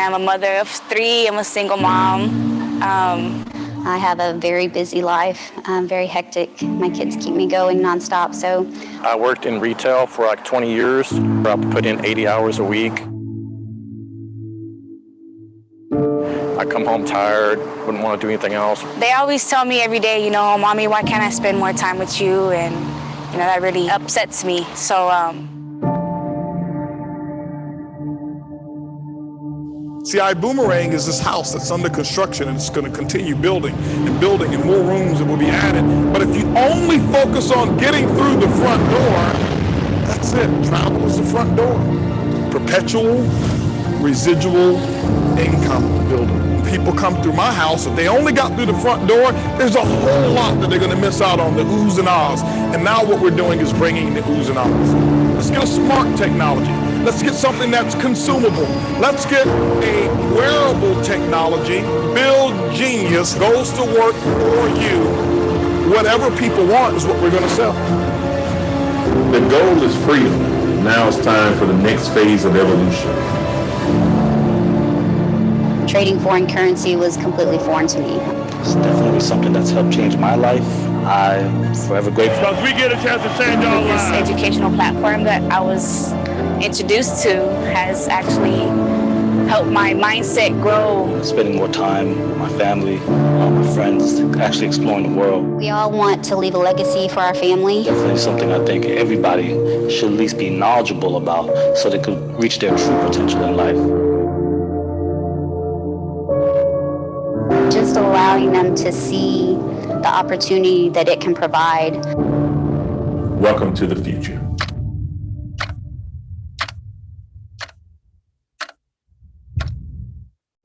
am a mother of 3. I'm a single mom. I have a very busy life, very hectic. My kids keep me going nonstop, so. I worked in retail for like 20 years. I put in 80 hours a week. I come home tired, wouldn't want to do anything else. They always tell me every day, you know, Mommy, why can't I spend more time with you? And, you know, that really upsets me. So, See, Ibüümerang is this house that's under construction, and it's going to continue building, and more rooms will be added. But if you only focus on getting through the front door, that's it. Travel is the front door. Perpetual Residual Income Builder. When people come through my house, if they only got through the front door, there's a whole lot that they're going to miss out on, the oohs and ahs. And now what we're doing is bringing the oohs and ahs. Let's get a smart technology. Let's get something that's consumable. Let's get a wearable technology. Build Genius goes to work for you. Whatever people want is what we're going to sell. The goal is freedom. Now it's time for the next phase of evolution. Trading foreign currency was completely foreign to me. It's definitely something that's helped change my life. I'm forever grateful. Because we get a chance to change our lives. This educational platform that I was introduced to has actually helped my mindset grow. Spending more time with my family, my friends, actually exploring the world. We all want to leave a legacy for our family. Definitely something I think everybody should at least be knowledgeable about so they could reach their true potential in life. Just allowing them to see the opportunity that it can provide. Welcome to the future.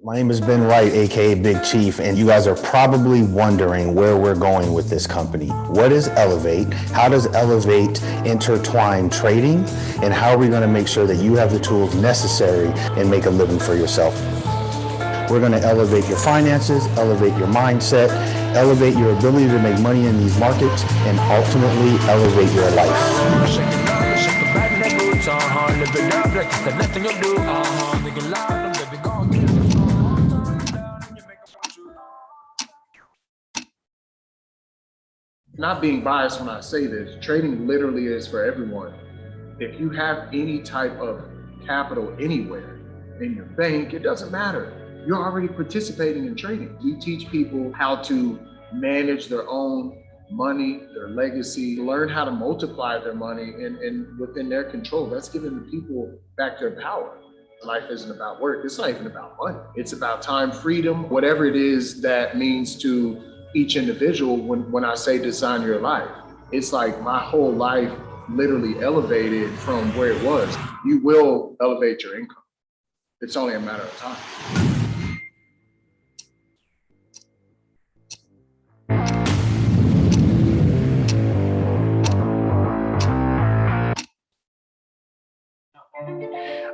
My name is Ben Wright, aka Big Chief, and you guys are probably wondering where we're going with this company. What is ELLEV8? How does ELLEV8 intertwine trading? And how are we going to make sure that you have the tools necessary and make a living for yourself? We're going to elevate your finances, elevate your mindset, elevate your ability to make money in these markets, and ultimately elevate your life. Not being biased when I say this, trading literally is for everyone. If you have any type of capital anywhere, in your bank, it doesn't matter. You're already participating in trading. We teach people how to manage their own money, their legacy, learn how to multiply their money and within their control. That's giving the people back their power. Life isn't about work. It's not even about money. It's about time, freedom, whatever it is that means to each individual. When I say design your life, it's like my whole life literally elevated from where it was. You will elevate your income. It's only a matter of time.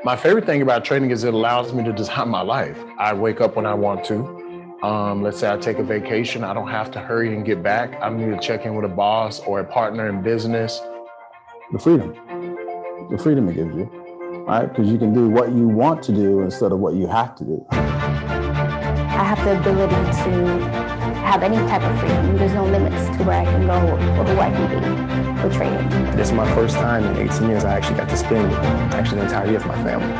My favorite thing about trading is it allows me to design my life. I wake up when I want to. Let's say I take a vacation, I don't have to hurry and get back. I need to check in with a boss or a partner in business. The freedom it gives you, right? Because you can do what you want to do instead of what you have to do. I have the ability to have any type of freedom. There's no limits to where I can go or who I can be for trading. This is my first time in 18 years I actually got to spend the entire year with my family.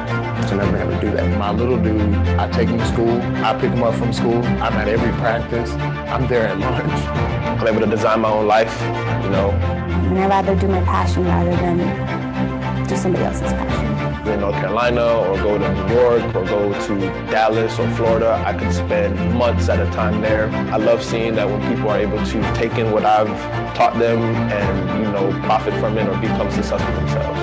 So I've never been able to do that. My little dude, I take him to school, I pick him up from school, I'm at every practice, I'm there at lunch. I'm able to design my own life, you know. And I'd rather do my passion rather than do somebody else's passion. In North Carolina or go to New York or go to Dallas or Florida, I could spend months at a time there. I love seeing that when people are able to take in what I've taught them and, you know, profit from it or become successful themselves.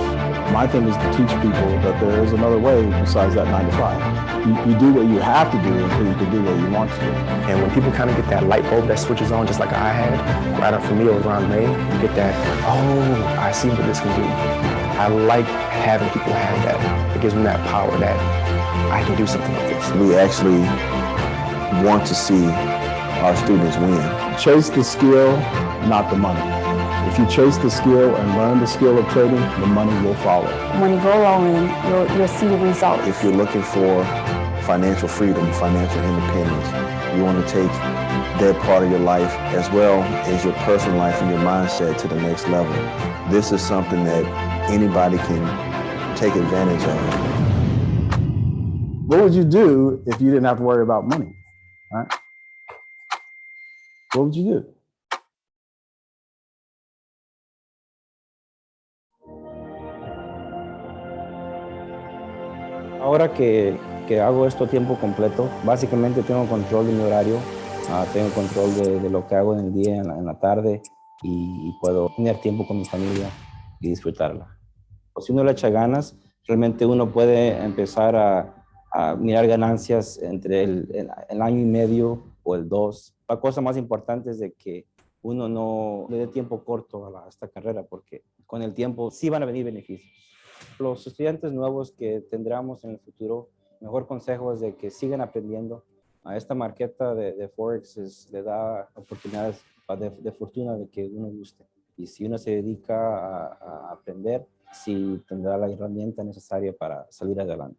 My thing is to teach people that there is another way besides that 9 to 5. You do what you have to do until you can do what you want to do. And when people kind of get that light bulb that switches on, just like I had, right up for me, it was around May, you get that, oh, I see what this can do. I like having people have that. It gives me that power that I can do something with this. We actually want to see our students win. Chase the skill, not the money. If you chase the skill and learn the skill of trading, the money will follow. When you go all in, you'll see the results. If you're looking for financial freedom, financial independence. You want to take that part of your life as well as your personal life and your mindset to the next level. This is something that anybody can take advantage of. What would you do if you didn't have to worry about money? Right? What would you do? Ahora que hago esto a tiempo completo, básicamente tengo control de mi horario, tengo control de lo que hago en el día, en la tarde, y puedo tener tiempo con mi familia y disfrutarla. Pues si uno le echa ganas, realmente uno puede empezar a mirar ganancias entre el año y medio o el 2. La cosa más importante es de que uno no le dé tiempo corto a esta carrera, porque con el tiempo sí van a venir beneficios. Los estudiantes nuevos que tendremos en el futuro, mejor consejo es de que sigan aprendiendo. A esta marqueta de Forex le da oportunidades de fortuna de que uno guste. Y si uno se dedica a aprender, sí tendrá la herramienta necesaria para salir adelante.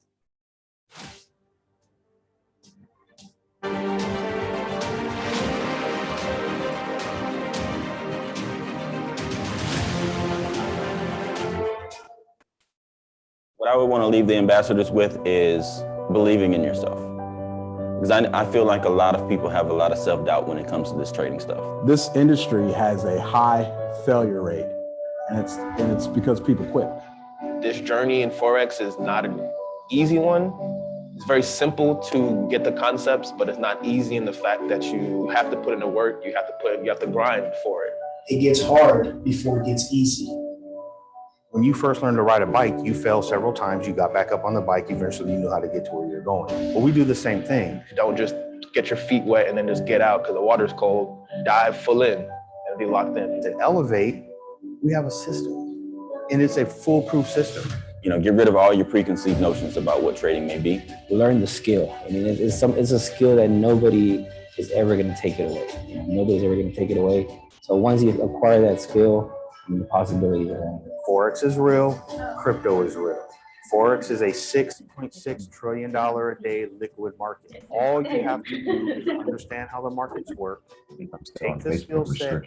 What I would want to leave the ambassadors with is believing in yourself. Because I feel like a lot of people have a lot of self-doubt when it comes to this trading stuff. This industry has a high failure rate, and it's because people quit. This journey in Forex is not an easy one. It's very simple to get the concepts, but it's not easy in the fact that you have to put in the work, you have to grind for it. It gets hard before it gets easy. When you first learned to ride a bike, you fell several times, you got back up on the bike, eventually you knew how to get to where you're going. Well, we do the same thing. Don't just get your feet wet and then just get out because the water's cold. Dive full in and be locked in. At ELLEV8, we have a system, and it's a foolproof system. You know, get rid of all your preconceived notions about what trading may be. Learn the skill. I mean, it's a skill that nobody is ever going to take it away. You know, nobody's ever going to take it away. So once you acquire that skill, the possibilities are endless. Forex is real, crypto is real. Forex is a $6.6 trillion a day liquid market. All you have to do is understand how the markets work, take the skill set.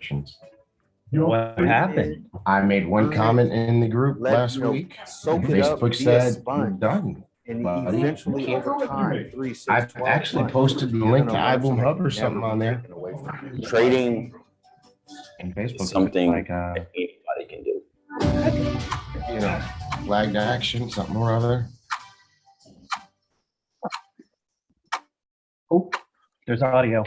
What happened? I made one comment in the group last week. Facebook said, "You're done." And eventually over time, I've actually posted the link to iBoom or something on there. Trading and Facebook something like anybody can do. You know, flagged action, something or other. Oh, there's audio.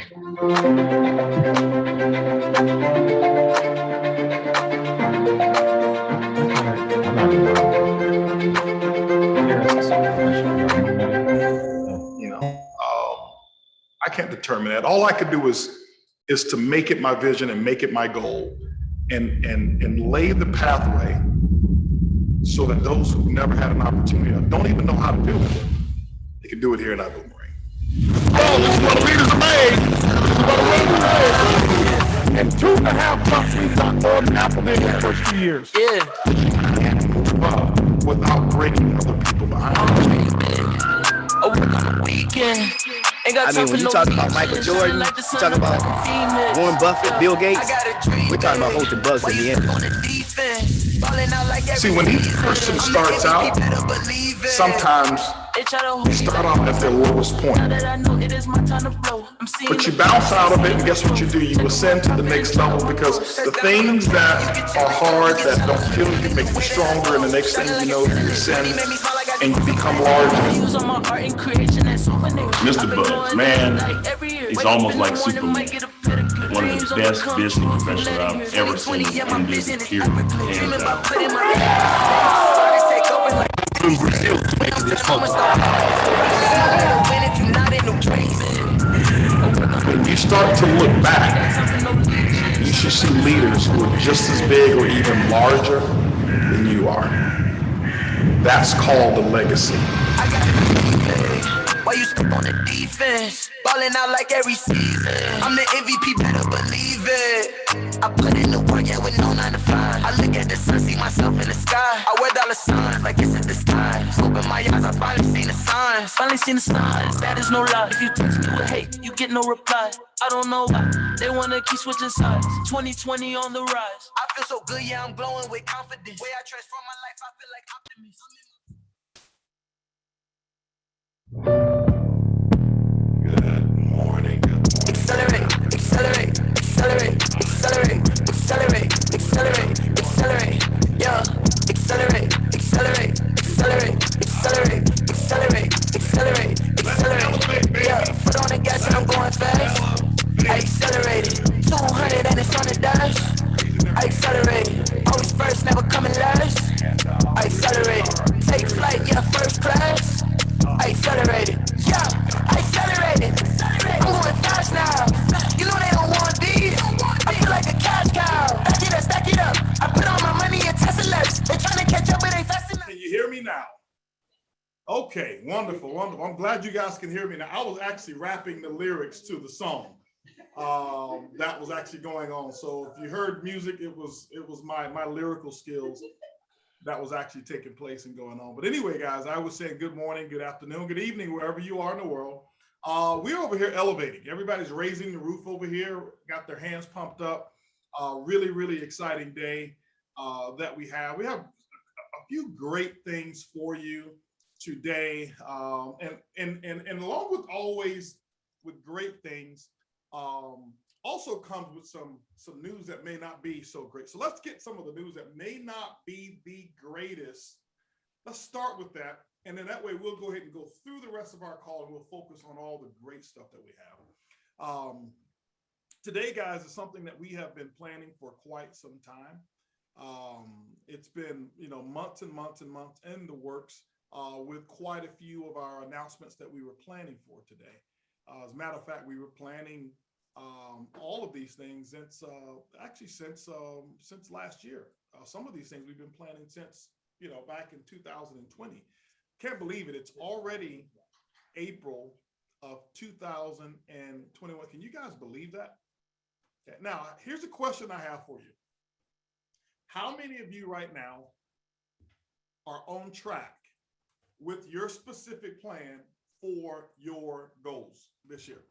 I can't determine that. All I could do is to make it my vision and make it my goal and lay the pathway so that those who never had an opportunity or don't even know how to do it, they can do it here in Ibüümerang. Oh, this is what leaders are made. This is what leaders are made. In 2.5 months, we got more than Apple made in the first 2 years. Yeah. Without breaking other people behind us. A week on the weekend. I mean, when you talk about Michael Jordan, you talk about Warren Buffett, Bill Gates, we're talking about Holton Buggs in the end. See, when each person starts out, sometimes they start off at their lowest point. But you bounce out of it, and guess what you do? You ascend to the next level, because the things that are hard, that don't kill you, make you stronger, and the next thing you know, you ascend and you become larger. Mr. Buggs, man, he's almost like Superman. One of the best business professionals I've ever seen in business, period, hands down. In Brazil to make this When you start to look back, you should see leaders who are just as big or even larger than you are. That's called a legacy. Why you stuck on the defense? Balling out like every season. I'm the MVP, better believe it. I put in the work, yeah, with no 9 to 5. I look at the sun, see myself in the sky. I wear dollar signs like it's a disguise. Open my eyes, I finally seen the sign. Yeah, finally seen the signs, that is no lie. If you text me with hate, you get no reply. I don't know why, they wanna keep switching sides. 2020 on the rise. I feel so good, yeah, I'm glowing with confidence. Way I transform my life, I feel like optimist. Accelerate, accelerate, accelerate, accelerate, accelerate, accelerate, accelerate, yeah. Accelerate, accelerate, accelerate, accelerate, accelerate, accelerate, accelerate, yeah. Foot on the gas and I'm going fast. I accelerated, 200 and it's on the dash. I accelerated, always first, never coming last. I accelerated, take flight, yeah, first class. I accelerated, yeah, I accelerated. I'm going fast now. You know they don't want these. I feel like a cash cow. Stack it up. I put all my money in Teslas. They trying to catch up, but ain't fast enough. Can you hear me now? Okay, wonderful, wonderful. I'm glad you guys can hear me now. I was actually rapping the lyrics to the song that was actually going on. So if you heard music, it was my lyrical skills that was actually taking place and going on. But anyway, guys, I was saying good morning, good afternoon, good evening, wherever you are in the world. We're over here elevating. Everybody's raising the roof over here, got their hands pumped up. Really, really exciting day that we have. We have a few great things for you today. And along with always with great things, also comes with some news that may not be so great. So let's get some of the news that may not be the greatest. Let's start with that. And then that way we'll go ahead and go through the rest of our call and we'll focus on all the great stuff that we have. Today, guys, is something that we have been planning for quite some time. It's been, months and months and months in the works with quite a few of our announcements that we were planning for today. As a matter of fact, we were planning all of these things since last year. Some of these things we've been planning since, back in 2020. Can't believe it. It's already April of 2021. Can you guys believe that? Okay. Now, here's a question I have for you. How many of you right now are on track with your specific plan for your goals this year?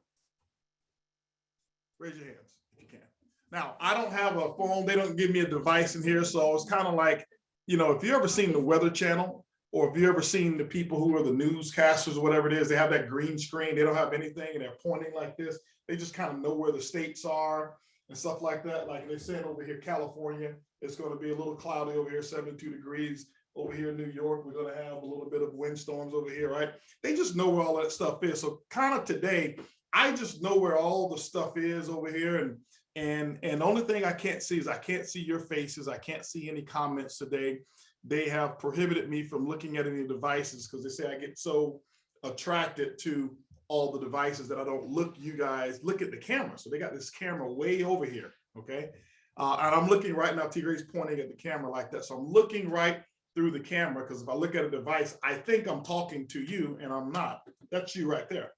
Raise your hands if you can. Now, I don't have a phone. They don't give me a device in here. So it's kind of like, if you ever seen the Weather Channel, or if you ever seen the people who are the newscasters or whatever it is, they have that green screen. They don't have anything and they're pointing like this. They just kind of know where the states are and stuff like that. Like they're saying over here, California, it's going to be a little cloudy over here, 72 degrees. Over here in New York, we're going to have a little bit of windstorms over here, right? They just know where all that stuff is. So kind of today, I just know where all the stuff is over here. And the only thing I can't see is I can't see your faces. I can't see any comments today. They have prohibited me from looking at any devices because they say I get so attracted to all the devices that I don't look at the camera. So they got this camera way over here, okay? And I'm looking right now, T. Gray's pointing at the camera like that. So I'm looking right through the camera because if I look at a device, I think I'm talking to you and I'm not. That's you right there.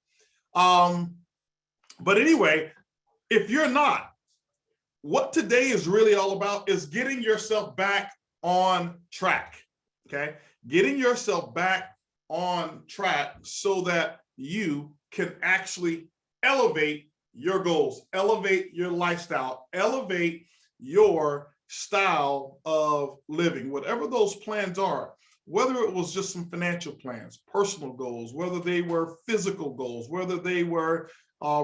But anyway, if you're not, what today is really all about is getting yourself back on track, okay? Getting yourself back on track so that you can actually elevate your goals, elevate your lifestyle, elevate your style of living, whatever those plans are, whether it was just some financial plans, personal goals, whether they were physical goals, whether they were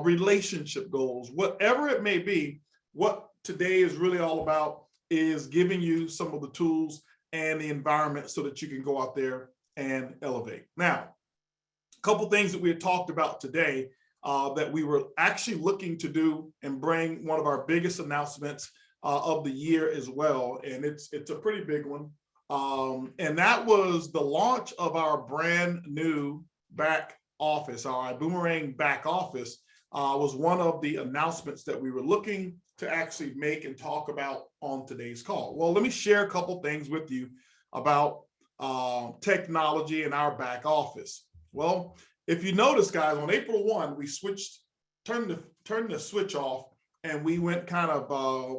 relationship goals, whatever it may be. What today is really all about is giving you some of the tools and the environment so that you can go out there and elevate. Now, a couple things that we had talked about today that we were actually looking to do and bring one of our biggest announcements of the year as well. And it's a pretty big one. And that was the launch of our brand new back office. Our Ibüümerang back office was one of the announcements that we were looking to actually make and talk about on today's call. Well, let me share a couple things with you about technology in our back office. Well, if you notice, guys, on April 1, we turned the switch off, and we went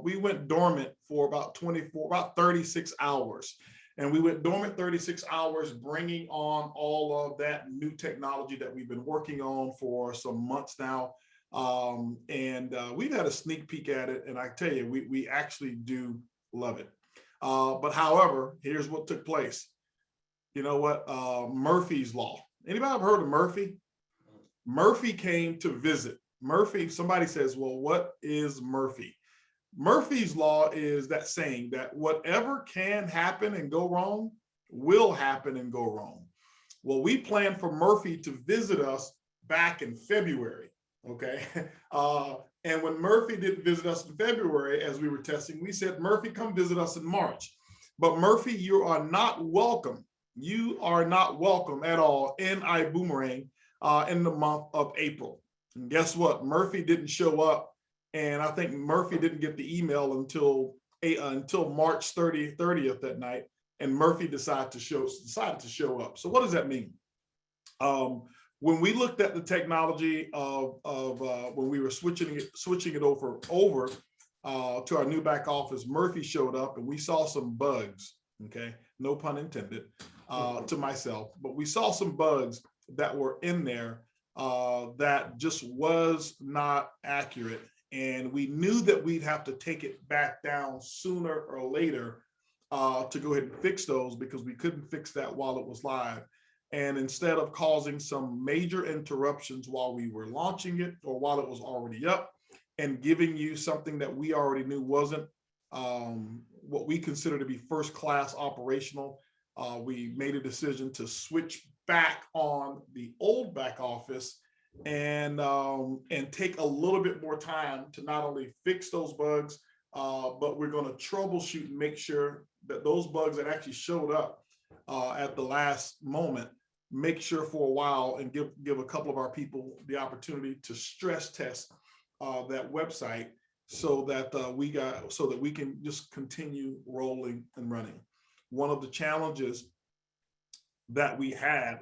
we went dormant for about 36 hours. And we went dormant 36 hours, bringing on all of that new technology that we've been working on for some months now. We've had a sneak peek at it, and I tell you, we actually do love it. But however, here's what took place. You know what? Murphy's Law. Anybody ever heard of Murphy? Murphy came to visit. Murphy, somebody says, well, what is Murphy? Murphy's Law is that saying that whatever can happen and go wrong will happen and go wrong. Well, we planned for Murphy to visit us back in February, okay? And when Murphy didn't visit us in February, as we were testing, we said, Murphy, come visit us in March. But Murphy, you are not welcome. You are not welcome at all in Ibüümerang in the month of April. And guess what? Murphy didn't show up. And I think Murphy didn't get the email until March 30th that night. And Murphy decided to show up. So what does that mean? When we looked at the technology of when we were switching it over to our new back office, Murphy showed up and we saw some bugs. Okay, no pun intended to myself, but we saw some bugs that were in there that just was not accurate. And we knew that we'd have to take it back down sooner or later to go ahead and fix those, because we couldn't fix that while it was live. And instead of causing some major interruptions while we were launching it or while it was already up and giving you something that we already knew wasn't what we consider to be first class operational, we made a decision to switch back on the old back office and take a little bit more time to not only fix those bugs, but we're going to troubleshoot and make sure that those bugs that actually showed up at the last moment, make sure for a while and give a couple of our people the opportunity to stress test that website so that we can just continue rolling and running. One of the challenges that we had,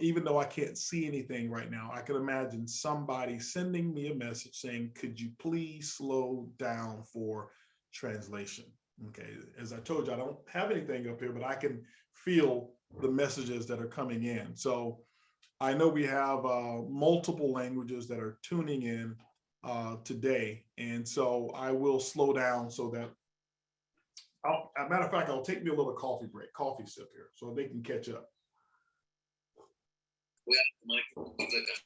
even though I can't see anything right now, I can imagine somebody sending me a message saying, could you please slow down for translation? Okay, as I told you, I don't have anything up here, but I can feel the messages that are coming in. So I know we have multiple languages that are tuning in today. And so I will slow down so that, as a matter of fact, I'll take me a little coffee sip here so they can catch up.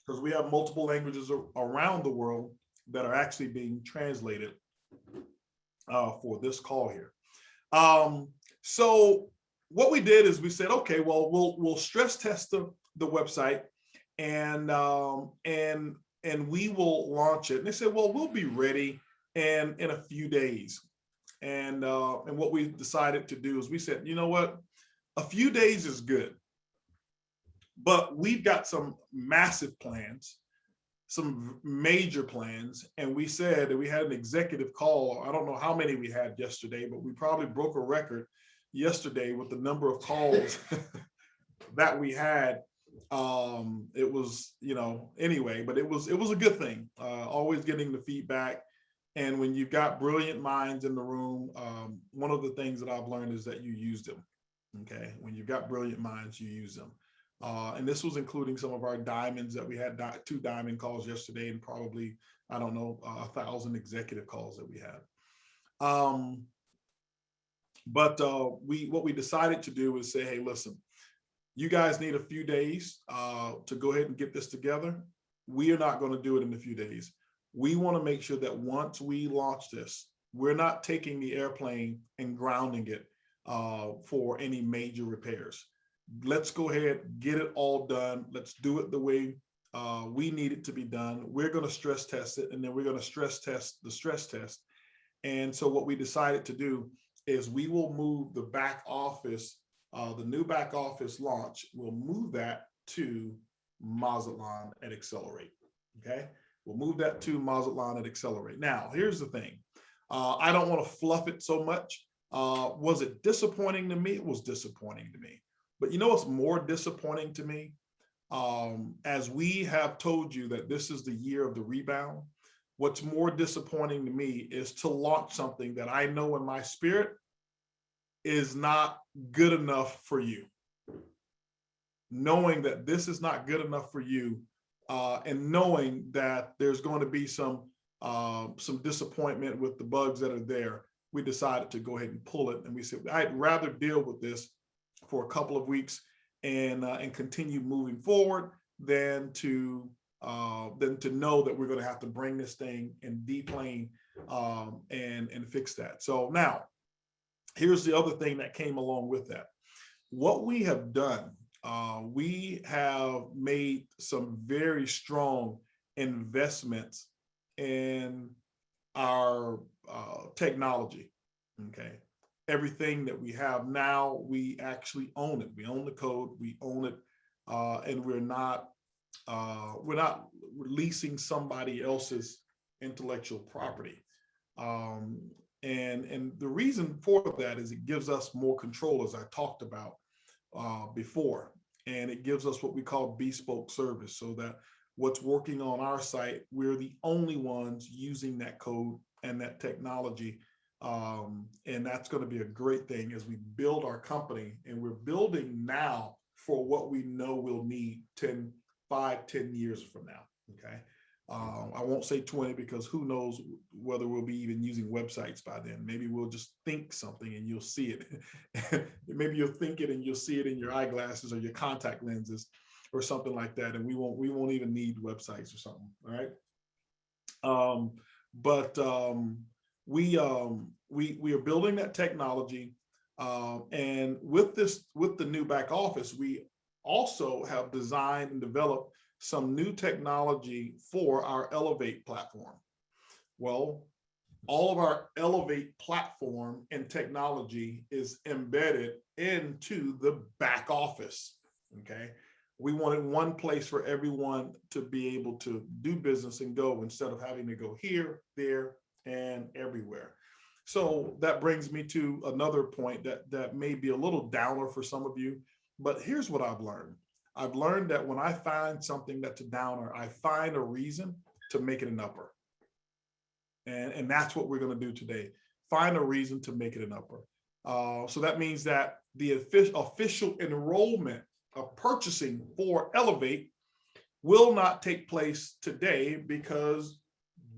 Because we have multiple languages around the world that are actually being translated for this call here. So what we did is we said, okay, well, we'll stress test the website and we will launch it. And they said, well, we'll be ready in a few days. And what we decided to do is we said, you know what, a few days is good, but we've got some massive plans, some major plans. And we said that we had an executive call. I don't know how many we had yesterday, but we probably broke a record yesterday with the number of calls that we had. It was, anyway, but it was a good thing, always getting the feedback. And when you've got brilliant minds in the room, one of the things that I've learned is that you use them. Okay, when you've got brilliant minds, you use them. And this was including some of our diamonds that we had 2 diamond calls yesterday, and probably, I don't know, 1,000 executive calls that we had. What we decided to do is say, hey, listen, you guys need a few days to go ahead and get this together. We are not going to do it in a few days. We want to make sure that once we launch this, we're not taking the airplane and grounding it for any major repairs. Let's go ahead, get it all done. Let's do it the way we need it to be done. We're going to stress test it, and then we're going to stress test the stress test. And so what we decided to do is we will move the back office, the new back office launch, we'll move that to Mazatlan at Xccelerate, okay? We'll move that to Mazatlan at Xccelerate. Now, here's the thing. I don't want to fluff it so much. Was it disappointing to me? It was disappointing to me. But you know what's more disappointing to me? As we have told you that this is the year of the rebound, what's more disappointing to me is to launch something that I know in my spirit is not good enough for you. Knowing that this is not good enough for you, and knowing that there's going to be some disappointment with the bugs that are there, we decided to go ahead and pull it. And we said, I'd rather deal with this for a couple of weeks and continue moving forward than to know that we're going to have to bring this thing and deplane and fix that. So now, here's the other thing that came along with that. What we have done, we have made some very strong investments in our technology. Okay, everything that we have now, we actually own it. We own the code, we own it, and we're not releasing somebody else's intellectual property. And the reason for that is it gives us more control, as I talked about before, and it gives us what we call bespoke service, so that what's working on our site, we're the only ones using that code and that technology. And that's going to be a great thing as we build our company, and we're building now for what we know we'll need 5, 10 years from now. Okay. I won't say 20, because who knows whether we'll be even using websites by then. Maybe we'll just think something and you'll see it. Maybe you'll think it and you'll see it in your eyeglasses or your contact lenses or something like that. And we won't even need websites or something. All right. We are building that technology. And with the new back office, we also have designed and developed some new technology for our ELLEV8 platform. Well, all of our ELLEV8 platform and technology is embedded into the back office. Okay. We wanted one place for everyone to be able to do business and go, instead of having to go here, there, and everywhere. So that brings me to another point that may be a little downer for some of you, but here's what I've learned. I've learned that when I find something that's a downer, I find a reason to make it an upper. And that's what we're going to do today. Find a reason to make it an upper. So that means that the official enrollment of purchasing for ELLEV8 will not take place today, because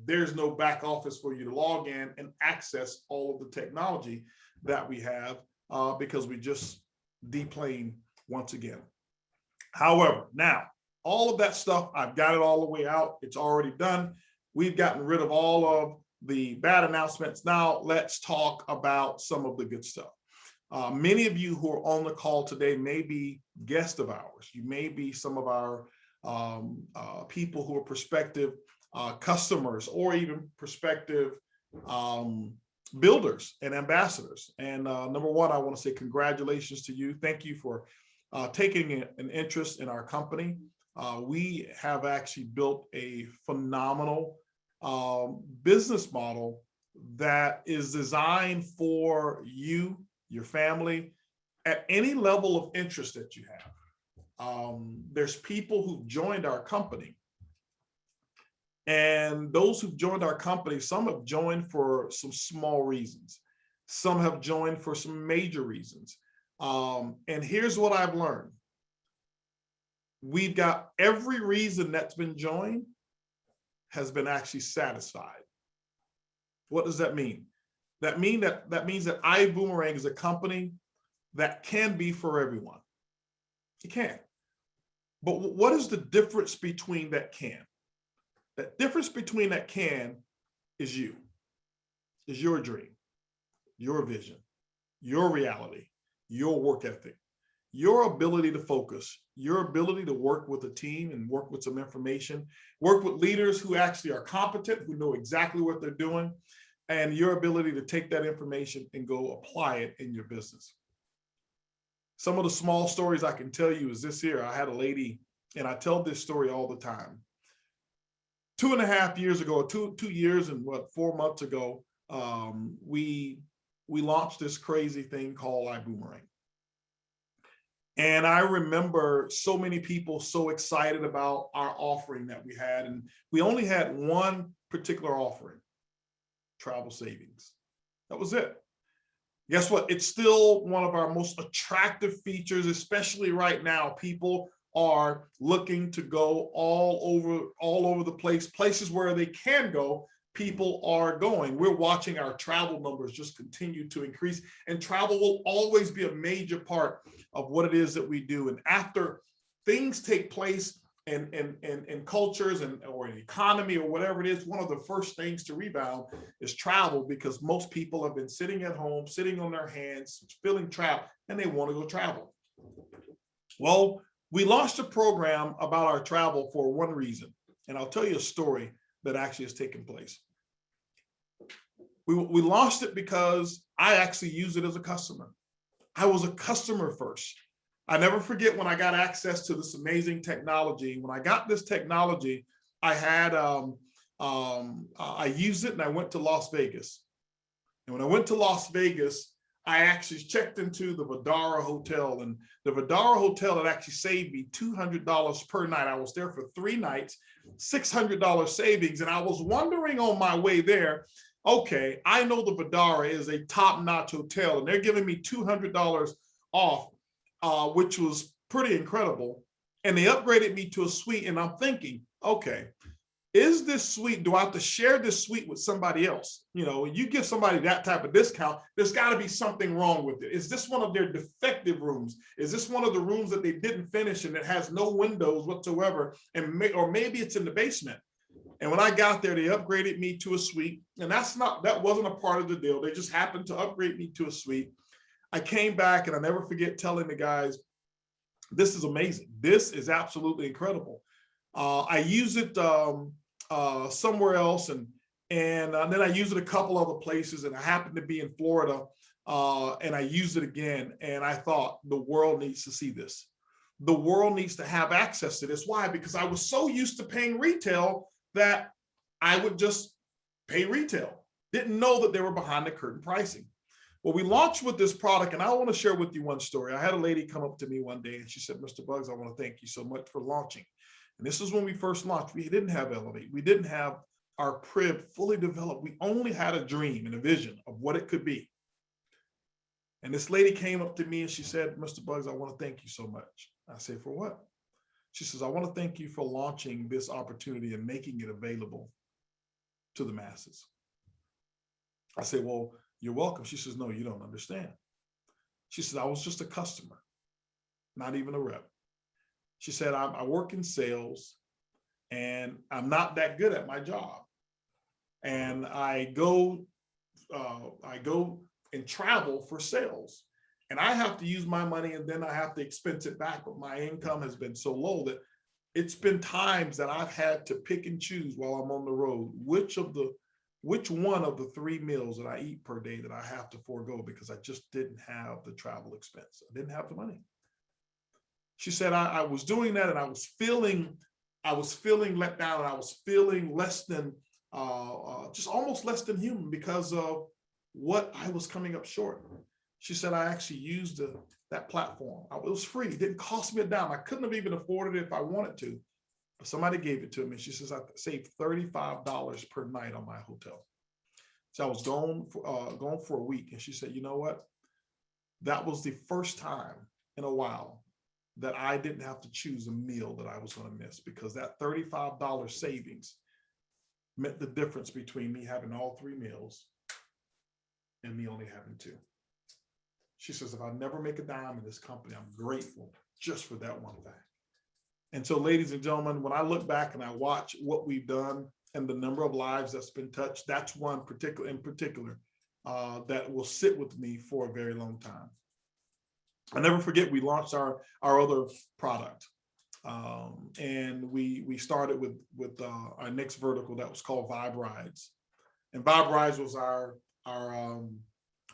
there's no back office for you to log in and access all of the technology that we have, because we just deplaned once again. However, now, all of that stuff, I've got it all the way out. It's already done. We've gotten rid of all of the bad announcements. Now, let's talk about some of the good stuff. Many of you who are on the call today may be guests of ours. You may be some of our people who are prospective customers, or even prospective builders and ambassadors. And number one, I want to say congratulations to you. Thank you for taking an interest in our company. We have actually built a phenomenal business model that is designed for you, your family, at any level of interest that you have. There's people who've joined our company, and those who've joined our company, some have joined for some small reasons. Some have joined for some major reasons. And here's what I've learned. We've got every reason that's been joined has been actually satisfied. What does that mean? That means that Ibüümerang is a company that can be for everyone. It can. But what is the difference between that can? That difference between that can is you, is your dream, your vision, your reality, your work ethic, your ability to focus, your ability to work with a team and work with some information, work with leaders who actually are competent, who know exactly what they're doing, and your ability to take that information and go apply it in your business. Some of the small stories I can tell you is this here. I had a lady, and I tell this story all the time. 2.5 years ago, 2 years and 4 months ago, we launched this crazy thing called Ibüümerang. And I remember so many people so excited about our offering that we had. And we only had one particular offering, travel savings. That was it. Guess what? It's still one of our most attractive features, especially right now. People are looking to go all over the place, places where they can go. People are going. We're watching our travel numbers just continue to increase, and travel will always be a major part of what it is that we do. And after things take place in cultures or an economy or whatever it is, one of the first things to rebound is travel, because most people have been sitting at home, sitting on their hands, feeling trapped, and they want to go travel. Well, we launched a program about our travel for one reason, and I'll tell you a story that actually has taken place. We launched it because I actually used it as a customer. I was a customer first. I never forget when I got access to this amazing technology. When I got this technology, I had I used it and I went to Las Vegas. And when I went to Las Vegas, I actually checked into the Vdara Hotel, and the Vdara Hotel had actually saved me $200 per night. I was there for 3 nights, $600 savings. And I was wondering on my way there, okay, I know the Vdara is a top-notch hotel and they're giving me $200 off, which was pretty incredible. And they upgraded me to a suite, and I'm thinking, okay, is this suite, do I have to share this suite with somebody else? You know, you give somebody that type of discount, there's got to be something wrong with it. Is this one of their defective rooms? Is this one of the rooms that they didn't finish and it has no windows whatsoever? And or maybe it's in the basement. And when I got there, they upgraded me to a suite, and that wasn't a part of the deal. They just happened to upgrade me to a suite. I came back, and I never forget telling the guys, this is amazing. This is absolutely incredible. I use it somewhere else, and then I use it a couple other places, and I happened to be in Florida, and I used it again, and I thought the world needs to see this. The world needs to have access to this. Why? Because I was so used to paying retail that I would just pay retail. Didn't know that they were behind the curtain pricing. Well, we launched with this product, and I want to share with you one story. I had a lady come up to me one day, and she said, Mr. Buggs, I want to thank you so much for launching. And this is when we first launched. We didn't have ELLEV8. We didn't have our PRIB fully developed. We only had a dream and a vision of what it could be. And this lady came up to me and she said, Mr. Buggs, I want to thank you so much. I said, for what? She says, I want to thank you for launching this opportunity and making it available to the masses. I said, well, you're welcome. She says, no, you don't understand. She says, I was just a customer, not even a rep. She said, I work in sales and I'm not that good at my job. And I go and travel for sales. And I have to use my money and then I have to expense it back. But my income has been so low that it's been times that I've had to pick and choose while I'm on the road, which one of the 3 meals that I eat per day that I have to forego because I just didn't have the travel expense. I didn't have the money. She said, I was doing that and I was feeling let down, and I was feeling less than, just almost less than human because of what I was coming up short. She said, I actually used that platform. It was free. It didn't cost me a dime. I couldn't have even afforded it if I wanted to, but somebody gave it to me. She says, I saved $35 per night on my hotel. So I was gone for a week. And she said, you know what? That was the first time in a while that I didn't have to choose a meal that I was going to miss, because that $35 savings meant the difference between me having all 3 meals and me only having 2. She says, if I never make a dime in this company, I'm grateful just for that one thing. And so, ladies and gentlemen, when I look back and I watch what we've done and the number of lives that's been touched, that's one in particular that will sit with me for a very long time. I never forget, we launched our other product, and we started with our next vertical that was called Vibe Rides, and Vibe Rides was our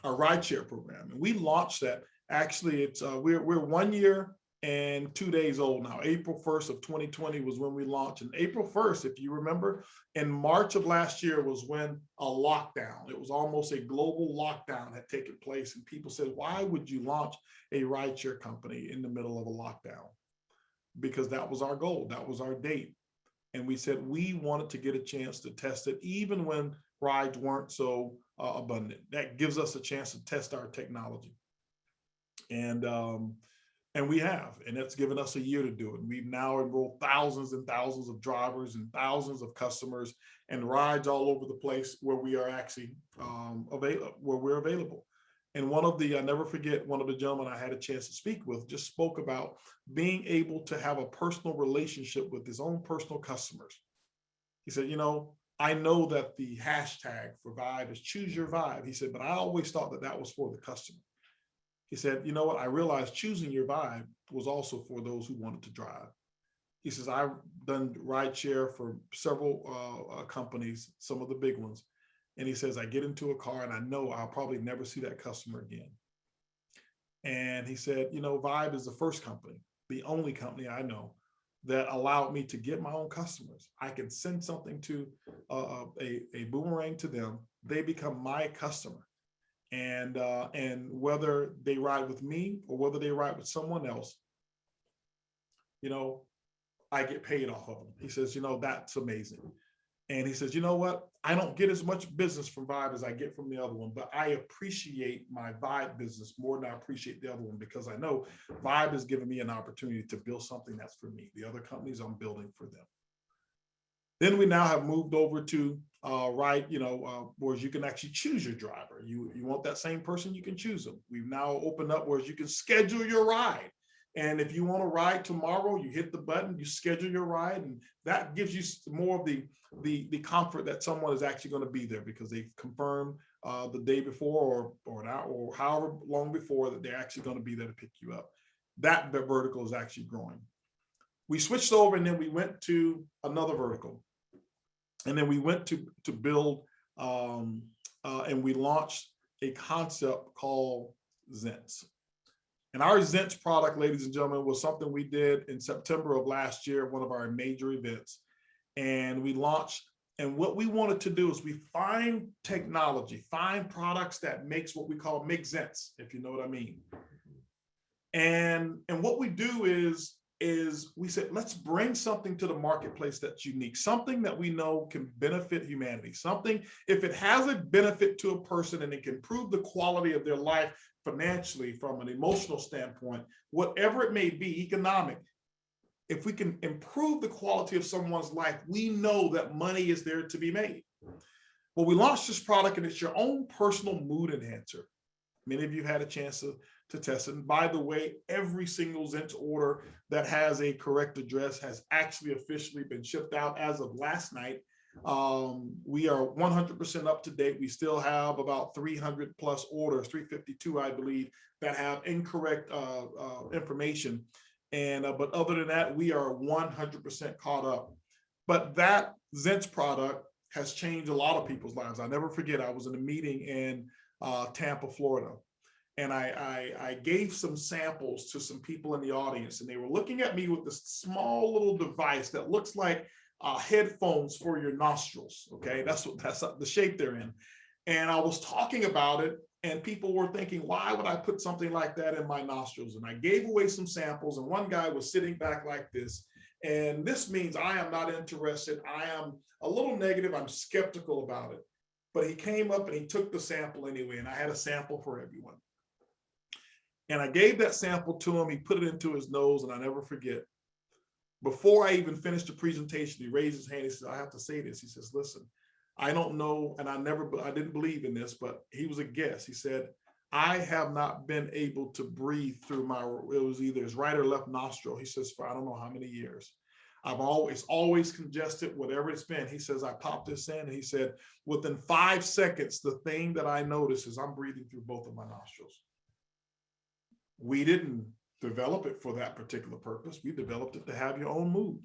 rideshare program, and we launched that. Actually, it's we're 1 year and 2 days old now. April 1st of 2020 was when we launched, and April 1st, if you remember, in March of last year was when a lockdown, it was almost a global lockdown had taken place, and people said, why would you launch a rideshare company in the middle of a lockdown? Because that was our goal, that was our date. And we said we wanted to get a chance to test it, even when rides weren't so abundant. That gives us a chance to test our technology. And we have, and that's given us a year to do it. We've now enrolled thousands and thousands of drivers and thousands of customers and rides all over the place where we are actually available. And one of the, I never forget, one of the gentlemen I had a chance to speak with just spoke about being able to have a personal relationship with his own personal customers. He said, you know, I know that the hashtag for Vibe is choose your vibe. He said, but I always thought that that was for the customer. He said, you know what, I realized choosing your vibe was also for those who wanted to drive. He says, I've done rideshare for several companies, some of the big ones. And he says, I get into a car and I know I'll probably never see that customer again. And he said, you know, Vibe is the first company, the only company I know that allowed me to get my own customers. I can send something to a boomerang to them. They become my customer. And whether they ride with me or whether they ride with someone else, you know, I get paid off of them. He says, you know, that's amazing. And he says, you know what? I don't get as much business from Vibe as I get from the other one, but I appreciate my Vibe business more than I appreciate the other one because I know Vibe has given me an opportunity to build something that's for me. The other companies I'm building for them. Then we now have moved over to Wright, you know, whereas you can actually choose your driver. You want that same person, you can choose them. We've now opened up whereas you can schedule your ride. And if you want to ride tomorrow, you hit the button, you schedule your ride, and that gives you more of the comfort that someone is actually going to be there because they've confirmed the day before or an hour or however long before that they're actually going to be there to pick you up. That vertical is actually growing. We switched over and then we went to another vertical. And then we went to build and we launched a concept called Zents. And our Zents product, ladies and gentlemen, was something we did in September of last year, one of our major events. And we launched, and what we wanted to do is we find technology, find products that makes what we call make Zents, if you know what I mean. And what we do is we said, let's bring something to the marketplace that's unique, something that we know can benefit humanity, something, if it has a benefit to a person and it can improve the quality of their life financially, from an emotional standpoint, whatever it may be, economic, if we can improve the quality of someone's life, we know that money is there to be made. Well, we launched this product and it's your own personal mood enhancer. Many of you had a chance to test it. And by the way, every single Zents order that has a correct address has actually officially been shipped out as of last night. We are 100% up to date. We still have about 300 plus orders, 352, I believe, that have incorrect information. And but other than that, we are 100% caught up. But that Zents product has changed a lot of people's lives. I never forget, I was in a meeting in Tampa, Florida. And I gave some samples to some people in the audience, and they were looking at me with this small little device that looks like headphones for your nostrils. Okay, that's the shape they're in. And I was talking about it, and people were thinking, why would I put something like that in my nostrils? And I gave away some samples, and one guy was sitting back like this. And this means I am not interested. I am a little negative. I'm skeptical about it. But he came up and he took the sample anyway, and I had a sample for everyone. And I gave that sample to him. He put it into his nose, and I never forget. Before I even finished the presentation, he raised his hand. He said, I have to say this. He says, listen, I don't know, and I didn't believe in this, but he was a guest. He said, I have not been able to breathe through it was either his right or left nostril. He says, for I don't know how many years. I've always congested, whatever it's been. He says, I popped this in, and he said, within 5 seconds, the thing that I notice is I'm breathing through both of my nostrils. We didn't develop it for that particular purpose. We developed it to have your own mood.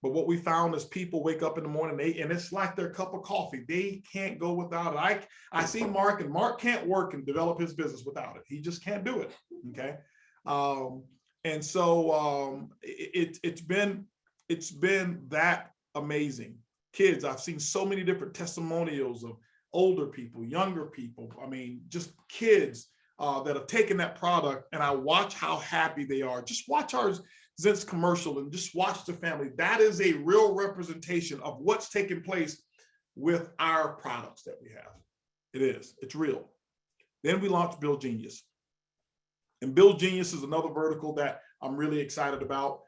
But what we found is people wake up in the morning, and it's like their cup of coffee. They can't go without it. I see Mark, and Mark can't work and develop his business without it. He just can't do it, okay? And so it's been that amazing. Kids, I've seen so many different testimonials of older people, younger people. I mean, just kids that have taken that product, and I watch how happy they are. Just watch our Zents commercial and just watch the family. That is a real representation of what's taking place with our products that we have. It is, it's real. Then we launched Build Genius. And Build Genius is another vertical that I'm really excited about,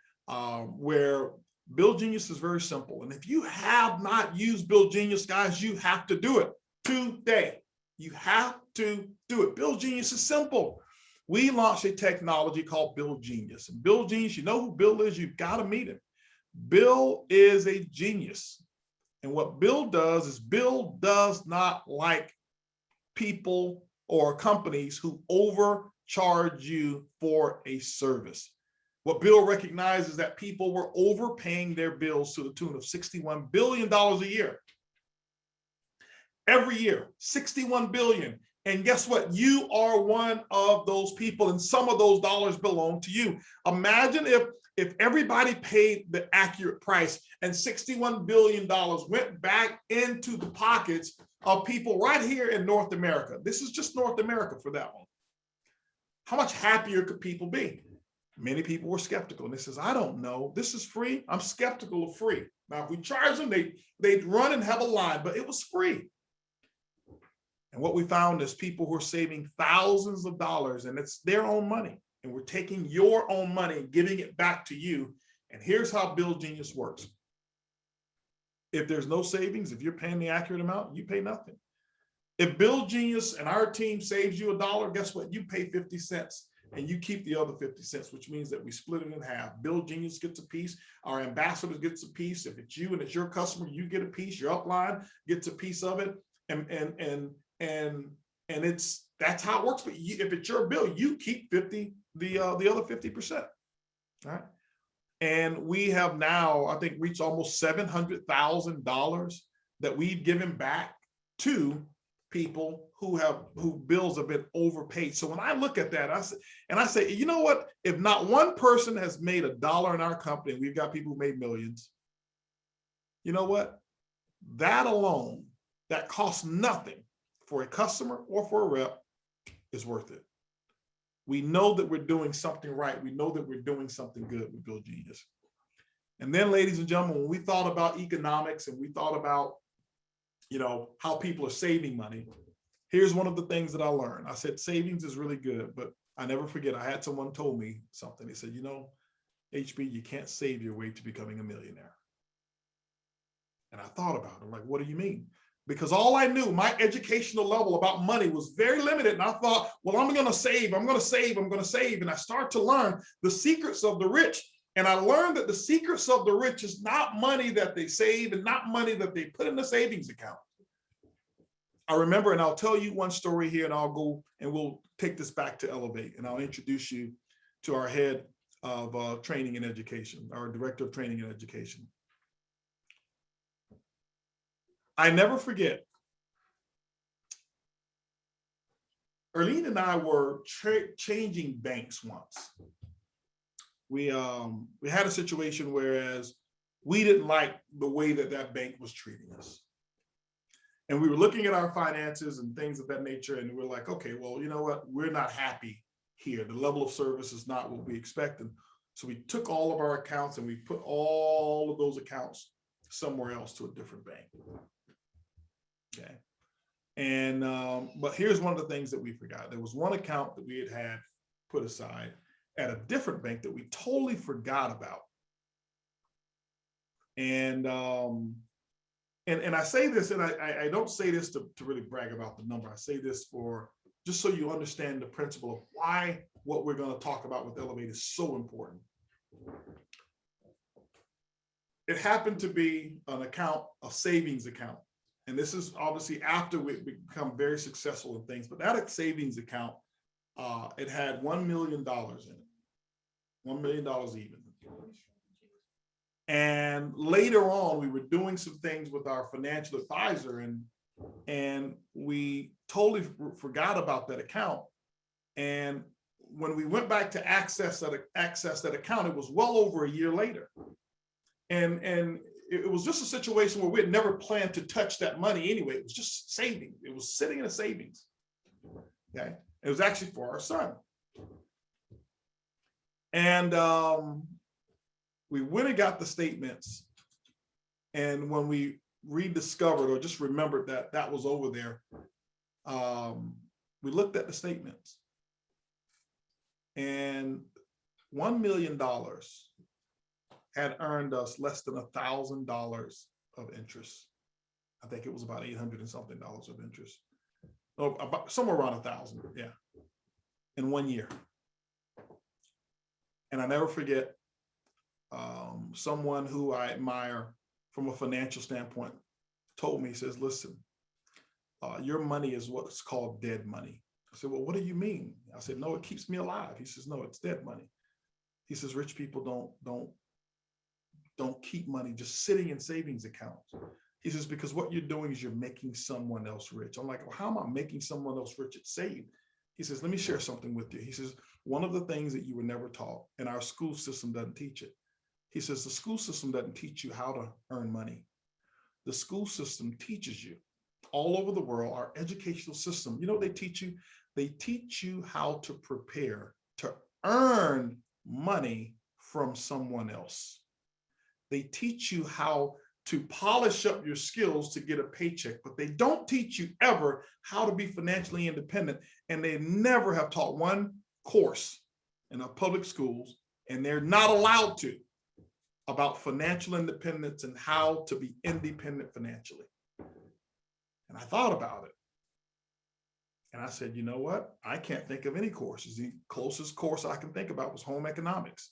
where Build Genius is very simple. And if you have not used Build Genius, guys, you have to do it today. You have to do it. Build Genius is simple. We launched a technology called Build Genius. And Build Genius, you know who Bill is? You've got to meet him. Bill is a genius. And what Bill does is Bill does not like people or companies who overcharge you for a service. What Bill recognizes is that people were overpaying their bills to the tune of $61 billion a year. Every year, $61 billion. And guess what? You are one of those people, and some of those dollars belong to you. Imagine if everybody paid the accurate price and $61 billion went back into the pockets of people right here in North America. This is just North America for that one. How much happier could people be? Many people were skeptical, and they says, I don't know, this is free. I'm skeptical of free. Now, if we charge them, they'd run and have a line, but it was free. And what we found is people who are saving thousands of dollars, and it's their own money. And we're taking your own money and giving it back to you. And here's how Build Genius works. If there's no savings, if you're paying the accurate amount, you pay nothing. If Build Genius and our team saves you $1, guess what? You pay 50 cents and you keep the other 50 cents, which means that we split it in half. Build Genius gets a piece. Our ambassador gets a piece. If it's you and it's your customer, you get a piece. Your upline gets a piece of it. And that's how it works. But if it's your bill, you keep the other 50%. All right. And we have now, I think, reached almost $700,000 that we've given back to people who bills have been overpaid. So when I look at that, I say, you know what? If not one person has made $1 in our company, we've got people who made millions. You know what? That alone, that costs nothing for a customer or for a rep, is worth it. We know that we're doing something right. We know that we're doing something good with Build Genius. And then, ladies and gentlemen, when we thought about economics and we thought about, how people are saving money, here's one of the things that I learned. I said, savings is really good, but I never forget, I had someone told me something. They said, HB, you can't save your way to becoming a millionaire. And I thought about it. I'm like, what do you mean? Because all I knew, my educational level about money was very limited. And I thought, well, I'm going to save. And I start to learn the secrets of the rich. And I learned that the secrets of the rich is not money that they save and not money that they put in the savings account. I remember, and I'll tell you one story here, and I'll go and we'll take this back to ELLEV8, and I'll introduce you to our head of training and education, our director of training and education. I never forget, Erlene and I were changing banks once. We had a situation whereas we didn't like the way that bank was treating us. And we were looking at our finances and things of that nature, and we're like, okay, well, you know what? We're not happy here. The level of service is not what we expected. So we took all of our accounts and we put all of those accounts somewhere else to a different bank. Okay. And, but here's one of the things that we forgot. There was one account that we had put aside at a different bank that we totally forgot about. And I say this, and I don't say this to really brag about the number. I say this for just so you understand the principle of why what we're going to talk about with ELLEV8 is so important. It happened to be an account, a savings account. And this is obviously after we become very successful in things, but that savings account, it had $1 million in it, $1 million even. And later on, we were doing some things with our financial advisor, and we totally forgot about that account. And when we went back to access that account, it was well over a year later. And it was just a situation where we had never planned to touch that money anyway. It was just saving. It was sitting in a savings. Okay. It was actually for our son. And we went and got the statements. And when we rediscovered or just remembered that that was over there, we looked at the statements, and $1 million had earned us less than $1,000 of interest. I think it was about 800 and something dollars of interest. Oh, about somewhere around 1,000, yeah, in 1 year. And I never forget someone who I admire from a financial standpoint told me, he says, listen, your money is what's called dead money. I said, well, what do you mean? I said, no, it keeps me alive. He says, no, it's dead money. He says, rich people don't keep money just sitting in savings accounts. He says, because what you're doing is you're making someone else rich. I'm like, well, how am I making someone else rich? It's saved. He says, let me share something with you. He says, one of the things that you were never taught, and our school system doesn't teach it. He says, the school system doesn't teach you how to earn money. The school system teaches you all over the world, our educational system, you know what they teach you? They teach you how to prepare to earn money from someone else. They teach you how to polish up your skills to get a paycheck, but they don't teach you ever how to be financially independent. And they never have taught one course in our public schools, and they're not allowed to, about financial independence and how to be independent financially. And I thought about it. And I said, you know what? I can't think of any courses. The closest course I can think about was home economics.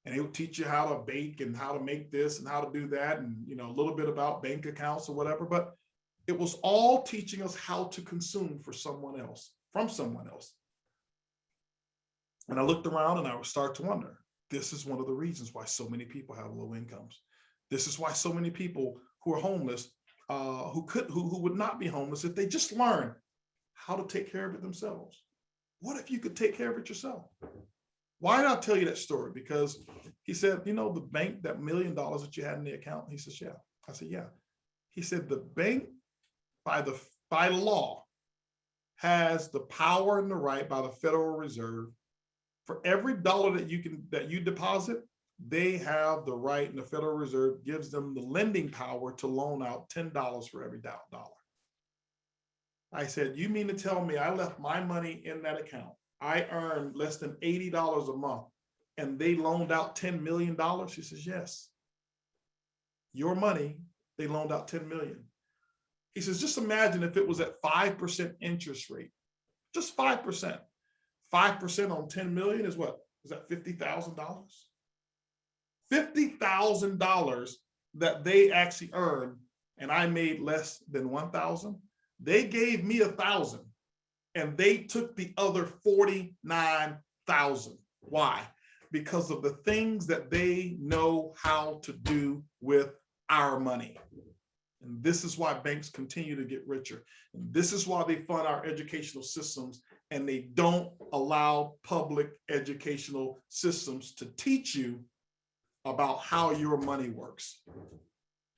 And it would teach you how to bake and how to make this and how to do that, and you know, a little bit about bank accounts or whatever, but it was all teaching us how to consume for someone else, from someone else. And I looked around and I would start to wonder, this is one of the reasons why so many people have low incomes. This is why so many people who are homeless, who would not be homeless if they just learn how to take care of it themselves. What if you could take care of it yourself? Why did I tell you that story? Because he said, you know, the bank, that $1 million that you had in the account. He says, yeah. I said, yeah. He said, the bank by law has the power and the right by the Federal Reserve. For every dollar that you deposit, they have the right, and the Federal Reserve gives them the lending power to loan out $10 for every dollar. I said, you mean to tell me I left my money in that account? I earned less than $80 a month and they loaned out $10 million? She says, yes. Your money, they loaned out $10 million. He says, just imagine if it was at 5% interest rate, just 5%. 5% on 10 million is what? Is that $50,000? $50,000 that they actually earned, and I made less than 1,000. They gave me 1,000 and they took the other 49,000. Why? Because of the things that they know how to do with our money. And this is why banks continue to get richer. And this is why they fund our educational systems, and they don't allow public educational systems to teach you about how your money works.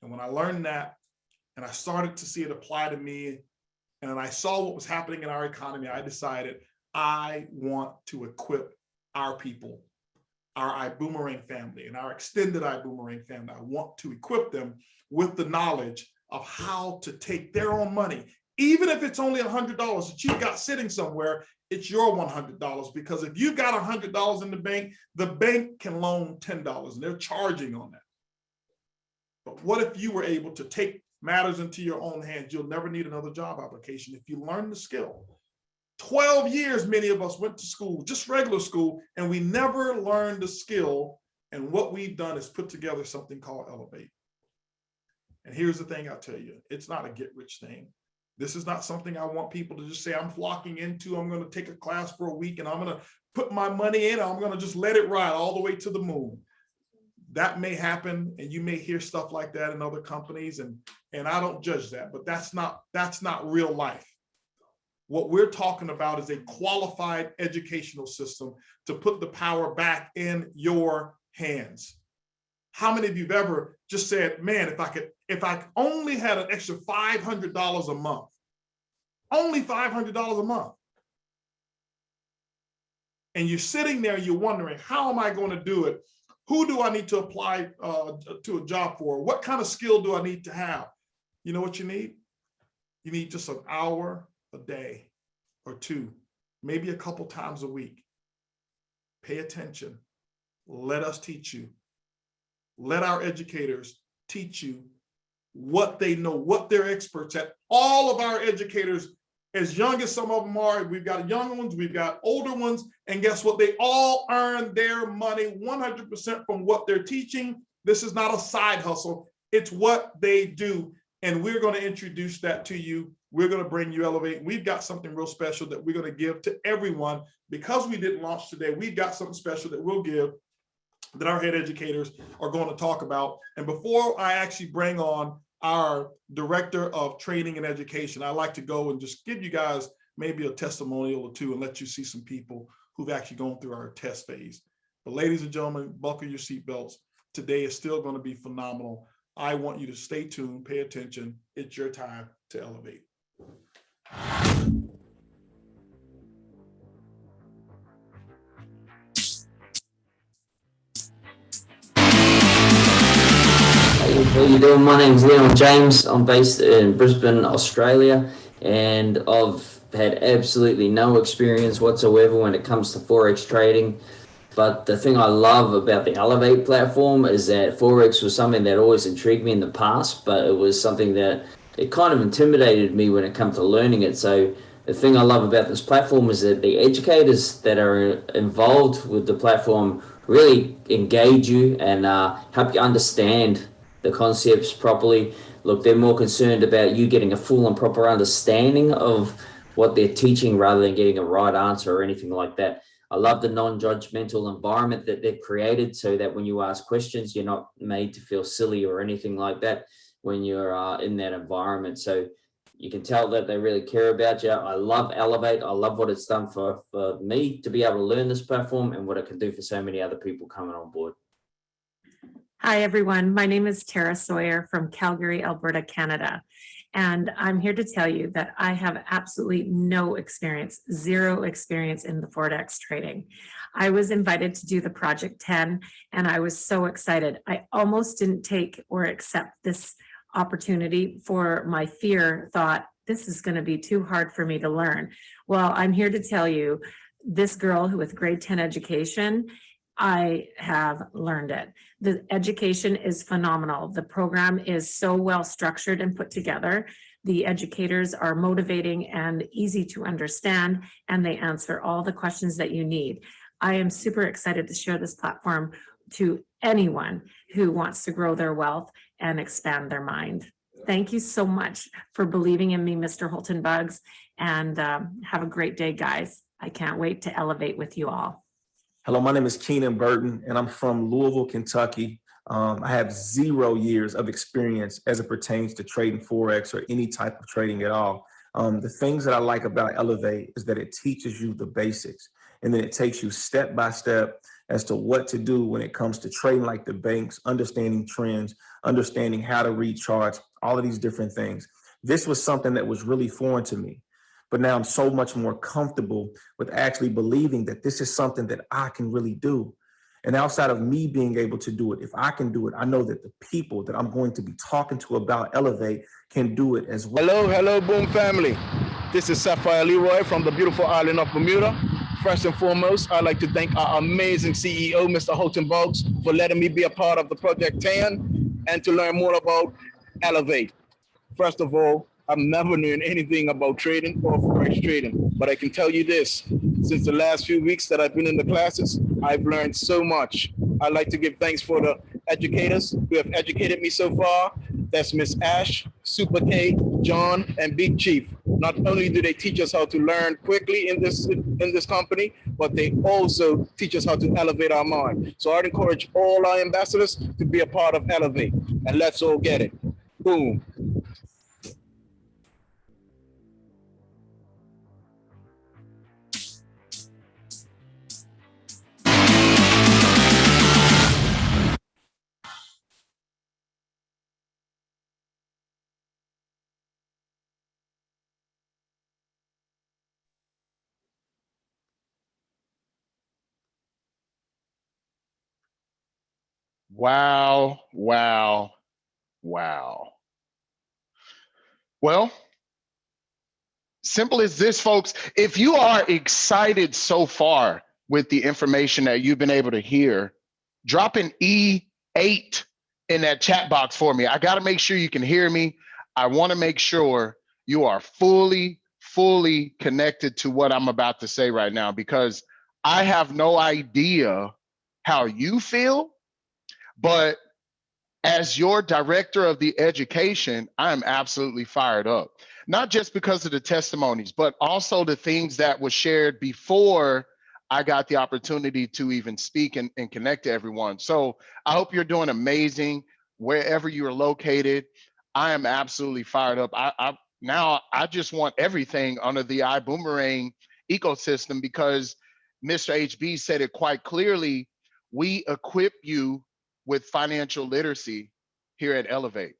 And when I learned that, and I started to see it apply to me, and I saw what was happening in our economy, I decided I want to equip our people, our Ibüümerang family and our extended Ibüümerang family. I want to equip them with the knowledge of how to take their own money, even if it's only $100 that you've got sitting somewhere. It's your $100, because if you've got $100 in the bank can loan $10 and they're charging on that. But what if you were able to take matters into your own hands? You'll never need another job application if you learn the skill. 12 years, many of us went to school, just regular school, and we never learned the skill. And what we've done is put together something called ELLEV8. And here's the thing I'll tell you, it's not a get-rich thing. This is not something I want people to just say, I'm flocking into, I'm going to take a class for a week and I'm going to put my money in, I'm going to just let it ride all the way to the moon. That may happen, and you may hear stuff like that in other companies, and I don't judge that, but that's not real life. What we're talking about is a qualified educational system to put the power back in your hands. How many of you have ever just said, man, if I only had an extra $500 a month, only $500 a month. And you're sitting there, you're wondering, how am I going to do it? Who do I need to apply to a job for? What kind of skill do I need to have? You know what you need? You need just an hour a day or two, maybe a couple times a week. Pay attention. Let us teach you. Let our educators teach you what they know, what they're experts at. All of our educators, as young as some of them are, we've got young ones, we've got older ones, and guess what? They all earn their money 100% from what they're teaching. This is not a side hustle. It's what they do. And we're going to introduce that to you. We're going to bring you Elevate. We've got something real special that we're going to give to everyone. Because we didn't launch today, we've got something special that we'll give that our head educators are going to talk about. And before I actually bring on our director of training and education, I like to go and just give you guys maybe a testimonial or two and let you see some people who've actually gone through our test phase. But ladies and gentlemen, buckle your seatbelts. Today is still going to be phenomenal. I want you to stay tuned, pay attention. It's your time to elevate. How you doing? My name's Leon James. I'm based in Brisbane, Australia, and I've had absolutely no experience whatsoever when it comes to Forex trading. But the thing I love about the ELLEV8 platform is that Forex was something that always intrigued me in the past, but it was something that it kind of intimidated me when it comes to learning it. So the thing I love about this platform is that the educators that are involved with the platform really engage you and help you understand the concepts properly. Look, they're more concerned about you getting a full and proper understanding of what they're teaching rather than getting a right answer or anything like that. I love the non-judgmental environment that they've created so that when you ask questions, you're not made to feel silly or anything like that when you're in that environment. So you can tell that they really care about you. I love ELLEV8. I love what it's done for me to be able to learn this platform and what it can do for so many other people coming on board. Hi, everyone. My name is Tara Sawyer from Calgary, Alberta, Canada. And I'm here to tell you that I have absolutely no experience, zero experience in the Forex trading. I was invited to do the Project 10, and I was so excited. I almost didn't take or accept this opportunity for my fear thought, this is going to be too hard for me to learn. Well, I'm here to tell you, this girl who with grade 10 education, I have learned it. The education is phenomenal. The program is so well structured and put together. The educators are motivating and easy to understand, and they answer all the questions that you need. I am super excited to share this platform to anyone who wants to grow their wealth and expand their mind. Thank you so much for believing in me, Mr. Holton Buggs, and have a great day, guys. I can't wait to elevate with you all. Hello, my name is Keenan Burton, and I'm from Louisville, Kentucky. I have 0 years of experience as it pertains to trading Forex or any type of trading at all. The things that I like about ELLEV8 is that it teaches you the basics, and then it takes you step by step as to what to do when it comes to trading like the banks, understanding trends, understanding how to read charts, all of these different things. This was something that was really foreign to me. But now I'm so much more comfortable with actually believing that this is something that I can really do. And outside of me being able to do it, if I can do it, I know that the people that I'm going to be talking to about ELLEV8 can do it as well. Hello, BÜM family. This is Sapphire Leroy from the beautiful island of Bermuda. First and foremost, I'd like to thank our amazing CEO, Mr. Holton Buggs, for letting me be a part of the Project 10 and to learn more about ELLEV8. First of all, I've never known anything about trading or Forex trading, but I can tell you this, since the last few weeks that I've been in the classes, I've learned so much. I'd like to give thanks for the educators who have educated me so far. That's Miss Ash, Super K, John, and Big Chief. Not only do they teach us how to learn quickly in this company, but they also teach us how to elevate our mind. So I'd encourage all our ambassadors to be a part of ELLEV8, and let's all get it. Boom. Wow, wow, wow. Well, simple as this, folks. If you are excited so far with the information that you've been able to hear, drop an E8 in that chat box for me. I got to make sure you can hear me. I want to make sure you are fully connected to what I'm about to say right now, because I have no idea how you feel, but as your director of the education, I am absolutely fired up. Not just because of the testimonies, but also the things that were shared before I got the opportunity to even speak and connect to everyone. So I hope you're doing amazing wherever you are located. I am absolutely fired up. Now I just want everything under the Ibüümerang ecosystem, because Mr. HB said it quite clearly. We equip you with financial literacy here at ELLEV8.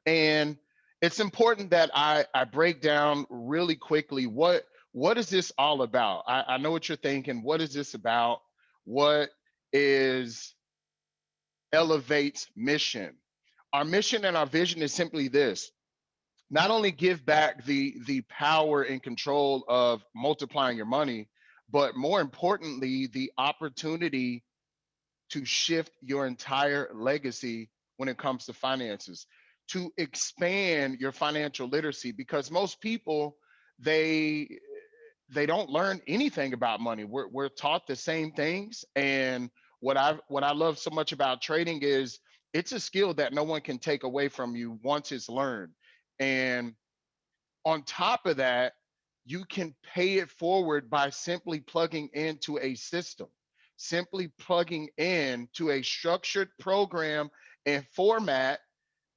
And it's important that I break down really quickly what is this all about? I know what you're thinking. What is this about? What is ELLEV8's mission? Our mission and our vision is simply this: not only give back the power and control of multiplying your money, but more importantly, the opportunity to shift your entire legacy when it comes to finances, to expand your financial literacy, because most people, they don't learn anything about money. We're taught the same things. And what I love so much about trading is it's a skill that no one can take away from you once it's learned. And on top of that, you can pay it forward by simply plugging into a system, simply plugging into a structured program and format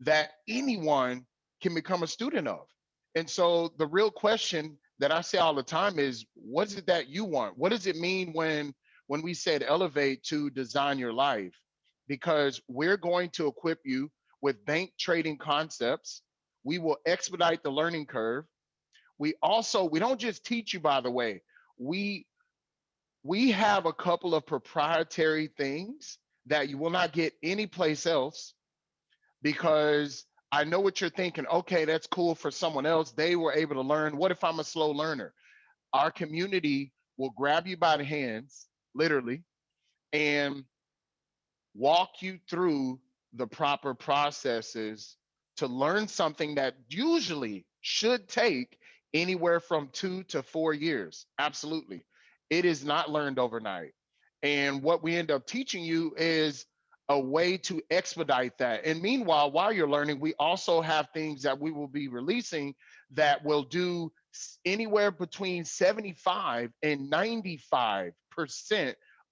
that anyone can become a student of. And so the real question that I say all the time is, what is it that you want? What does it mean when we said elevate to design your life? Because we're going to equip you with bank trading concepts. We will expedite the learning curve. We don't just teach you, by the way, we have a couple of proprietary things that you will not get anyplace else, because I know what you're thinking. Okay, that's cool for someone else. They were able to learn. What if I'm a slow learner? Our community will grab you by the hands, literally, and walk you through the proper processes to learn something that usually should take anywhere from 2 to 4 years. Absolutely. It is not learned overnight. And what we end up teaching you is a way to expedite that. And meanwhile, while you're learning, we also have things that we will be releasing that will do anywhere between 75 and 95%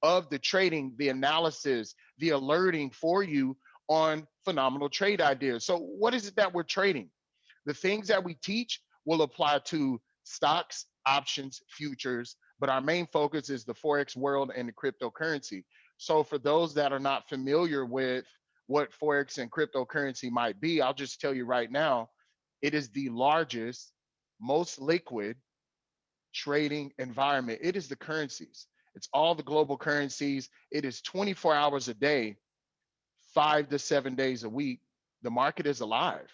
of the trading, the analysis, the alerting for you on phenomenal trade ideas. So what is it that we're trading? The things that we teach will apply to stocks, options, futures, but our main focus is the Forex world and the cryptocurrency. So for those that are not familiar with what Forex and cryptocurrency might be, I'll just tell you right now, it is the largest, most liquid trading environment. It is the currencies. It's all the global currencies. It is 24 hours a day, 5 to 7 days a week. The market is alive.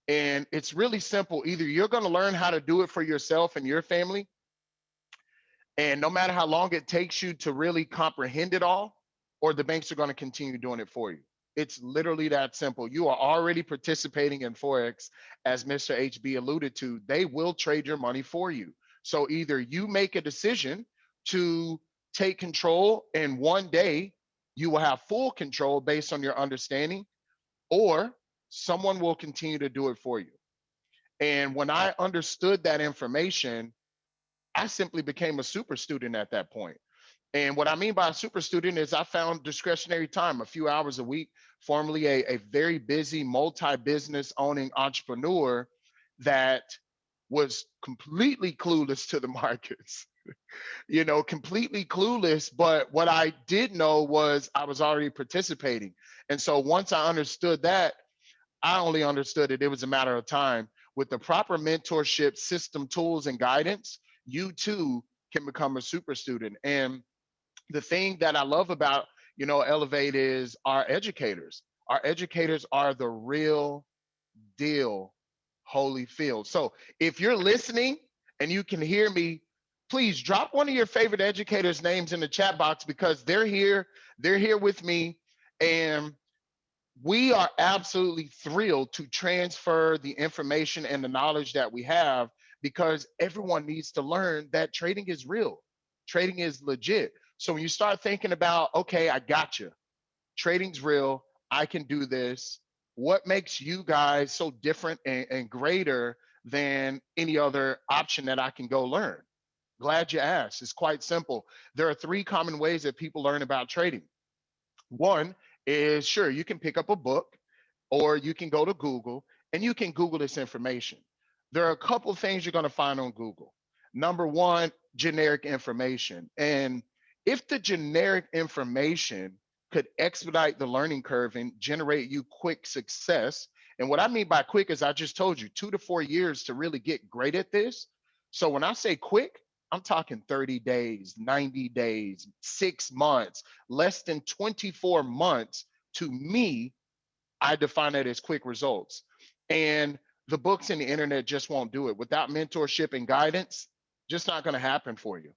And it's really simple. Either you're going to learn how to do it for yourself and your family, and no matter how long it takes you to really comprehend it all, or the banks are going to continue doing it for you. It's literally that simple. You are already participating in Forex, as Mr. HB alluded to. They will trade your money for you. So either you make a decision to take control, and one day you will have full control based on your understanding, or someone will continue to do it for you. And when I understood that information, I simply became a super student at that point. And what I mean by a super student is I found discretionary time, a few hours a week, formerly a very busy multi-business owning entrepreneur that was completely clueless to the markets, completely clueless. But what I did know was I was already participating. And so once I understood that, I only understood it was a matter of time. With the proper mentorship, system, tools, and guidance, you too can become a super student. And the thing that I love about, you know, ELLEV8 is our educators. Our educators are the real deal, Holyfield. So if you're listening and you can hear me, please drop one of your favorite educators' names in the chat box, because they're here with me, and we are absolutely thrilled to transfer the information and the knowledge that we have, because everyone needs to learn that trading is real. Trading is legit. So when you start thinking about, okay, I got you. Trading's real. I can do this. What makes you guys so different and greater than any other option that I can go learn? Glad you asked. It's quite simple. There are 3 common ways that people learn about trading. One is, sure, you can pick up a book, or you can go to Google and you can Google this information. There are a couple things you're going to find on Google. Number one, generic information. And if the generic information could expedite the learning curve and generate you quick success, and what I mean by quick is, I just told you, 2 to 4 years to really get great at this. So when I say quick, I'm talking 30 days, 90 days, 6 months, less than 24 months. To me, I define it as quick results. And the books and the internet just won't do it. Without mentorship and guidance, just not going to happen for you.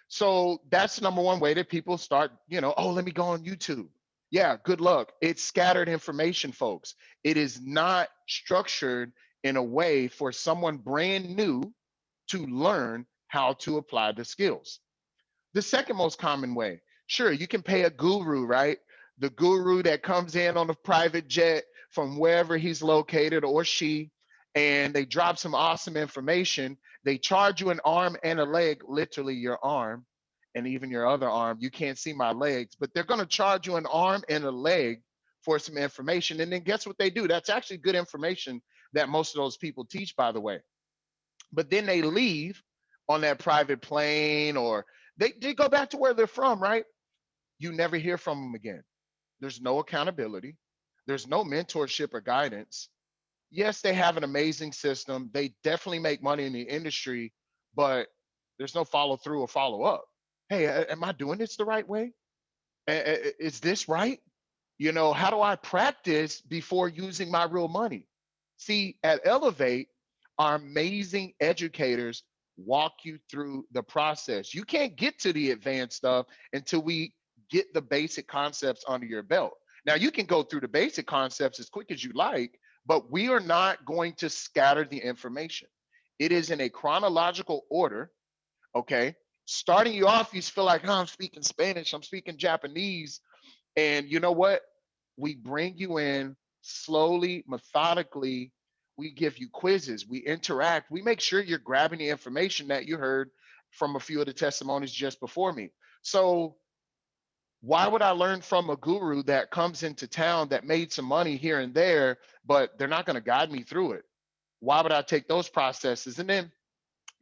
So that's number one way that people start, you know, oh, let me go on YouTube. Yeah, good luck. It's scattered information, folks. It is not structured in a way for someone brand new to learn how to apply the skills. The second most common way, sure, you can pay a guru, right? The guru that comes in on a private jet from wherever he's located, or she, and they drop some awesome information. They charge you an arm and a leg, literally your arm and even your other arm. You can't see my legs, but they're going to charge you an arm and a leg for some information. And then guess what they do? That's actually good information that most of those people teach, by the way. But then they leave on that private plane, or they go back to where they're from, right? You never hear from them again. There's no accountability. There's no mentorship or guidance. Yes, they have an amazing system. They definitely make money in the industry, but there's no follow through or follow up. Hey, am I doing this the right way? Is this right? You know, how do I practice before using my real money? See, at ELLEV8, our amazing educators walk you through the process. You can't get to the advanced stuff until we get the basic concepts under your belt. Now, you can go through the basic concepts as quick as you like, but we are not going to scatter the information. It is in a chronological order, okay? Starting you off, you feel like, oh, I'm speaking Spanish, I'm speaking Japanese. And you know what? We bring you in slowly, methodically. We give you quizzes, we interact, we make sure you're grabbing the information that you heard from a few of the testimonies just before me. So why would I learn from a guru that comes into town that made some money here and there, but they're not going to guide me through it? Why would I take those processes? And then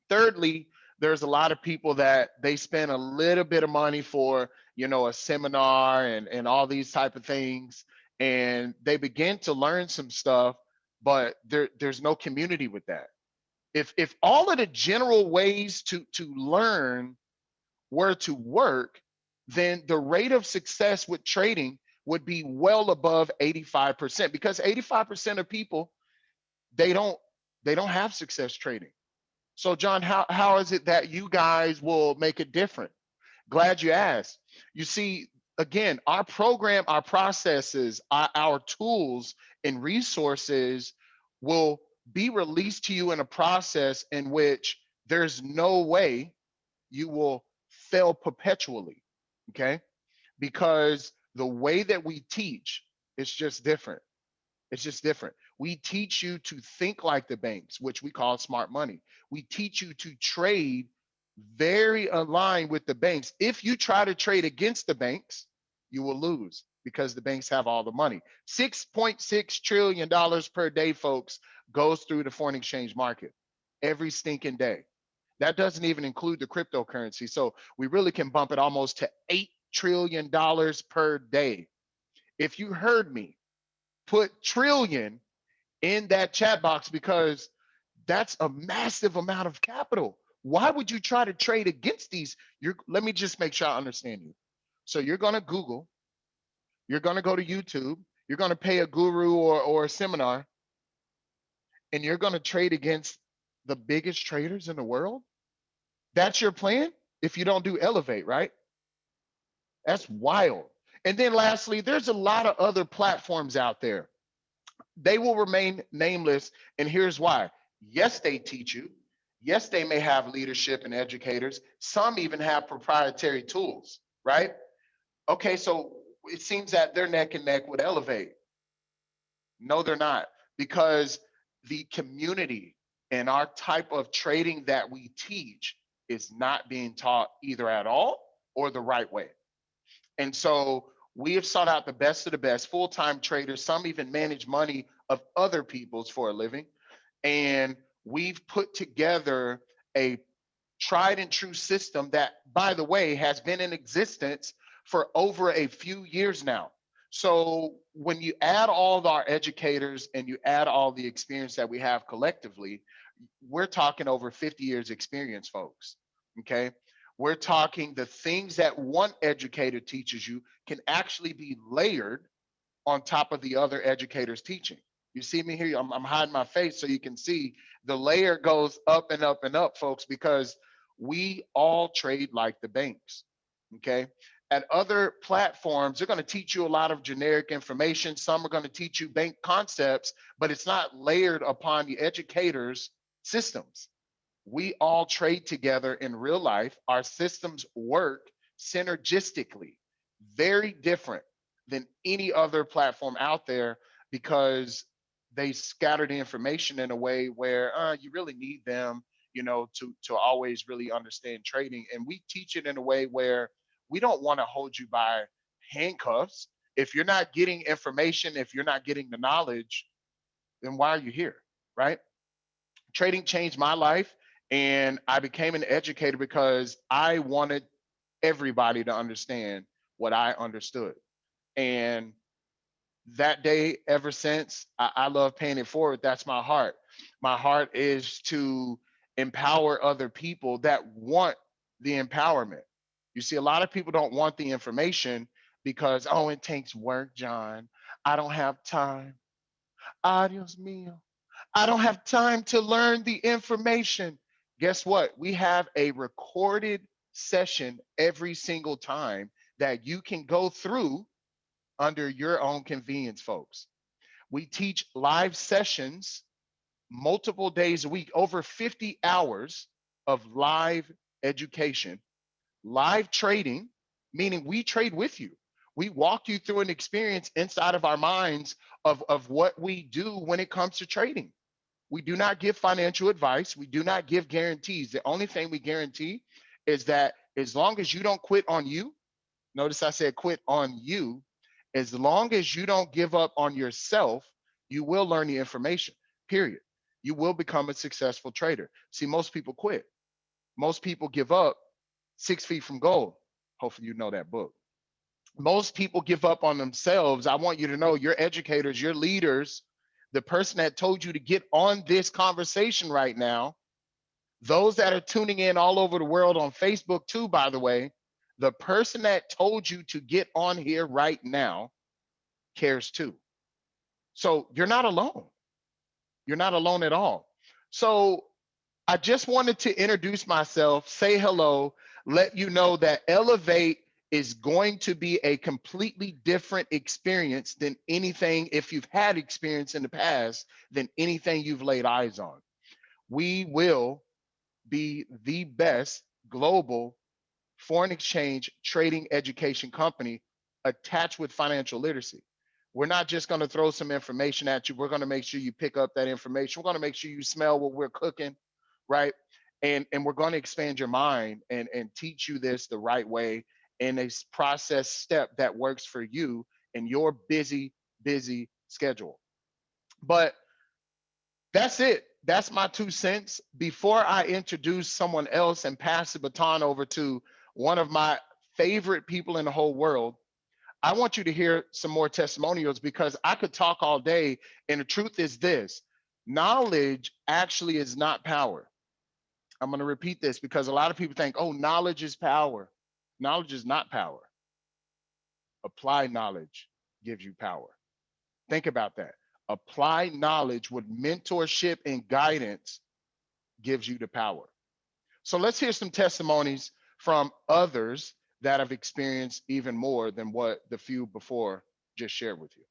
thirdly, there's a lot of people that they spend a little bit of money for, you know, a seminar and all these type of things, and they begin to learn some stuff, but there's no community with that. If all of the general ways to learn were to work, then the rate of success with trading would be well above 85%, because 85% of people, they don't have success trading. So John, how is it that you guys will make it different? Glad you asked. You see, again, our program, our processes, our tools and resources will be released to you in a process in which there's no way you will fail perpetually, okay? Because the way that we teach is just different. It's just different. We teach you to think like the banks, which we call smart money. We teach you to trade very aligned with the banks. If you try to trade against the banks, you will lose, because the banks have all the money. $6.6 trillion per day, folks, goes through the foreign exchange market every stinking day. That doesn't even include the cryptocurrency. So we really can bump it almost to $8 trillion per day. If you heard me, put trillion in that chat box, because that's a massive amount of capital. Why would you try to trade against these? Let me just make sure I understand you. So you're going to Google You're going to go to YouTube. You're going to pay a guru or a seminar, and you're going to trade against the biggest traders in the world. That's your plan if you don't do Elevate, right? That's wild. And then lastly, there's a lot of other platforms out there. They will remain nameless, and here's why. Yes, they teach you. Yes, they may have leadership and educators. Some even have proprietary tools, right? Okay, so it seems that they're neck and neck with Elevate. No, they're not, because the community and our type of trading that we teach is not being taught either at all or the right way. And so we have sought out the best of the best full-time traders. Some even manage money of other people's for a living. And we've put together a tried and true system that, by the way, has been in existence for over a few years now. So when you add all of our educators and you add all the experience that we have collectively, we're talking over 50 years experience, folks, okay? We're talking the things that one educator teaches you can actually be layered on top of the other educator's teaching. You see me here? I'm hiding my face so you can see the layer goes up and up and up, folks, because we all trade like the banks, okay? At other platforms, they're going to teach you a lot of generic information. Some are going to teach you bank concepts, but it's not layered upon the educator's systems. We all trade together in real life. Our systems work synergistically, very different than any other platform out there, because they scatter the information in a way where you really need them, you know, to always really understand trading. And we teach it in a way where we don't want to hold you by handcuffs. If you're not getting information, if you're not getting the knowledge, then why are you here, right? Trading changed my life, and I became an educator because I wanted everybody to understand what I understood. And that day, ever since, I love paying it forward. That's my heart. My heart is to empower other people that want the empowerment. You see, a lot of people don't want the information because, oh, it takes work, John. I don't have time. Adios mio. I don't have time to learn the information. Guess what? We have a recorded session every single time that you can go through under your own convenience, folks. We teach live sessions multiple days a week, over 50 hours of live education, live trading, meaning we trade with you. We walk you through an experience inside of our minds of what we do when it comes to trading. We do not give financial advice. We do not give guarantees. The only thing we guarantee is that as long as you don't quit on you, notice I said quit on you, as long as you don't give up on yourself, you will learn the information, period. You will become a successful trader. See, most people quit. Most people give up 6 feet from gold. Hopefully you know that book. Most people give up on themselves. I want you to know your educators, your leaders, the person that told you to get on this conversation right now, those that are tuning in all over the world on Facebook too, by the way, the person that told you to get on here right now cares too. So you're not alone. You're not alone at all. So I just wanted to introduce myself, say hello, let you know that Elevate is going to be a completely different experience than anything, if you've had experience in the past, than anything you've laid eyes on. We will be the best global foreign exchange trading education company attached with financial literacy. We're not just going to throw some information at you. We're going to make sure you pick up that information. We're going to make sure you smell what we're cooking, right? And we're going to expand your mind and teach you this the right way in a process step that works for you in your busy schedule. But that's it. That's my 2 cents. Before I introduce someone else and pass the baton over to one of my favorite people in the whole world, I want you to hear some more testimonials, because I could talk all day. And the truth is this: knowledge actually is not power. I'm going to repeat this because a lot of people think, oh, knowledge is power. Knowledge is not power. Apply knowledge. gives you power. Think about that. Applied knowledge with mentorship and guidance gives you the power. So let's hear some testimonies from others that have experienced even more than what the few before just shared with you.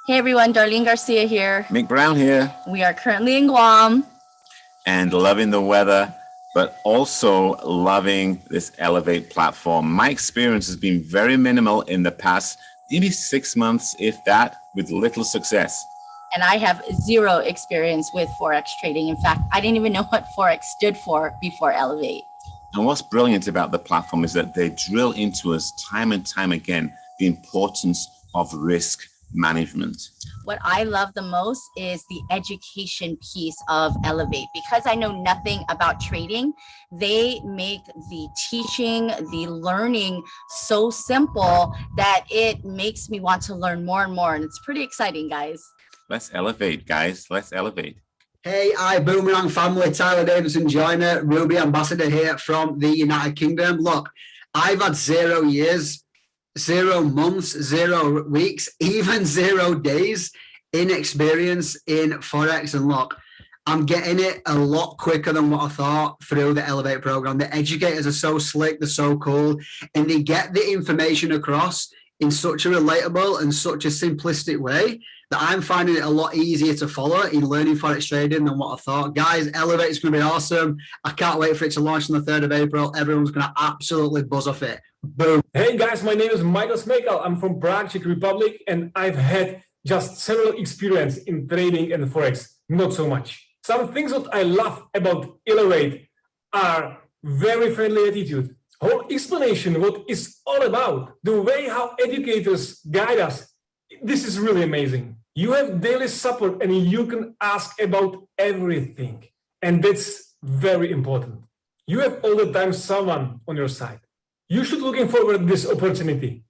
Hey everyone, Darlene Garcia here. Mick Brown here. We are currently in Guam. And loving the weather, but also loving this ELLEV8 platform. My experience has been very minimal in the past, maybe 6 months, if that, with little success. And I have zero experience with Forex trading. In fact, I didn't even know what Forex stood for before ELLEV8. And what's brilliant about the platform is that they drill into us time and time again the importance of risk management. What I love the most is the education piece of ELLEV8. Because I know nothing about trading, they make the teaching, the learning so simple that it makes me want to learn more and more. And it's pretty exciting, guys. Let's elevate, guys. Let's elevate. Hey, Ibüümerang family, Tyler Davidson Joyner, Ruby Ambassador here from the United Kingdom. Look, I've had 0 years, 0 months, 0 weeks, even 0 days in experience in Forex. And look, I'm getting it a lot quicker than what I thought through the ELLEV8 program. The educators are so slick, they're so cool, and they get the information across in such a relatable and such a simplistic way that I'm finding it a lot easier to follow in learning Forex trading than what I thought. Guys, ELLEV8 is going to be awesome. I can't wait for it to launch on the 3rd of April. Everyone's going to absolutely buzz off it. Boom. Hey guys, my name is Michael Smekel. I'm from Prague, Czech Republic, and I've had just several experience in trading and Forex, not so much. Some things that I love about ELLEV8 are very friendly attitude, whole explanation what it's all about, the way how educators guide us. This is really amazing. You have daily support and you can ask about everything. And that's very important. You have all the time someone on your side. You should looking forward to this opportunity.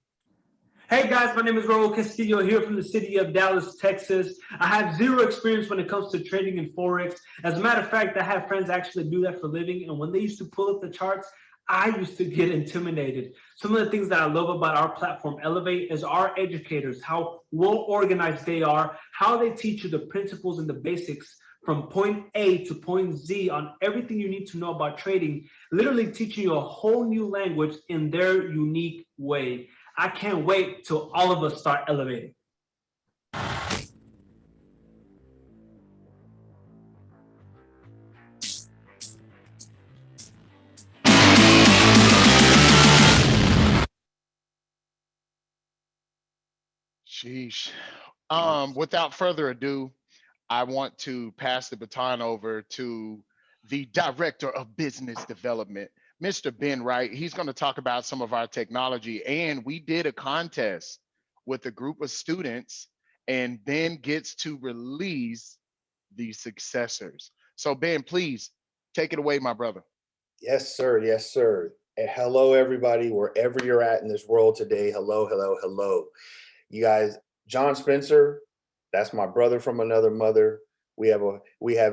Hey guys, my name is Raul Castillo here from the city of Dallas, Texas. I have 0 experience when it comes to trading in Forex. As a matter of fact, I have friends actually do that for a living. And when they used to pull up the charts, I used to get intimidated. Some of the things that I love about our platform, ELLEV8, is our educators, how well organized they are, how they teach you the principles and the basics from point A to point Z on everything you need to know about trading, literally teaching you a whole new language in their unique way. I can't wait till all of us start elevating. Sheesh. Without further ado, I want to pass the baton over to the Director of Business Development, Mr. Ben Wright. He's going to talk about some of our technology. And we did a contest with a group of students, and Ben gets to release the successors. So Ben, please take it away, my brother. Yes, sir. Yes, sir. And hello, everybody, wherever you're at in this world today. Hello, hello, hello. You guys, John Spencer, that's my brother from another mother. We have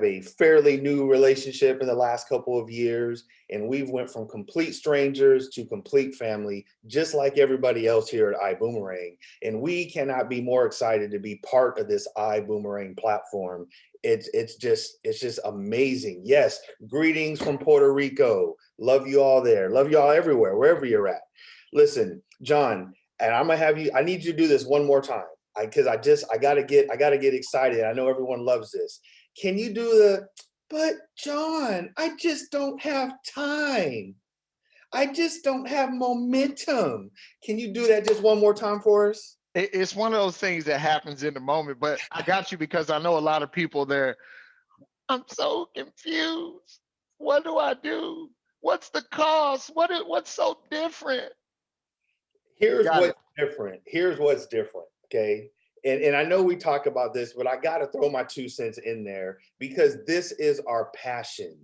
a fairly new relationship in the last couple of years, and we've went from complete strangers to complete family, just like everybody else here at Ibüümerang. And we cannot be more excited to be part of this Ibüümerang platform. It's just amazing. Yes, greetings from Puerto Rico. Love you all there. Love you all everywhere, wherever you're at. Listen, John, and I'm gonna have you. I need you to do this one more time. Because I gotta get excited. I know everyone loves this. Can you do the, but John, I just don't have time. I just don't have momentum. Can you do that just one more time for us? It's one of those things that happens in the moment, but I got you because I know a lot of people there. I'm so confused. What do I do? What's the cost? What's so different? Here's what's different. Okay. And I know we talk about this, but I got to throw my 2 cents in there because this is our passion.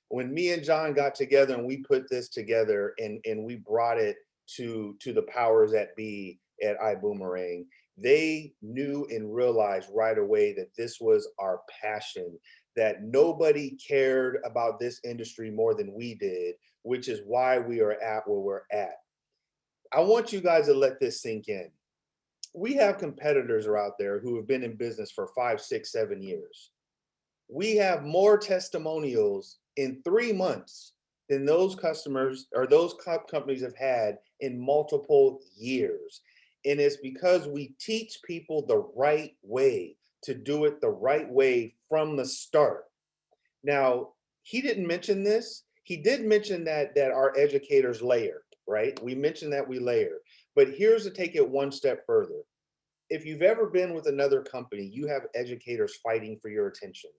When me and John got together and we put this together and we brought it to the powers that be at Ibüümerang, They knew and realized right away that this was our passion, that nobody cared about this industry more than we did, which is why we are at where we're at. I want you guys to let this sink in. We have competitors out there who have been in business for 5, 6, 7 years. We have more testimonials in 3 months than those customers or those companies have had in multiple years. And it's because we teach people the right way, to do it the right way from the start. Now, he didn't mention this. He did mention that our educators layer, right? We mentioned that we layer. But here's to take it one step further. If you've ever been with another company, you have educators fighting for your attention,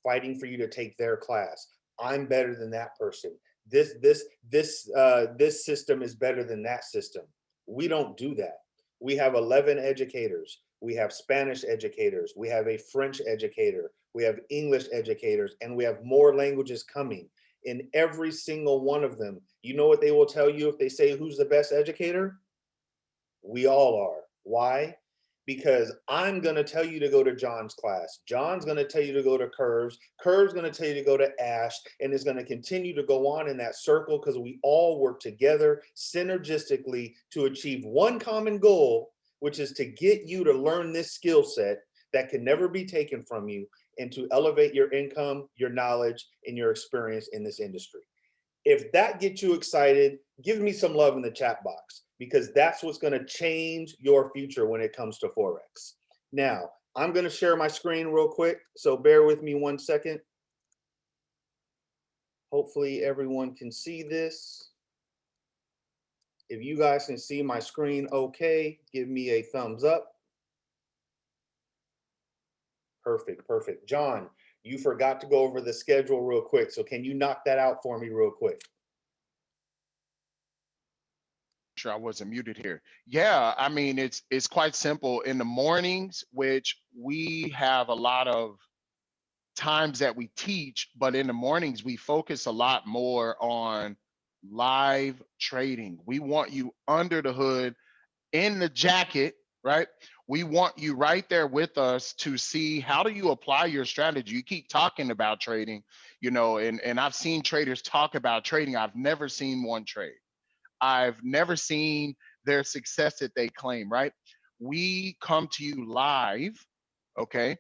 fighting for you to take their class. I'm better than that person. This system is better than that system. We don't do that. We have 11 educators. We have Spanish educators. We have a French educator. We have English educators, and we have more languages coming. In every single one of them, you know what they will tell you if they say who's the best educator? We all are. Why? Because I'm going to tell you to go to John's class. John's going to tell you to go to Curve's. Curve's going to tell you to go to Ash. And it's going to continue to go on in that circle because we all work together synergistically to achieve one common goal, which is to get you to learn this skill set that can never be taken from you and to elevate your income, your knowledge, and your experience in this industry. If that gets you excited, give me some love in the chat box, because that's what's going to change your future when it comes to Forex. Now, I'm going to share my screen real quick, so bear with me 1 second. Hopefully everyone can see this. If you guys can see my screen okay, give me a thumbs up. Perfect, perfect. John, you forgot to go over the schedule real quick, so can you knock that out for me real quick? Sure, I wasn't muted here. Yeah, I mean, it's quite simple. In the mornings, which we have a lot of times that we teach, but in the mornings we focus a lot more on live trading. We want you under the hood, in the jacket, right? We want you right there with us to see how do you apply your strategy. You keep talking about trading, you know, and I've seen traders talk about trading. I've never seen one trade. I've never seen their success that they claim, right? We come to you live, okay?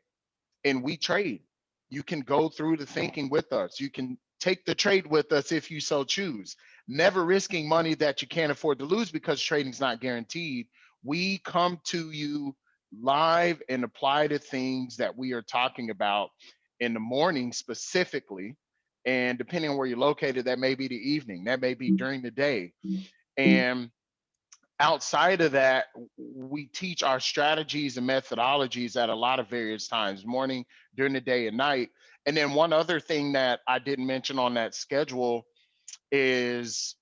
And we trade. You can go through the thinking with us. You can take the trade with us if you so choose. Never risking money that you can't afford to lose, because trading's not guaranteed. We come to you live and apply the things that we are talking about in the morning specifically. And depending on where you're located, that may be the evening, that may be during the day. And outside of that, we teach our strategies and methodologies at a lot of various times, morning, during the day, and night. And then one other thing that I didn't mention on that schedule is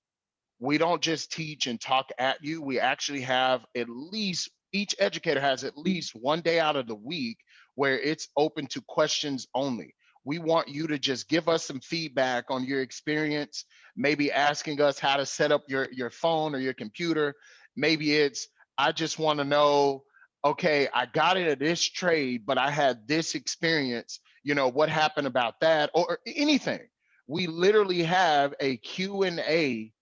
we don't just teach and talk at you. We actually have at least, each educator has at least one day out of the week where it's open to questions only. We want you to just give us some feedback on your experience, maybe asking us how to set up your phone or your computer. Maybe it's, I just want to know, okay, I got into this trade, but I had this experience, you know, what happened about that, or anything. We literally have a Q&A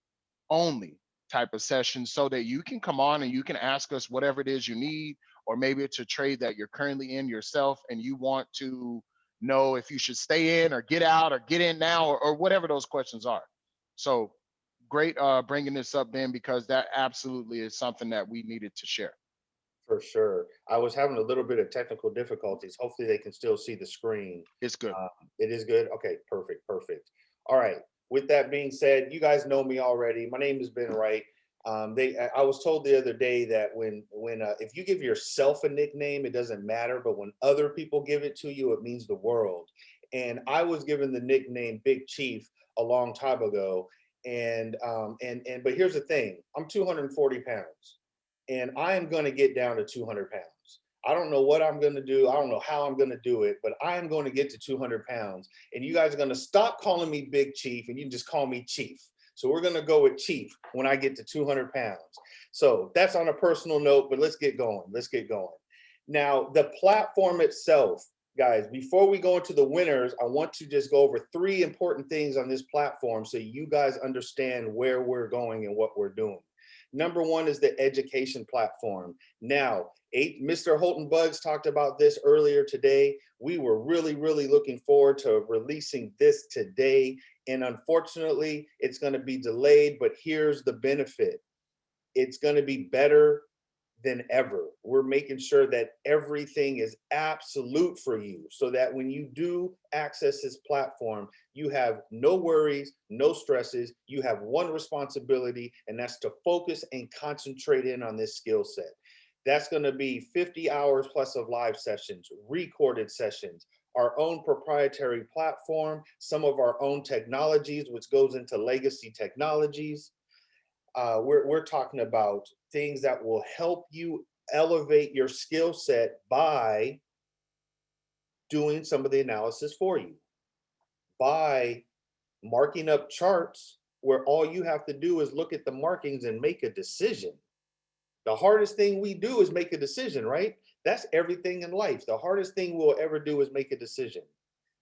only type of session so that you can come on and you can ask us whatever it is you need, or maybe it's a trade that you're currently in yourself and you want to know if you should stay in or get out or get in now, or whatever those questions are. So great bringing this up, Ben, because that absolutely is something that we needed to share. For sure. I was having a little bit of technical difficulties. Hopefully they can still see the screen. It's good. It is good. Okay, perfect, perfect. All right. With that being said, you guys know me already. My name is Ben Wright. I was told the other day that when if you give yourself a nickname, it doesn't matter, but when other people give it to you, it means the world. And I was given the nickname Big Chief a long time ago. But here's the thing, I'm 240 pounds and I am going to get down to 200 pounds. I don't know what I'm going to do. I don't know how I'm going to do it, but I am going to get to 200 pounds. And you guys are going to stop calling me Big Chief and you can just call me Chief. So we're going to go with chief when I get to 200 pounds. So that's on a personal note, but let's get going. Let's get going. Now, the platform itself, guys, before we go into the winners, I want to just go over 3 important things on this platform so you guys understand where we're going and what we're doing. Number 1 is the education platform. Now, Mr. Holton Buggs talked about this earlier today. We were really, really looking forward to releasing this today. And unfortunately, it's going to be delayed, but here's the benefit. It's going to be better than ever. We're making sure that everything is absolute for you so that when you do access this platform, you have no worries, no stresses. You have one responsibility, and that's to focus and concentrate in on this skill set. That's going to be 50 hours plus of live sessions, recorded sessions, our own proprietary platform, some of our own technologies, which goes into legacy technologies. We're talking about things that will help you elevate your skill set by doing some of the analysis for you, by marking up charts where all you have to do is look at the markings and make a decision. The hardest thing we do is make a decision, right? That's everything in life. The hardest thing we'll ever do is make a decision.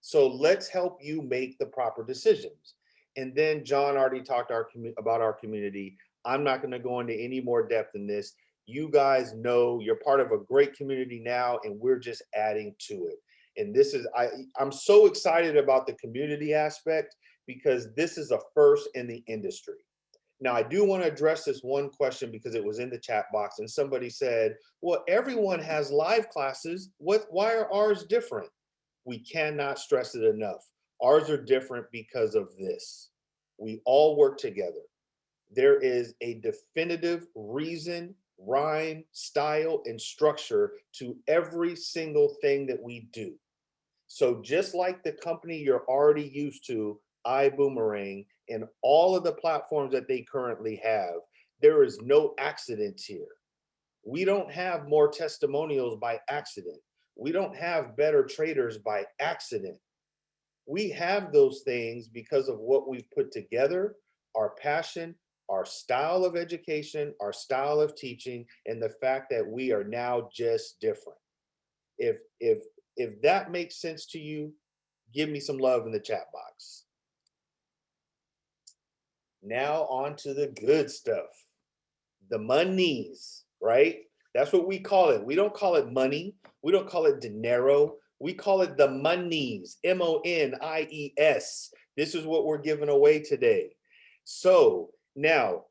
So let's help you make the proper decisions. And then John already talked about our community. I'm not going to go into any more depth in this. You guys know you're part of a great community now, and we're just adding to it. And this is, I'm so excited about the community aspect because this is a first in the industry. Now, I do want to address this one question because it was in the chat box and somebody said, well, everyone has live classes. Why are ours different? We cannot stress it enough. Ours are different because of this. We all work together. There is a definitive reason, rhyme, style, and structure to every single thing that we do. So just like the company you're already used to, Ibüümerang, and all of the platforms that they currently have, there is no accidents here. We don't have more testimonials by accident. We don't have better traders by accident. We have those things because of what we've put together, our passion, our style of education, our style of teaching, and the fact that we are now just different. If that makes sense to you, give me some love in the chat box. Now on to the good stuff. The monies, right? That's what we call it. We don't call it money. We don't call it dinero. We call it the monies, M-O-N-I-E-S. This is what we're giving away today. So now,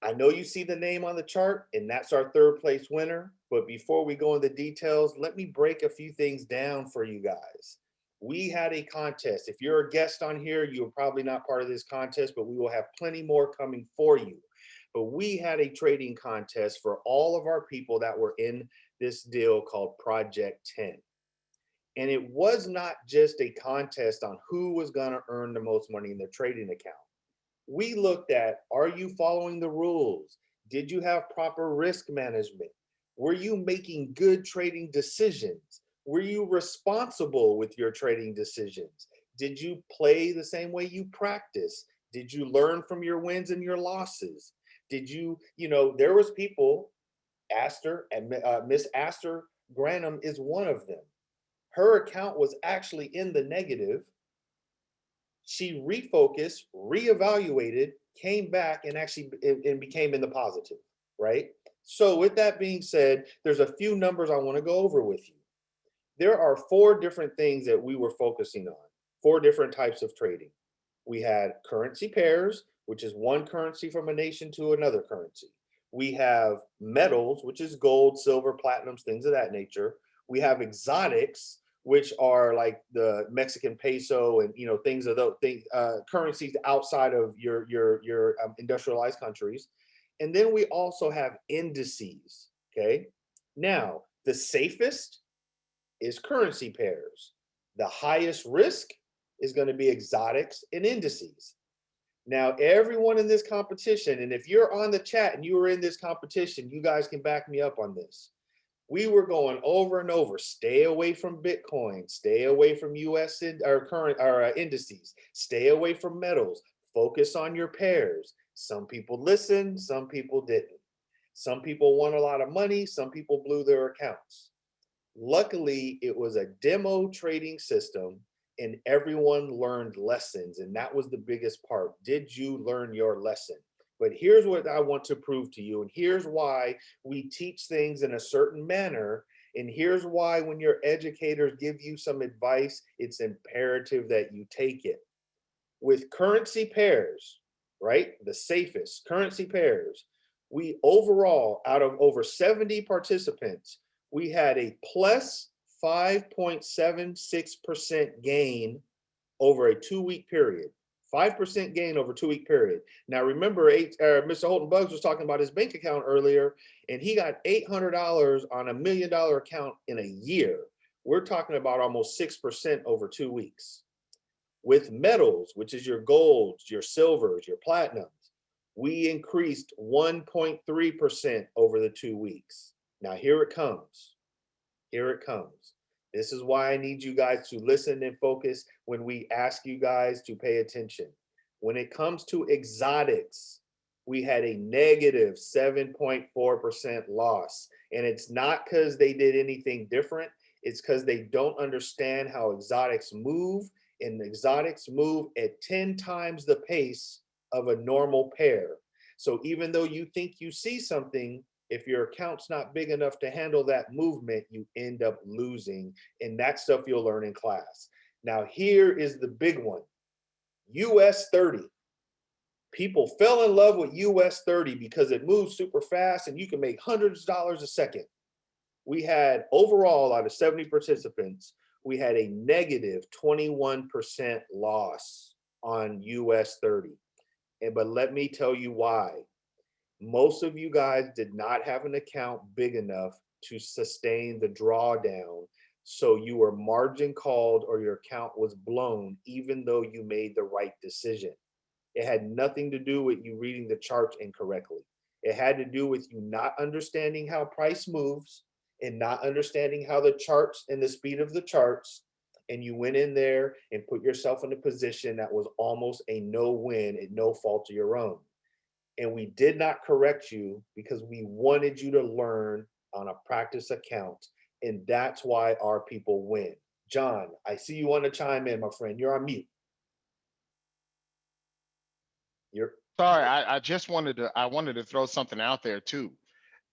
I know you see the name on the chart, and that's our 3rd place winner. But before we go into the details, let me break a few things down for you guys. We had a contest. If you're a guest on here, you're probably not part of this contest, but we will have plenty more coming for you. But we had a trading contest for all of our people that were in this deal called Project 10. And it was not just a contest on who was going to earn the most money in their trading account. We looked at, are you following the rules? Did you have proper risk management? Were you making good trading decisions? Were you responsible with your trading decisions? Did you play the same way you practice? Did you learn from your wins and your losses? Did you, there was people, Aster and Miss Aster Granum is one of them. Her account was actually in the negative. She refocused, reevaluated, came back and actually and became in the positive, right? So with that being said, there's a few numbers I want to go over with you. There are 4 different things that we were focusing on, 4 different types of trading. We had currency pairs, which is one currency from a nation to another currency. We have metals, which is gold, silver, platinums, things of that nature. We have exotics, which are like the Mexican peso and things of those things, currencies outside of your industrialized countries. And then we also have indices. Okay. Now, the safest is currency pairs. The highest risk is going to be exotics and indices. Now, everyone in this competition, and if you're on the chat and you were in this competition, you guys can back me up on this. We were going over and over, stay away from Bitcoin, stay away from US indices, stay away from metals, Focus on your pairs. Some people listened, some people didn't. Some people won a lot of money, some people blew their accounts. Luckily, it was a demo trading system and everyone learned lessons, and that was the biggest part. Did you learn your lesson? But here's what I want to prove to you, and here's why we teach things in a certain manner, and here's why when your educators give you some advice, it's imperative that you take it. With currency pairs, right, the safest currency pairs, we overall, out of over 70 participants, we had a plus 5.76% gain over a 2-week period. 5% gain over 2-week period. Now remember, Mr. Holton Buggs was talking about his bank account earlier, and he got $800 on $1 million account in a year. We're talking about almost 6% over 2 weeks. With metals, which is your golds, your silvers, your platinums, we increased 1.3% over the 2 weeks. Now here it comes. Here it comes. This is why I need you guys to listen and focus when we ask you guys to pay attention. When it comes to exotics, we had a negative 7.4% loss. And it's not because they did anything different. It's because they don't understand how exotics move, and exotics move at 10 times the pace of a normal pair. So even though you think you see something, if your account's not big enough to handle that movement, you end up losing. And that stuff you'll learn in class. Now, here is the big one. US 30. People fell in love with US 30 because it moves super fast and you can make hundreds of dollars a second. We had overall, out of 70 participants, we had a negative 21% loss on US 30. But let me tell you why. Most of you guys did not have an account big enough to sustain the drawdown. So you were margin called or your account was blown, even though you made the right decision. It had nothing to do with you reading the charts incorrectly. It had to do with you not understanding how price moves and not understanding how the charts and the speed of the charts. And you went in there and put yourself in a position that was almost a no-win at no fault of your own. And we did not correct you because we wanted you to learn on a practice account. And that's why our people win. John, I see you want to chime in, my friend. You're on mute. Sorry, I just wanted to throw something out there too.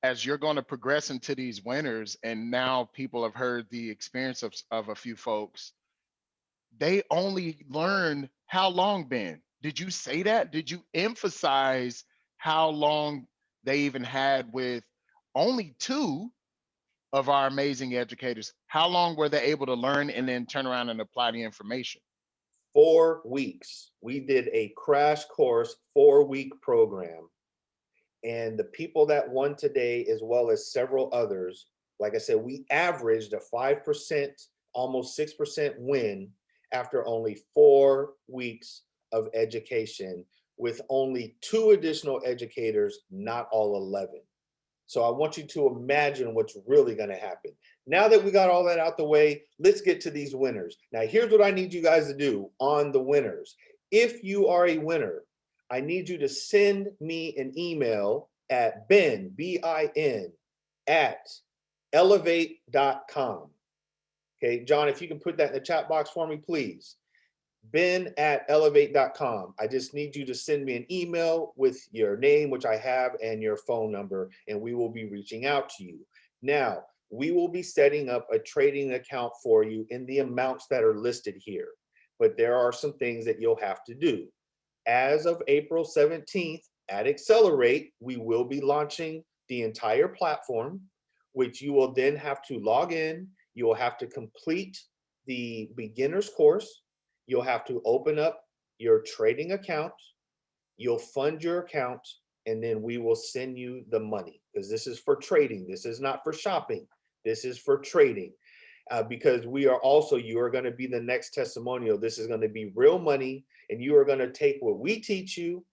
As you're going to progress into these winners, and now people have heard the experience of a few folks, they only learn how long, Ben? Did you say that? Did you emphasize how long they even had with only 2 of our amazing educators? How long were they able to learn and then turn around and apply the information? 4 weeks. We did a crash course 4-week program. And the people that won today, as well as several others, like I said, we averaged a 5%, almost 6% win after only 4 weeks of education, with only 2 additional educators, not all 11. So I want you to imagine what's really going to happen. Now that we got all that out the way, let's get to these winners. Now, here's what I need you guys to do on the winners. If you are a winner, I need you to send me an email at Ben, B-I-N, at ELLEV8.com. Okay, John, if you can put that in the chat box for me, please. Ben at ELLEV8.com. I just need you to send me an email with your name, which I have, and your phone number, and we will be reaching out to you. Now, we will be setting up a trading account for you in the amounts that are listed here, but there are some things that you'll have to do. As of April 17th at Xccelerate, we will be launching the entire platform, which you will then have to log in. You will have to complete the beginner's course. You'll have to open up your trading account. You'll fund your account, and then we will send you the money, because this is for trading. This is not for shopping. This is for trading. Because we are also, you are going to be the next testimonial. This is going to be real money, and you are going to take what we teach you,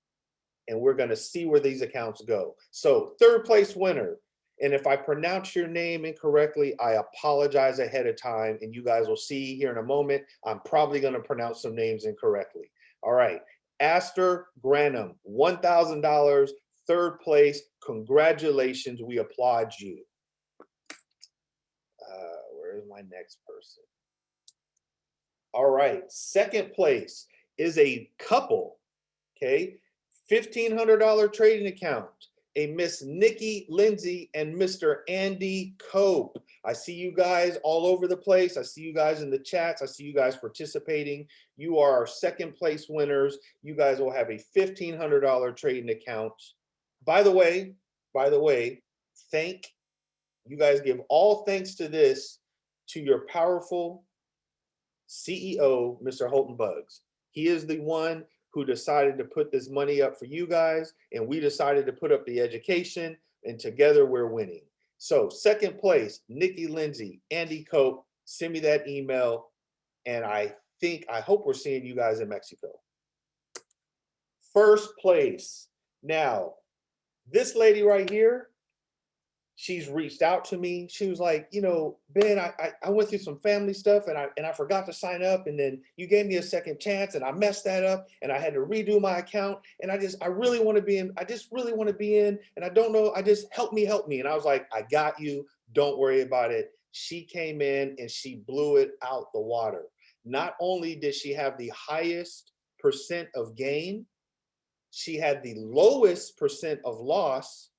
and we're going to see where these accounts go. So 3rd place winner. And if I pronounce your name incorrectly, I apologize ahead of time, and you guys will see here in a moment, I'm probably going to pronounce some names incorrectly. All right. Aster Granum, $1,000, third place. Congratulations, we applaud you. Where is my next person? All right, second place is a couple, okay? $1,500 trading account, a Miss Nikki Lindsay and Mr. Andy Cope. I see you guys all over the place. I see you guys in the chats. I see you guys participating. You are our second place winners. You guys will have a $1,500 trading account. By the way, you guys give all thanks to this to your powerful CEO, Mr. Holton Buggs. He is the one who decided to put this money up for you guys, and we decided to put up the education, and together we're winning. So second place, Nikki Lindsay, Andy Cope, send me that email, and I hope we're seeing you guys in Mexico. First place. Now, this lady right here, she's reached out to me. She was like, you know, Ben, I went through some family stuff and I forgot to sign up, and then you gave me a second chance and I messed that up and I had to redo my account, and I really want to be in, and I don't know, help me. And I was like, I got you, don't worry about it. She came in and she blew it out the water. Not only did she have the highest percent of gain, she had the lowest percent of loss,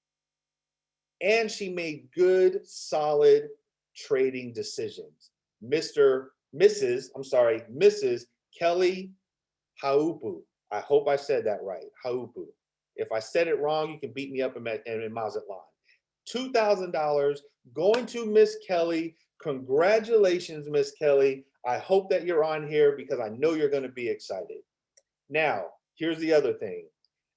and she made good, solid trading decisions. Mrs. Kelly Haupu. I hope I said that right, Haupu. If I said it wrong, you can beat me up in Mazatlan. $2,000 going to Miss Kelly. Congratulations, Miss Kelly. I hope that you're on here because I know you're going to be excited. Now, here's the other thing.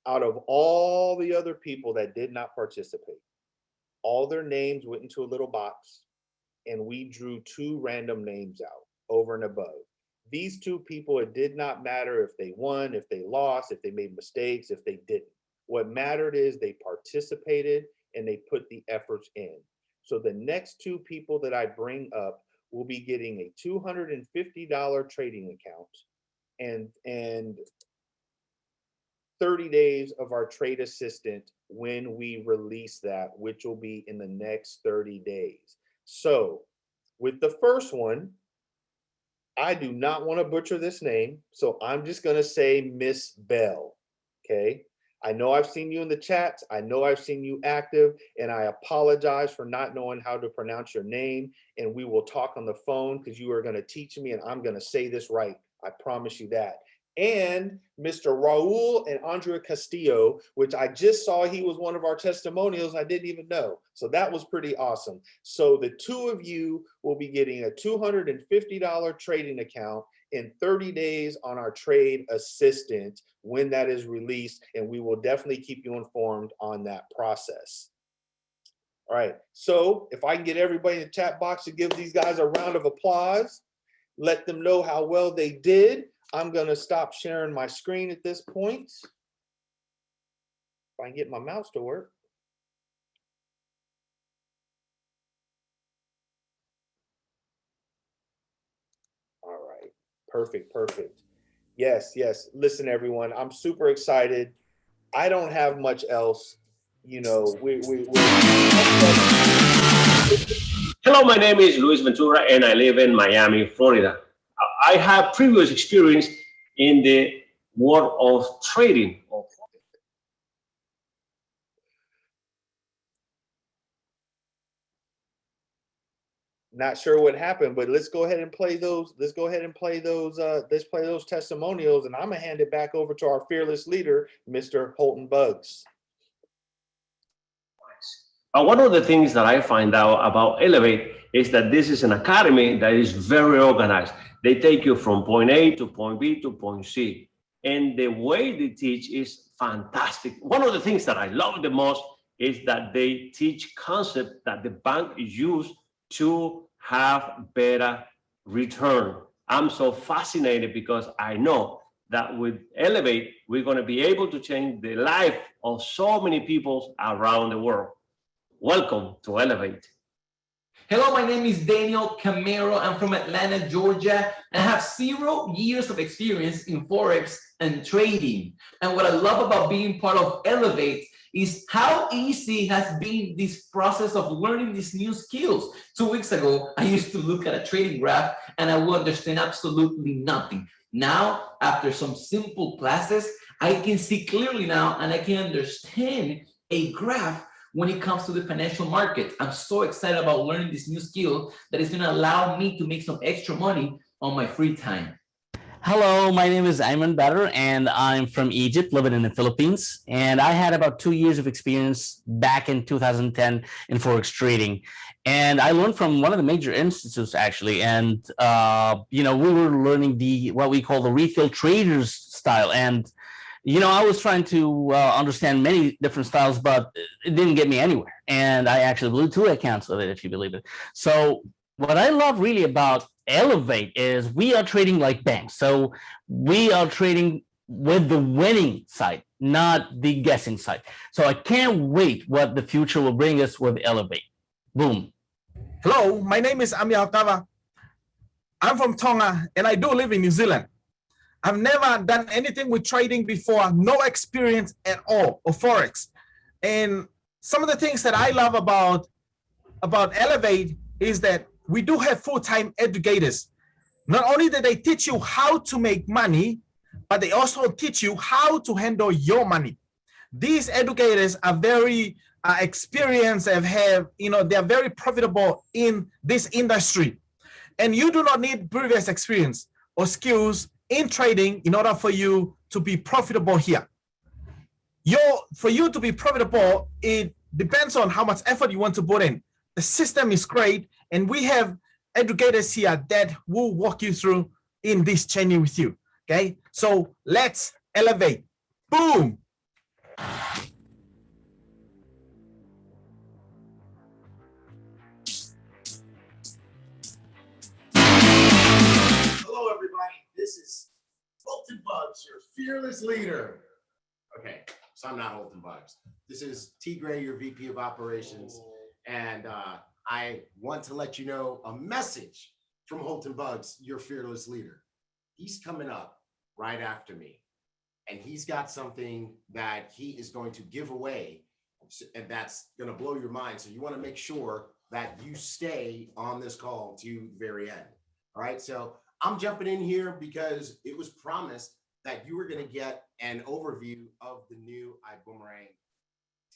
Out of all the other people that did not participate, all their names went into a little box, and we drew 2 random names out over and above. These 2 people, it did not matter if they won, if they lost, if they made mistakes, if they didn't. What mattered is they participated and they put the efforts in. So the next 2 people that I bring up will be getting a $250 trading account and 30 days of our trade assistant when we release that, which will be in the next 30 days. So with the first one, I do not want to butcher this name, so I'm just going to say Miss Bell, okay? I know I've seen you in the chats. I know I've seen you active, and I apologize for not knowing how to pronounce your name, and we will talk on the phone because you are going to teach me, and I'm going to say this right. I promise you that. And Mr. Raul and Andrea Castillo, which I just saw he was one of our testimonials. I didn't even know. So that was pretty awesome. So the 2 of you will be getting a $250 trading account in 30 days on our trade assistant when that is released. And we will definitely keep you informed on that process. All right. So if I can get everybody in the chat box to give these guys a round of applause, let them know how well they did. I'm going to stop sharing my screen at this point. If I can get my mouse to work. All right. Perfect. Yes. Listen, everyone, I'm super excited. I don't have much else. You know, Hello, my name is Luis Ventura, and I live in Miami, Florida. I have previous experience in the world of trading. Not sure what happened, but let's go ahead and play those. Let's play those testimonials, and I'm gonna hand it back over to our fearless leader, Mr. Holton Buggs. One of the things that I find out about ELLEV8 is that this is an academy that is very organized. They take you from point A to point B to point C. And the way they teach is fantastic. One of the things that I love the most is that they teach concepts that the bank use to have better return. I'm so fascinated because I know that with ELLEV8, we're going to be able to change the life of so many people around the world. Welcome to ELLEV8. Hello, my name is Daniel Camero. I'm from Atlanta, Georgia, and I have 0 years of experience in Forex and trading. And what I love about being part of ELLEV8 is how easy has been this process of learning these new skills. 2 weeks ago, I used to look at a trading graph and I would understand absolutely nothing. Now, after some simple classes, I can see clearly now and I can understand a graph when it comes to the financial market. I'm so excited about learning this new skill that is going to allow me to make some extra money on my free time. Hello, my name is Ayman Badr, and I'm from Egypt, living in the Philippines. And I had about 2 years of experience back in 2010 in Forex trading. And I learned from one of the major institutes, actually. And, we were learning what we call the retail traders style. And I was trying to understand many different styles, but it didn't get me anywhere. And I actually blew 2 accounts of it, if you believe it. So what I love really about ELLEV8 is we are trading like banks. So we are trading with the winning side, not the guessing side. So I can't wait what the future will bring us with ELLEV8. Boom. Hello, my name is Ami Alkava. I'm from Tonga and I do live in New Zealand. I've never done anything with trading before, no experience at all of Forex. And some of the things that I love about ELLEV8 is that we do have full-time educators. Not only do they teach you how to make money, but they also teach you how to handle your money. These educators are very experienced and they're very profitable in this industry. And you do not need previous experience or skills in trading in order for you to be profitable here. For you to be profitable, it depends on how much effort you want to put in. The system is great, and we have educators here that will walk you through in this journey with you. Okay, so let's elevate. Boom. Hello, everybody. This is Holton Buggs, your fearless leader. Okay, so I'm not Holton Buggs. This is T. Gray, your VP of Operations. And I want to let you know a message from Holton Buggs, your fearless leader. He's coming up right after me. And he's got something that he is going to give away. And that's going to blow your mind. So you want to make sure that you stay on this call to the very end. All right. So I'm jumping in here because it was promised that you were going to get an overview of the new Ibüümerang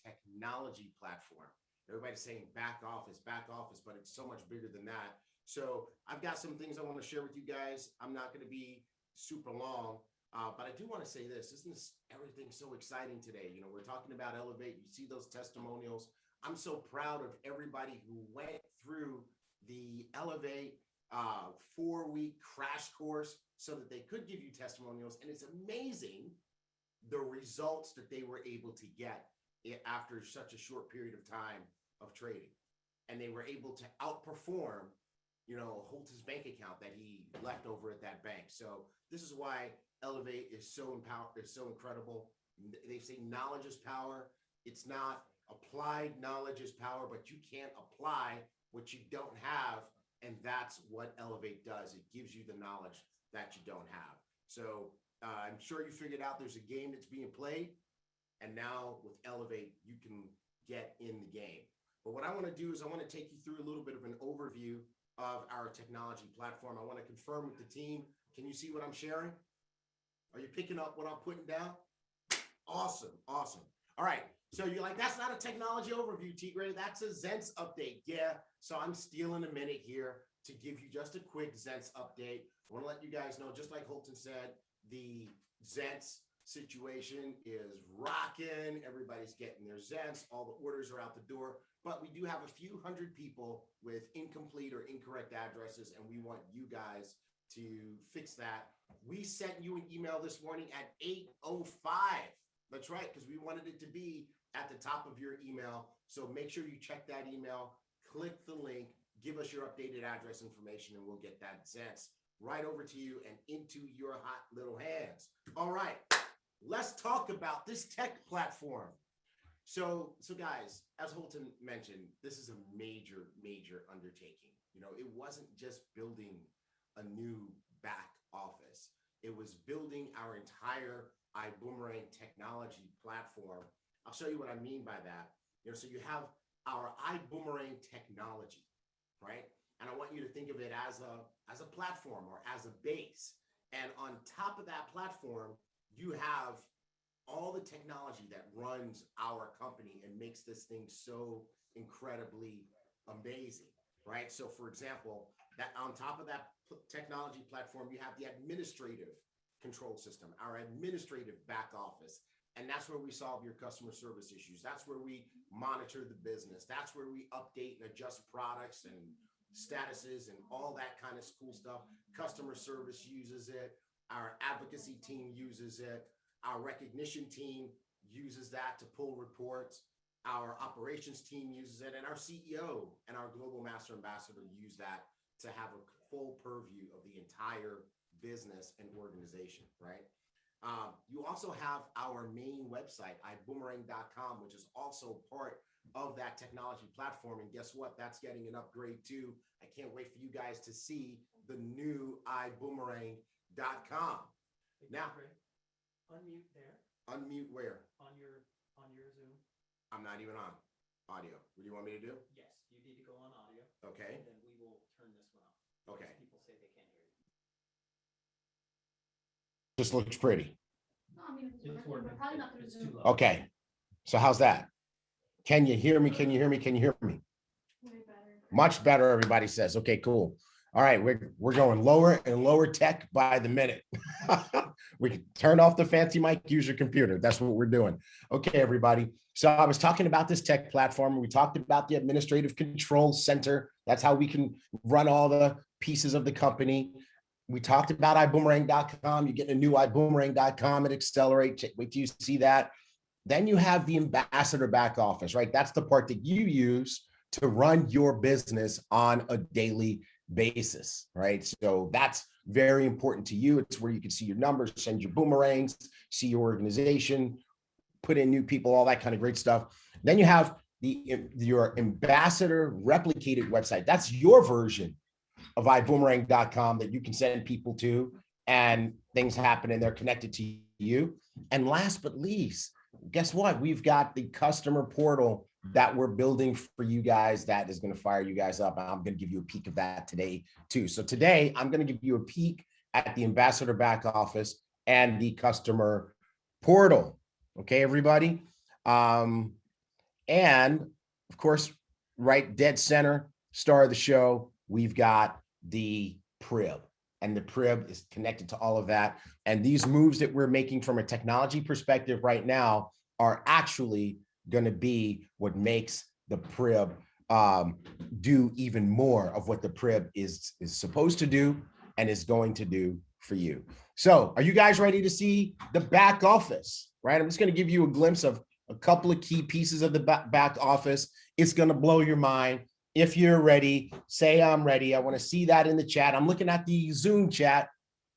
technology platform. Everybody's saying back office, but it's so much bigger than that. So I've got some things I want to share with you guys. I'm not going to be super long, but I do want to say this. Isn't everything so exciting today? We're talking about ELLEV8. You see those testimonials. I'm so proud of everybody who went through the ELLEV8 4-week crash course so that they could give you testimonials. And it's amazing the results that they were able to get after such a short period of time of trading. And they were able to outperform, Holton's bank account that he left over at that bank. So this is why ELLEV8 is so incredible. They say knowledge is power. It's not applied knowledge is power, but you can't apply what you don't have. And that's what ELLEV8 does. It gives you the knowledge that you don't have. So I'm sure you figured out there's a game that's being played. And now with ELLEV8, you can get in the game. But what I want to do is I want to take you through a little bit of an overview of our technology platform. I want to confirm with the team. Can you see what I'm sharing? Are you picking up what I'm putting down? Awesome. Awesome. All right. So you're like, that's not a technology overview, T-Gray. That's a Zents update. Yeah. So I'm stealing a minute here to give you just a quick Zents update. I want to let you guys know, just like Holton said, the Zents situation is rocking. Everybody's getting their Zents. All the orders are out the door. But we do have a few hundred people with incomplete or incorrect addresses, and we want you guys to fix that. We sent you an email this morning at 8:05. That's right, because we wanted it to be at the top of your email. So make sure you check that email, click the link, give us your updated address information, and we'll get that Zents right over to you and into your hot little hands. All right, let's talk about this tech platform. So guys, as Holton mentioned, this is a major, major undertaking. You know, it wasn't just building a new back office. It was building our entire Ibüümerang technology platform. I'll show you what I mean by that. You know, so you have our Ibüümerang technology, right? And I want you to think of it as a platform or as a base. And on top of that platform, you have all the technology that runs our company and makes this thing so incredibly amazing, right? So for example, that on top of that technology platform, you have the administrative control system, our administrative back office. And that's where we solve your customer service issues. That's where we monitor the business. That's where we update and adjust products and statuses and all that kind of cool stuff. Customer service uses it. Our advocacy team uses it. Our recognition team uses that to pull reports. Our operations team uses it. And our CEO and our global master ambassador use that to have a full purview of the entire business and organization, right? You also have our main website, ibüümerang.com, which is also part of that technology platform. And guess what? That's getting an upgrade too. I can't wait for you guys to see the new ibüümerang.com. Now, unmute there. Unmute where? On your Zoom. I'm not even on audio. What do you want me to do? Yes, you need to go on audio. Okay. And then we will turn this one off. Okay. People say they can't hear you. Just looks pretty. No, I mean, we're probably not through Zoom. Okay. So how's that? Can you hear me? Can you hear me? Can you hear me? Way better. Much better, everybody says. Okay, cool. All right, we're going lower and lower tech by the minute. We can turn off the fancy mic, use your computer. That's what we're doing. Okay, everybody. So I was talking about this tech platform. We talked about the administrative control center. That's how we can run all the pieces of the company. We talked about ibüümerang.com. You get a new ibüümerang.com at Xccelerate. Wait till you see that. Then you have the ambassador back office, right? That's the part that you use to run your business on a daily basis, right? So that's very important to you. It's where you can see your numbers, send your boomerangs, see your organization, put in new people, all that kind of great stuff. Then you have your ambassador replicated website. That's your version of ibüümerang.com that you can send people to, and things happen and they're connected to you. And last but least, guess what? We've got the customer portal that we're building for you guys that is going to fire you guys up. I'm going to give you a peek of that today too. So today I'm going to give you a peek at the ambassador back office and the customer portal. Okay, everybody. And of course, right dead center, star of the show, we've got the PRIB, and the PRIB is connected to all of that. And these moves that we're making from a technology perspective right now are actually going to be what makes the PRIB do even more of what the PRIB is supposed to do and is going to do for you. So are you guys ready to see the back office, right? I'm just going to give you a glimpse of a couple of key pieces of the back office. It's going to blow your mind. If you're ready, say I'm ready. I want to see that in the chat. I'm looking at the Zoom chat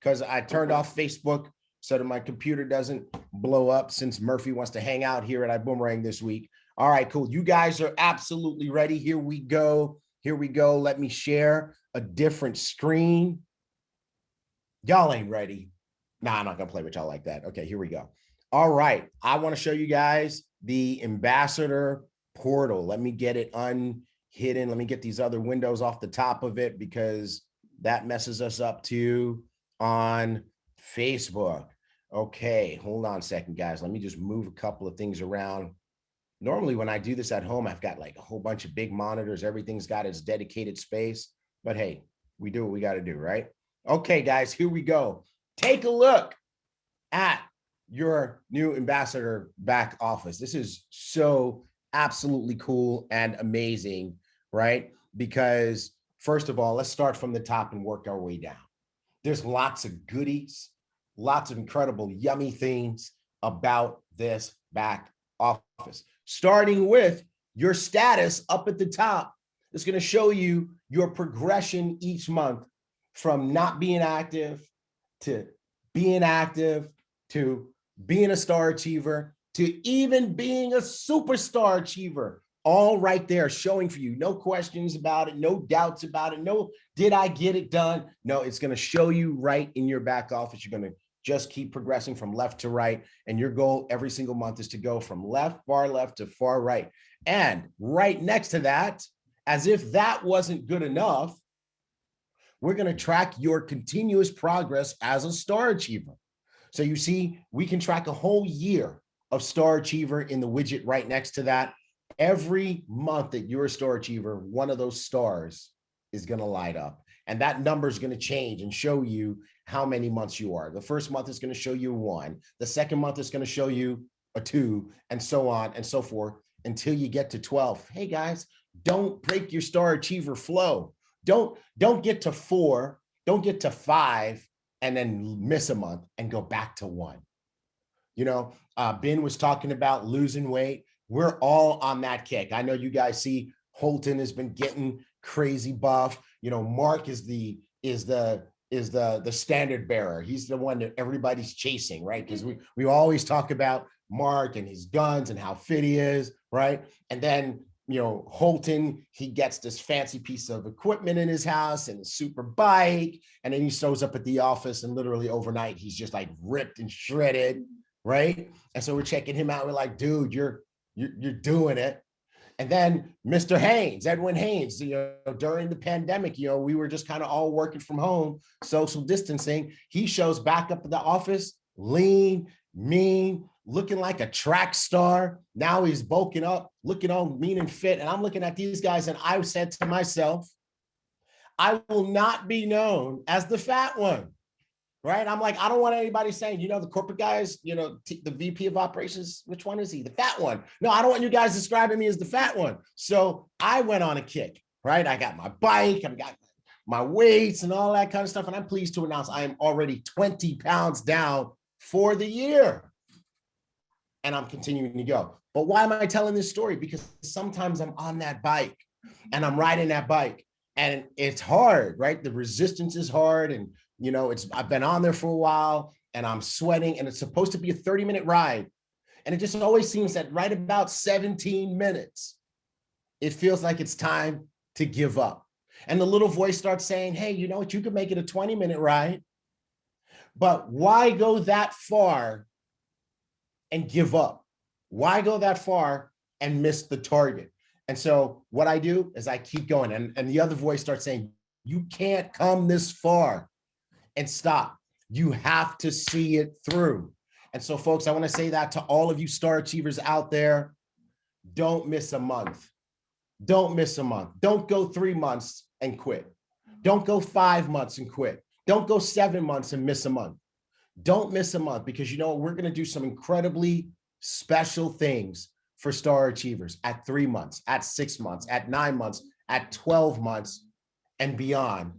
because I turned off Facebook so that my computer doesn't blow up, since Murphy wants to hang out here at Ibüümerang this week. All right, cool. You guys are absolutely ready. Here we go. Here we go. Let me share a different screen. Y'all ain't ready. Nah, I'm not going to play with y'all like that. Okay, here we go. All right. I want to show you guys the ambassador portal. Let me get it unhidden. Let me get these other windows off the top of it, because that messes us up too on Facebook. Okay, hold on a second, guys. Let me just move a couple of things around. Normally, when I do this at home, I've got like a whole bunch of big monitors. Everything's got its dedicated space. But hey, we do what we got to do, right? Okay, guys, here we go. Take a look at your new ambassador back office. This is so absolutely cool and amazing, right? Because first of all, let's start from the top and work our way down. There's lots of goodies, lots of incredible, yummy things about this back office, starting with your status up at the top. It's going to show you your progression each month from not being active to being active to being a star achiever to even being a superstar achiever, all right there showing for you. No questions about it, no doubts about it, no, did I get it done? No, it's going to show you right in your back office. You're going to just keep progressing from left to right. And your goal every single month is to go from far left to far right. And right next to that, as if that wasn't good enough, we're going to track your continuous progress as a star achiever. So you see, we can track a whole year of star achiever in the widget right next to that. Every month that you're a star achiever, one of those stars is going to light up. And that number is going to change and show you how many months you are. The first month is going to show you 1. The second month is going to show you a 2, and so on and so forth until you get to 12. Hey guys, don't break your star achiever flow. Don't get to 4, don't get to 5 and then miss a month and go back to 1. You know, Ben was talking about losing weight. We're all on that kick. I know you guys see Holton has been getting crazy buff. You know, Mark is the standard bearer. He's the one that everybody's chasing, right? Because we always talk about Mark and his guns and how fit he is, right? And then, you know, Holton, he gets this fancy piece of equipment in his house and a super bike, and then he shows up at the office and literally overnight he's just like ripped and shredded, right? And so we're checking him out. We're like, dude, you're doing it. And then Mr. Haynes, Edwin Haynes, you know, during the pandemic, you know, we were just kind of all working from home, social distancing. He shows back up at the office, lean, mean, looking like a track star. Now he's bulking up, looking all mean and fit. And I'm looking at these guys and I said to myself, I will not be known as the fat one, right? I'm like, I don't want anybody saying, you know, the corporate guys, you know, the VP of operations, which one is he? The fat one. No, I don't want you guys describing me as the fat one. So I went on a kick, right? I got my bike, I've got my weights and all that kind of stuff. And I'm pleased to announce I am already 20 pounds down for the year. And I'm continuing to go. But why am I telling this story? Because sometimes I'm on that bike and I'm riding that bike and it's hard, right? The resistance is hard. And, you know, I've been on there for a while and I'm sweating and it's supposed to be a 30-minute ride. And it just always seems that right about 17 minutes, it feels like it's time to give up. And the little voice starts saying, hey, you know what? You could make it a 20-minute ride, but why go that far and give up? Why go that far and miss the target? And so what I do is I keep going. And the other voice starts saying, you can't come this far and stop. You have to see it through. And so folks, I want to say that to all of you star achievers out there, don't miss a month. Don't miss a month. Don't go 3 months and quit. Don't go 5 months and quit. Don't go 7 months and miss a month. Don't miss a month, because you know we're going to do some incredibly special things for star achievers at 3 months, at 6 months, at 9 months, at 12 months and beyond.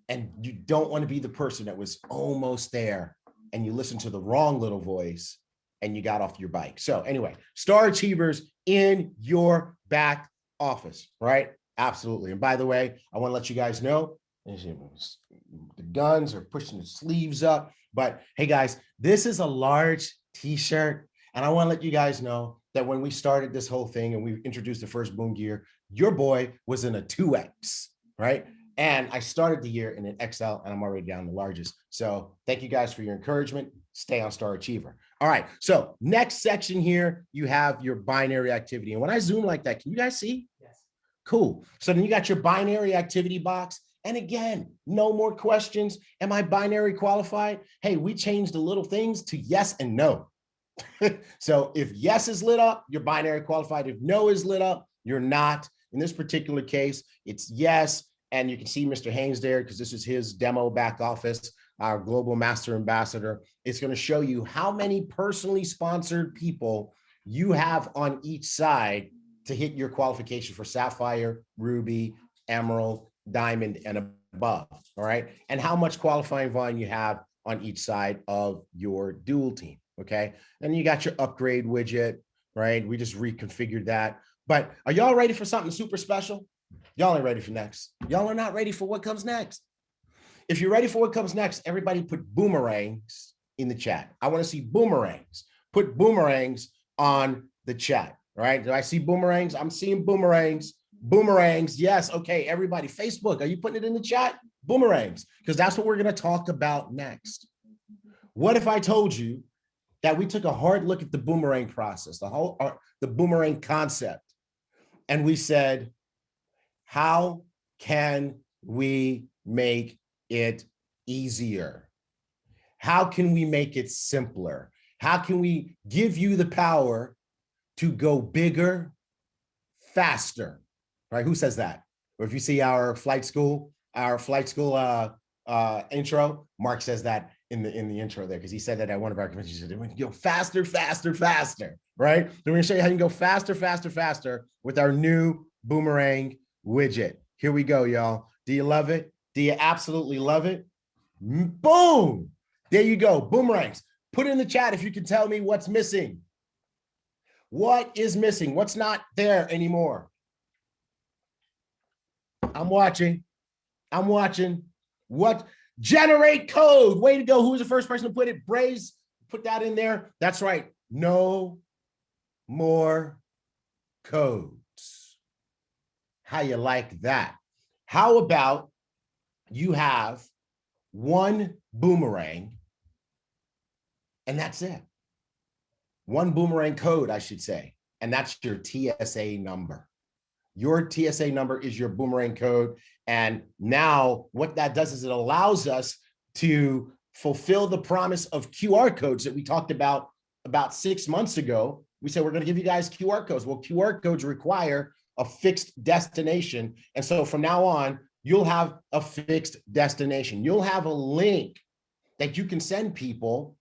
And you don't want to be the person that was almost there and you listened to the wrong little voice and you got off your bike. So anyway, star achievers in your back office, right? Absolutely. And by the way, I want to let you guys know the guns are pushing the sleeves up. But hey guys, this is a large t-shirt. And I want to let you guys know that when we started this whole thing and we introduced the first BÜM gear, your boy was in a 2X, right? And I started the year in an XL and I'm already down the largest. So thank you guys for your encouragement. Stay on Star Achiever. All right. So next section here, you have your binary activity. And when I zoom like that, can you guys see? Yes. Cool. So then you got your binary activity box. And again, no more questions. Am I binary qualified? Hey, we changed the little things to yes and no. So if yes is lit up, you're binary qualified. If no is lit up, you're not. In this particular case, it's yes. And you can see Mr. Haynes there because this is his demo back office, our global master ambassador. It's going to show you how many personally sponsored people you have on each side to hit your qualification for Sapphire, Ruby, Emerald, Diamond, and above. All right. And how much qualifying volume you have on each side of your dual team. Okay. And you got your upgrade widget, right? We just reconfigured that. But are y'all ready for something super special? Y'all ain't ready for next. Y'all are not ready for what comes next. If you're ready for what comes next, everybody put boomerangs in the chat. I want to see boomerangs. Put boomerangs on the chat. All right. Do I see boomerangs? I'm seeing boomerangs. Boomerangs. Yes. Okay. Everybody, Facebook, are you putting it in the chat? Boomerangs, because that's what we're going to talk about next. What if I told you that we took a hard look at the boomerang process, the boomerang concept, and we said, how can we make it easier? How can we make it simpler? How can we give you the power to go bigger, faster? Right? Who says that? Or if you see our flight school intro, Mark says that in the intro there, because he said that at one of our conventions. He said, we can go faster, faster, faster, right? So we're gonna show you how you can go faster, faster, faster with our new boomerang widget. Here we go, y'all. Do you love it? Do you absolutely love it? Boom! There you go, boomerangs. Put it in the chat if you can tell me what's missing. What is missing? What's not there anymore? I'm watching. I'm watching. What? Generate code. Way to go. Who was the first person to put it? Braze, put that in there. That's right. No more codes. How you like that? How about you have one boomerang and that's it? One boomerang code, I should say, and that's your TSA number. Your TSA number is your boomerang code. And now what that does is it allows us to fulfill the promise of QR codes that we talked about 6 months ago. We said, we're going to give you guys QR codes. Well, QR codes require a fixed destination. And so from now on, you'll have a fixed destination. You'll have a link that you can send people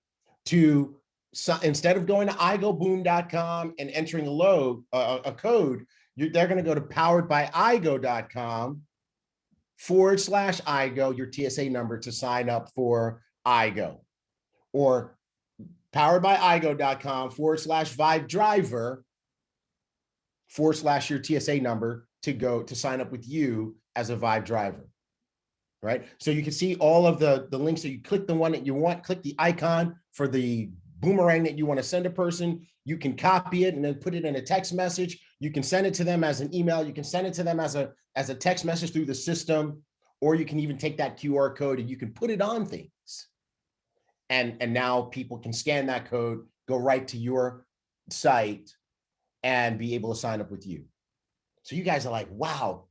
to. So instead of going to igoboom.com and entering a code, they're going to go to poweredbyigo.com/IGO, your TSA number to sign up for IGO, or poweredbyigo.com/VibeDriver / your TSA number to go to sign up with you as a Vibe driver. Right. So you can see all of the links. So you click the one that you want, click the icon for the boomerang that you want to send a person. You can copy it and then put it in a text message. You can send it to them as an email. You can send it to them as a text message through the system, or you can even take that QR code and you can put it on things. And now people can scan that code, go right to your site and be able to sign up with you. So you guys are like, wow,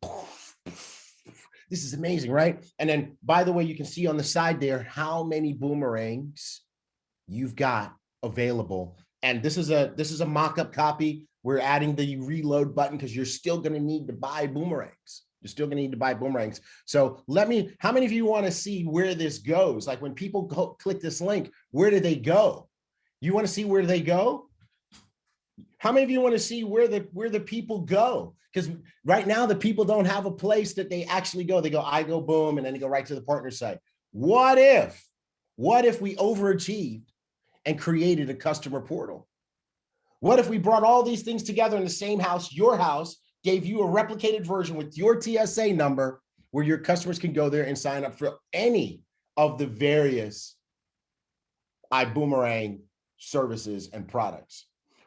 this is amazing, right? And then, by the way, you can see on the side there how many boomerangs you've got available. And this is a mock-up copy. We're adding the reload button because you're still going to need to buy boomerangs. You're still going to need to buy boomerangs. So how many of you want to see where this goes? Like when people click this link, where do they go? You want to see where they go? How many of you want to see where the people go? Because right now the people don't have a place that they actually go. They go, I go boom, and then they go right to the partner site. What if we overachieved and created a customer portal? What if we brought all these things together in the same house, your house, gave you a replicated version with your TSA number where your customers can go there and sign up for any of the various iBoomerang services and products?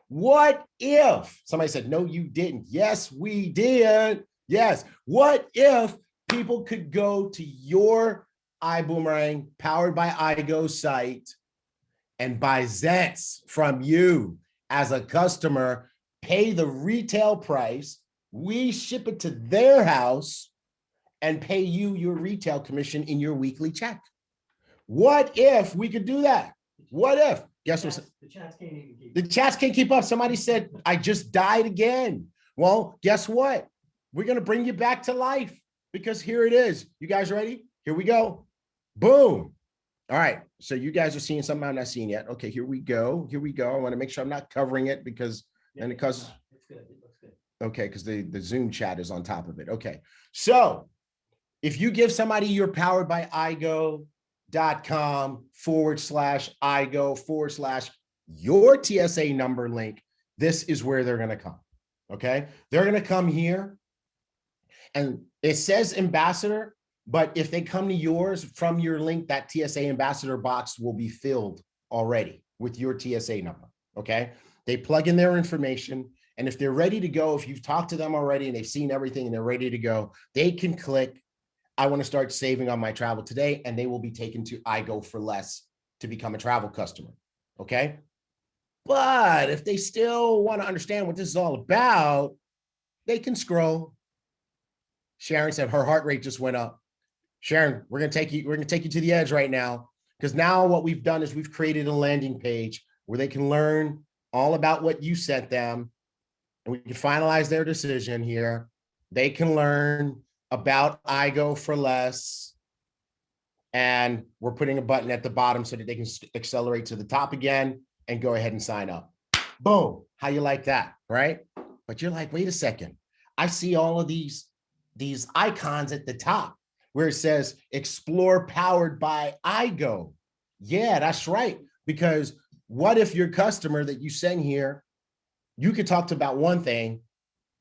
What if somebody said, no, you didn't? Yes, we did. Yes. What if people could go to your iBoomerang powered by iGo site and buy Zets from you as a customer, pay the retail price, we ship it to their house and pay you your retail commission in your weekly check? What if we could do that? What if? Guess what? The chats can't keep up. Somebody said, I just died again. Well, guess what? We're going to bring you back to life because here it is. You guys ready? Here we go. Boom. All right. So you guys are seeing something I'm not seeing yet. Okay, here we go. Here we go. I want to make sure I'm not covering it because then it causes. It's good. It looks good. Okay, because the Zoom chat is on top of it. Okay. So if you give somebody your powered by iGo.com /IGO / your TSA number link, this is where they're going to come. Okay. They're going to come here and it says ambassador, but if they come to yours from your link, that TSA ambassador box will be filled already with your TSA number. Okay. They plug in their information. And if they're ready to go, if you've talked to them already and they've seen everything and they're ready to go, they can click, I want to start saving on my travel today, and they will be taken to I Go for Less to become a travel customer. Okay. But if they still want to understand what this is all about, they can scroll. Sharon said her heart rate just went up. Sharon, we're going to take you to the edge right now, because now what we've done is we've created a landing page where they can learn all about what you sent them, and we can finalize their decision here. They can learn about I Go for Less, and we're putting a button at the bottom so that they can accelerate to the top again and go ahead and sign up. Boom. How you like that, right? But you're like, wait a second. I see all of these icons at the top where it says explore powered by iGo. Yeah, that's right. Because what if your customer that you send here, you could talk to about one thing,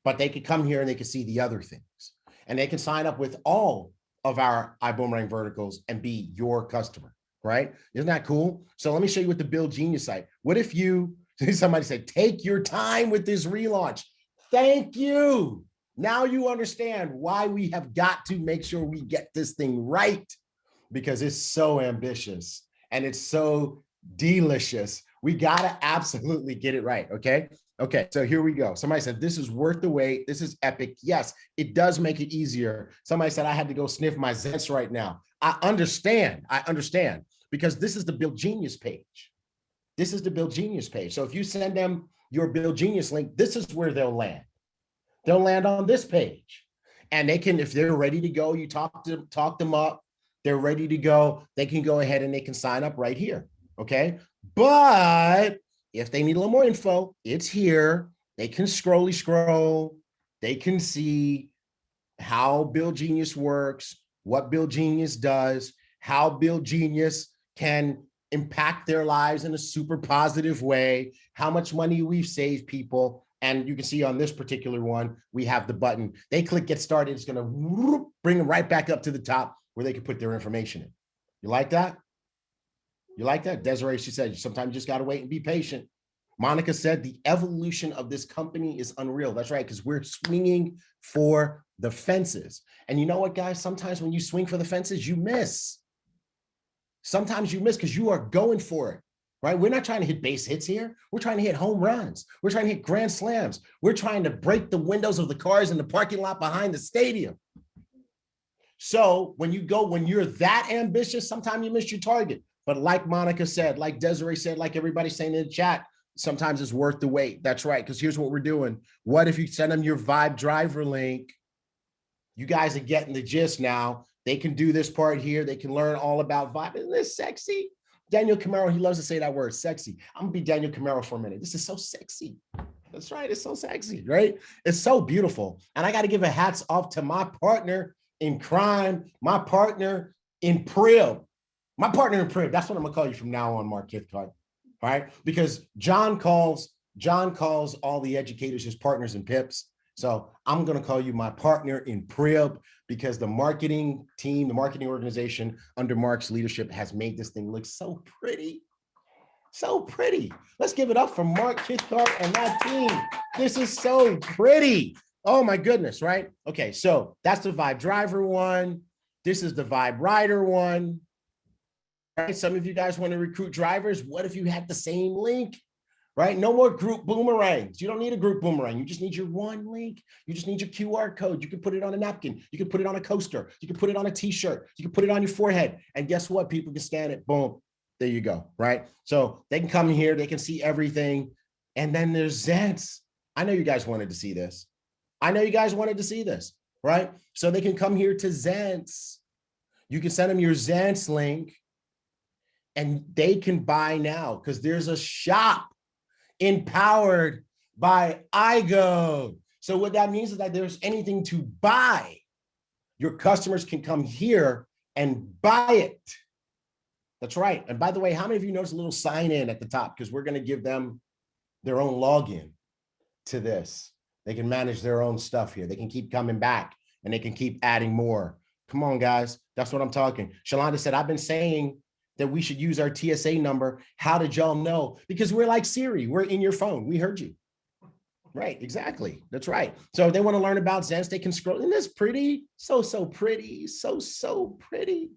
but they could come here and they could see the other things. And they can sign up with all of our Ibüümerang verticals and be your customer, right? Isn't that cool? So let me show you what the Build Genius site. What if somebody said, take your time with this relaunch. Thank you. Now you understand why we have got to make sure we get this thing right, because it's so ambitious and it's so delicious. We got to absolutely get it right. Okay. Okay. So here we go. Somebody said, this is worth the wait. This is epic. Yes, it does make it easier. Somebody said, I had to go sniff my Zents right now. I understand, because this is the Build Genius page. This is the Build Genius page. So if you send them your Build Genius link, this is where they'll land. They'll land on this page, and they can, if they're ready to go, you talk them up, they're ready to go, they can go ahead and they can sign up right here. Okay. But if they need a little more info, it's here. They can scroll. They can see how Build Genius works, what Build Genius does, how Build Genius can impact their lives in a super positive way, how much money we've saved people. And you can see on this particular one, we have the button. They click Get Started. It's going to bring them right back up to the top where they can put their information in. You like that? You like that? Desiree, she said, sometimes you just got to wait and be patient. Monica said, the evolution of this company is unreal. That's right, because we're swinging for the fences. And you know what, guys? Sometimes when you swing for the fences, you miss. Sometimes you miss because you are going for it. Right? We're not trying to hit base hits here. We're trying to hit home runs. We're trying to hit grand slams. We're trying to break the windows of the cars in the parking lot behind the stadium. So when you're that ambitious, sometimes you miss your target. But like Monica said, like Desiree said, like everybody's saying in the chat, sometimes it's worth the wait. That's right. Because here's what we're doing. What if you send them your Vibe driver link? You guys are getting the gist now. They can do this part here. They can learn all about Vibe. Isn't this sexy? Daniel Camaro, he loves to say that word, sexy. I'm gonna be Daniel Camaro for a minute. This is so sexy. That's right, it's so sexy, right? It's so beautiful. And I gotta give a hats off to my partner in crime, my partner in PRIB. My partner in PRIB, that's what I'm gonna call you from now on, Mark Kithcart, all right? Because John calls all the educators his partners and pips. So I'm going to call you my partner in PRIB, because the marketing team, the marketing organization under Mark's leadership has made this thing look so pretty. So pretty. Let's give it up for Mark Kithcart and that team. This is so pretty. Oh my goodness, right? Okay, so that's the Vibe driver one. This is the Vibe rider one. Right? Some of you guys want to recruit drivers. What if you had the same link? Right? No more group boomerangs. You don't need a group boomerang. You just need your one link. You just need your QR code. You can put it on a napkin. You can put it on a coaster. You can put it on a t-shirt. You can put it on your forehead. And guess what? People can scan it. Boom. There you go. Right? So they can come here. They can see everything. And then there's Zents. I know you guys wanted to see this. Right? So they can come here to Zents. You can send them your Zents link and they can buy now because there's a shop empowered by iGo. So what that means is that there's anything to buy, your customers can come here and buy it. That's right. And by the way, how many of you notice a little sign in at the top? Because we're going to give them their own login to this. They can manage their own stuff here. They can keep coming back and they can keep adding more. Come on, guys. That's what I'm talking. Shalonda said, I've been saying that we should use our TSA number. How did y'all know? Because we're like Siri, we're in your phone. We heard you. Right, exactly. That's right. So if they want to learn about Zense, they can scroll. Isn't this pretty? So pretty. So pretty.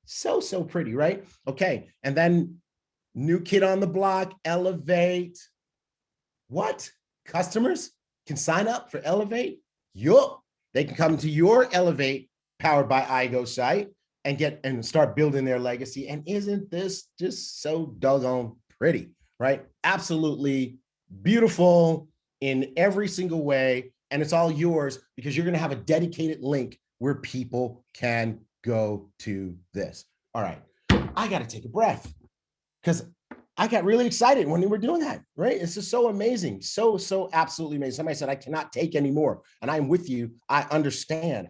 So pretty, right? Okay. And then new kid on the block, ELLEV8. What? Customers can sign up for ELLEV8? Yup. They can come to your ELLEV8 powered by IGO site and start building their legacy. And isn't this just so doggone pretty, right? Absolutely beautiful in every single way. And it's all yours because you're going to have a dedicated link where people can go to this. All right. I got to take a breath because I got really excited when we were doing that, right? It's just so amazing. So absolutely amazing. Somebody said, I cannot take anymore. And I'm with you. I understand,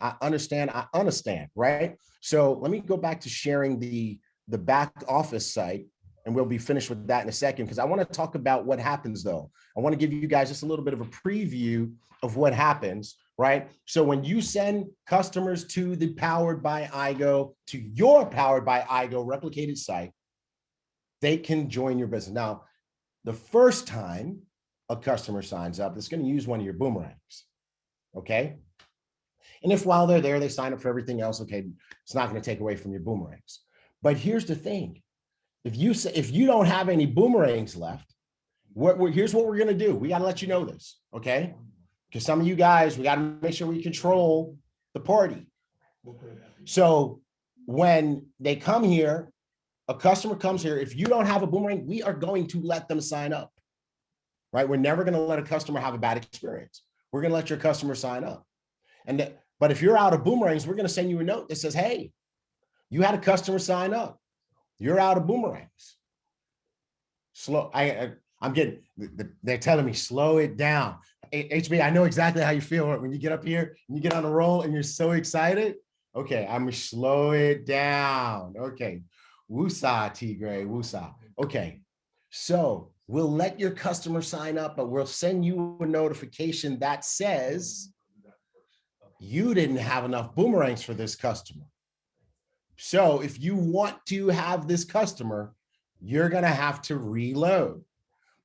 right? So let me go back to sharing the back office site, and we'll be finished with that in a second, because I want to talk about what happens though. I want to give you guys just a little bit of a preview of what happens, right? So when you send customers to the Powered by IGO, to your Powered by IGO replicated site, they can join your business. Now, the first time a customer signs up, it's going to use one of your boomerangs, okay? And if while they're there, they sign up for everything else, okay, it's not going to take away from your boomerangs. But here's the thing. If you don't have any boomerangs left, here's what we're going to do. We got to let you know this, okay? Because some of you guys, we got to make sure we control the party. So when they come here, a customer comes here, if you don't have a boomerang, we are going to let them sign up, right? We're never going to let a customer have a bad experience. We're going to let your customer sign up. But if you're out of boomerangs, we're going to send you a note that says, hey, you had a customer sign up. You're out of boomerangs. Slow. I'm getting, they're telling me, slow it down. HB, I know exactly how you feel when you get up here and you get on a roll and you're so excited. Okay, I'm going to slow it down. Okay. Woosah, Tigray, woosah. Okay, so we'll let your customer sign up, but we'll send you a notification that says you didn't have enough boomerangs for this customer. So if you want to have this customer, you're going to have to reload.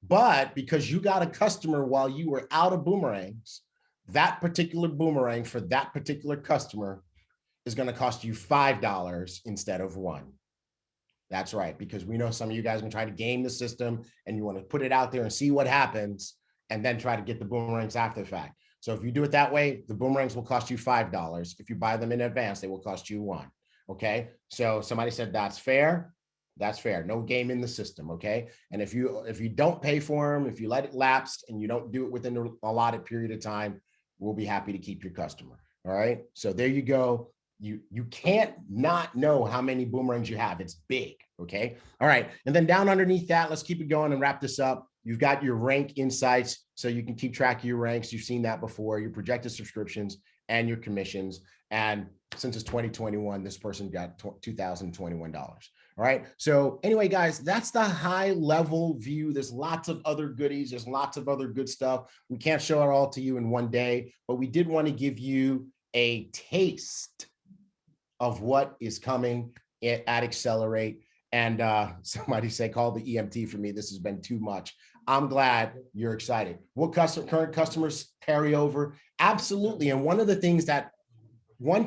But because you got a customer while you were out of boomerangs, that particular boomerang for that particular customer is going to cost you $5 instead of $1. That's right, because we know some of you guys are gonna try to game the system and you want to put it out there and see what happens and then try to get the boomerangs after the fact. So if you do it that way, the boomerangs will cost you $5. If you buy them in advance, they will cost you $1. Okay, so somebody said that's fair. That's fair. No game in the system. Okay, and if you don't pay for them, if you let it lapse and you don't do it within the allotted period of time, we'll be happy to keep your customer. All right, so there you go. You can't not know how many boomerangs you have. It's big, okay? All right, and then down underneath that, let's keep it going and wrap this up. You've got your rank insights, so you can keep track of your ranks. You've seen that before, your projected subscriptions and your commissions. And since it's 2021, this person got $2,021. All right, so anyway, guys, that's the high level view. There's lots of other goodies. There's lots of other good stuff. We can't show it all to you in one day, but we did want to give you a taste of what is coming at Xccelerate. And somebody say, call the EMT for me. This has been too much. I'm glad you're excited. What current customers carry over? Absolutely. And one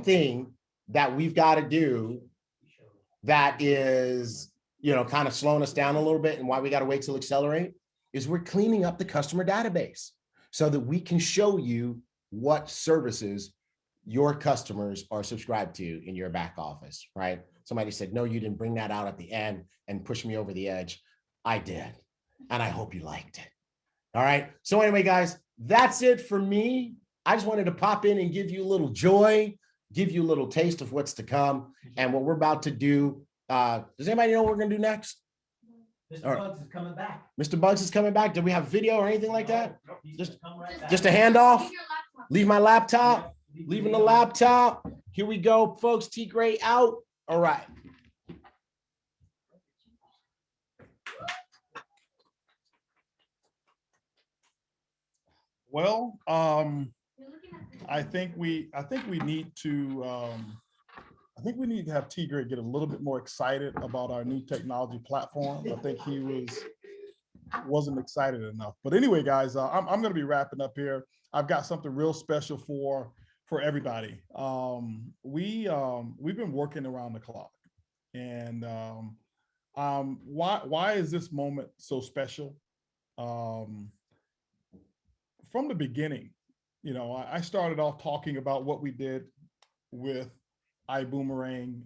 thing that we've got to do that is, kind of slowing us down a little bit and why we got to wait till Xccelerate is we're cleaning up the customer database so that we can show you what services your customers are subscribed to in your back office, right? Somebody said, no, you didn't bring that out at the end and push me over the edge. I did, and I hope you liked it. All right, so anyway, guys, that's it for me. I just wanted to pop in and give you a little joy, give you a little taste of what's to come and what we're about to do. Does anybody know what we're gonna do next? Mr. Buggs is coming back. Mr. Buggs is coming back. Did we have video or anything like that? Just a handoff? Leave my laptop? Leaving the laptop. Here we go, folks. T-Gray out. All right. Well, I think we need to I think we need to have T. Gray get a little bit more excited about our new technology platform. I think he wasn't excited enough. But anyway, guys, I'm going to be wrapping up here. I've got something real special for everybody. We've been working around the clock, and why is this moment so special? From the beginning, I started off talking about what we did with Ibüümerang,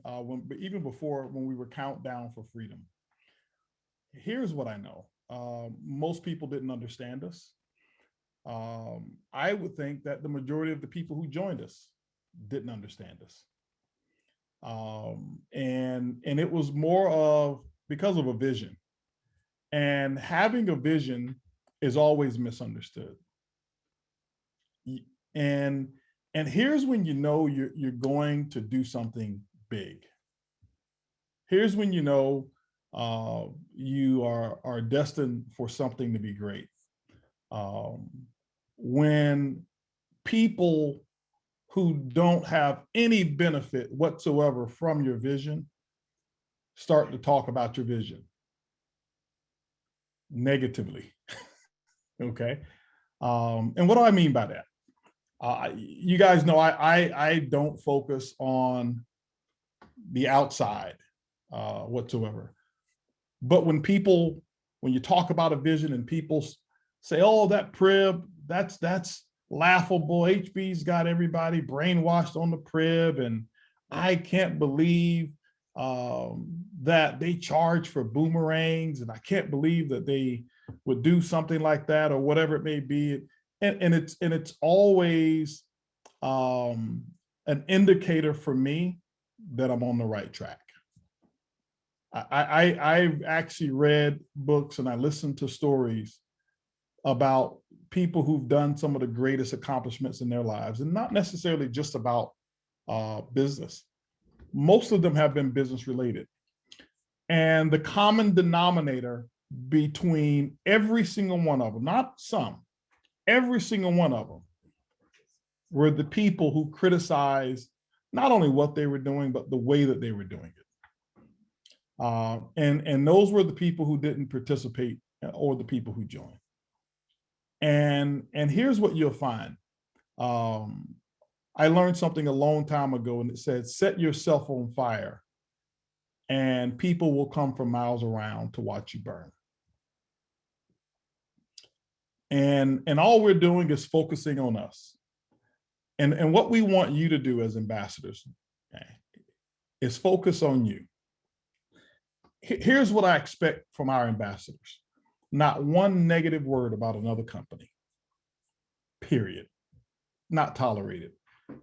even before, when we were Countdown for Freedom. Here's what I know. Most people didn't understand us. I would think that the majority of the people who joined us didn't understand us. And it was more of because of a vision. And having a vision is always misunderstood. And here's when you know you're going to do something big. Here's when you know you are destined for something to be great. When people who don't have any benefit whatsoever from your vision start to talk about your vision negatively, okay? And what do I mean by that? You guys know I don't focus on the outside whatsoever. But when you talk about a vision and people say, oh, that PRIB, that's laughable. HB's got everybody brainwashed on the PRIB, and I can't believe that they charge for boomerangs, and I can't believe that they would do something like that, or whatever it may be. And it's always an indicator for me that I'm on the right track. I've actually read books and I listened to stories about people who've done some of the greatest accomplishments in their lives, and not necessarily just about business. Most of them have been business related. And the common denominator between every single one of them, not some, every single one of them, were the people who criticized not only what they were doing, but the way that they were doing it. And those were the people who didn't participate, or the people who joined. And here's what you'll find. I learned something a long time ago, and it said, set yourself on fire and people will come from miles around to watch you burn. And all we're doing is focusing on us. And what we want you to do as ambassadors, okay, is focus on you. Here's what I expect from our ambassadors. Not one negative word about another company, period. Not tolerated.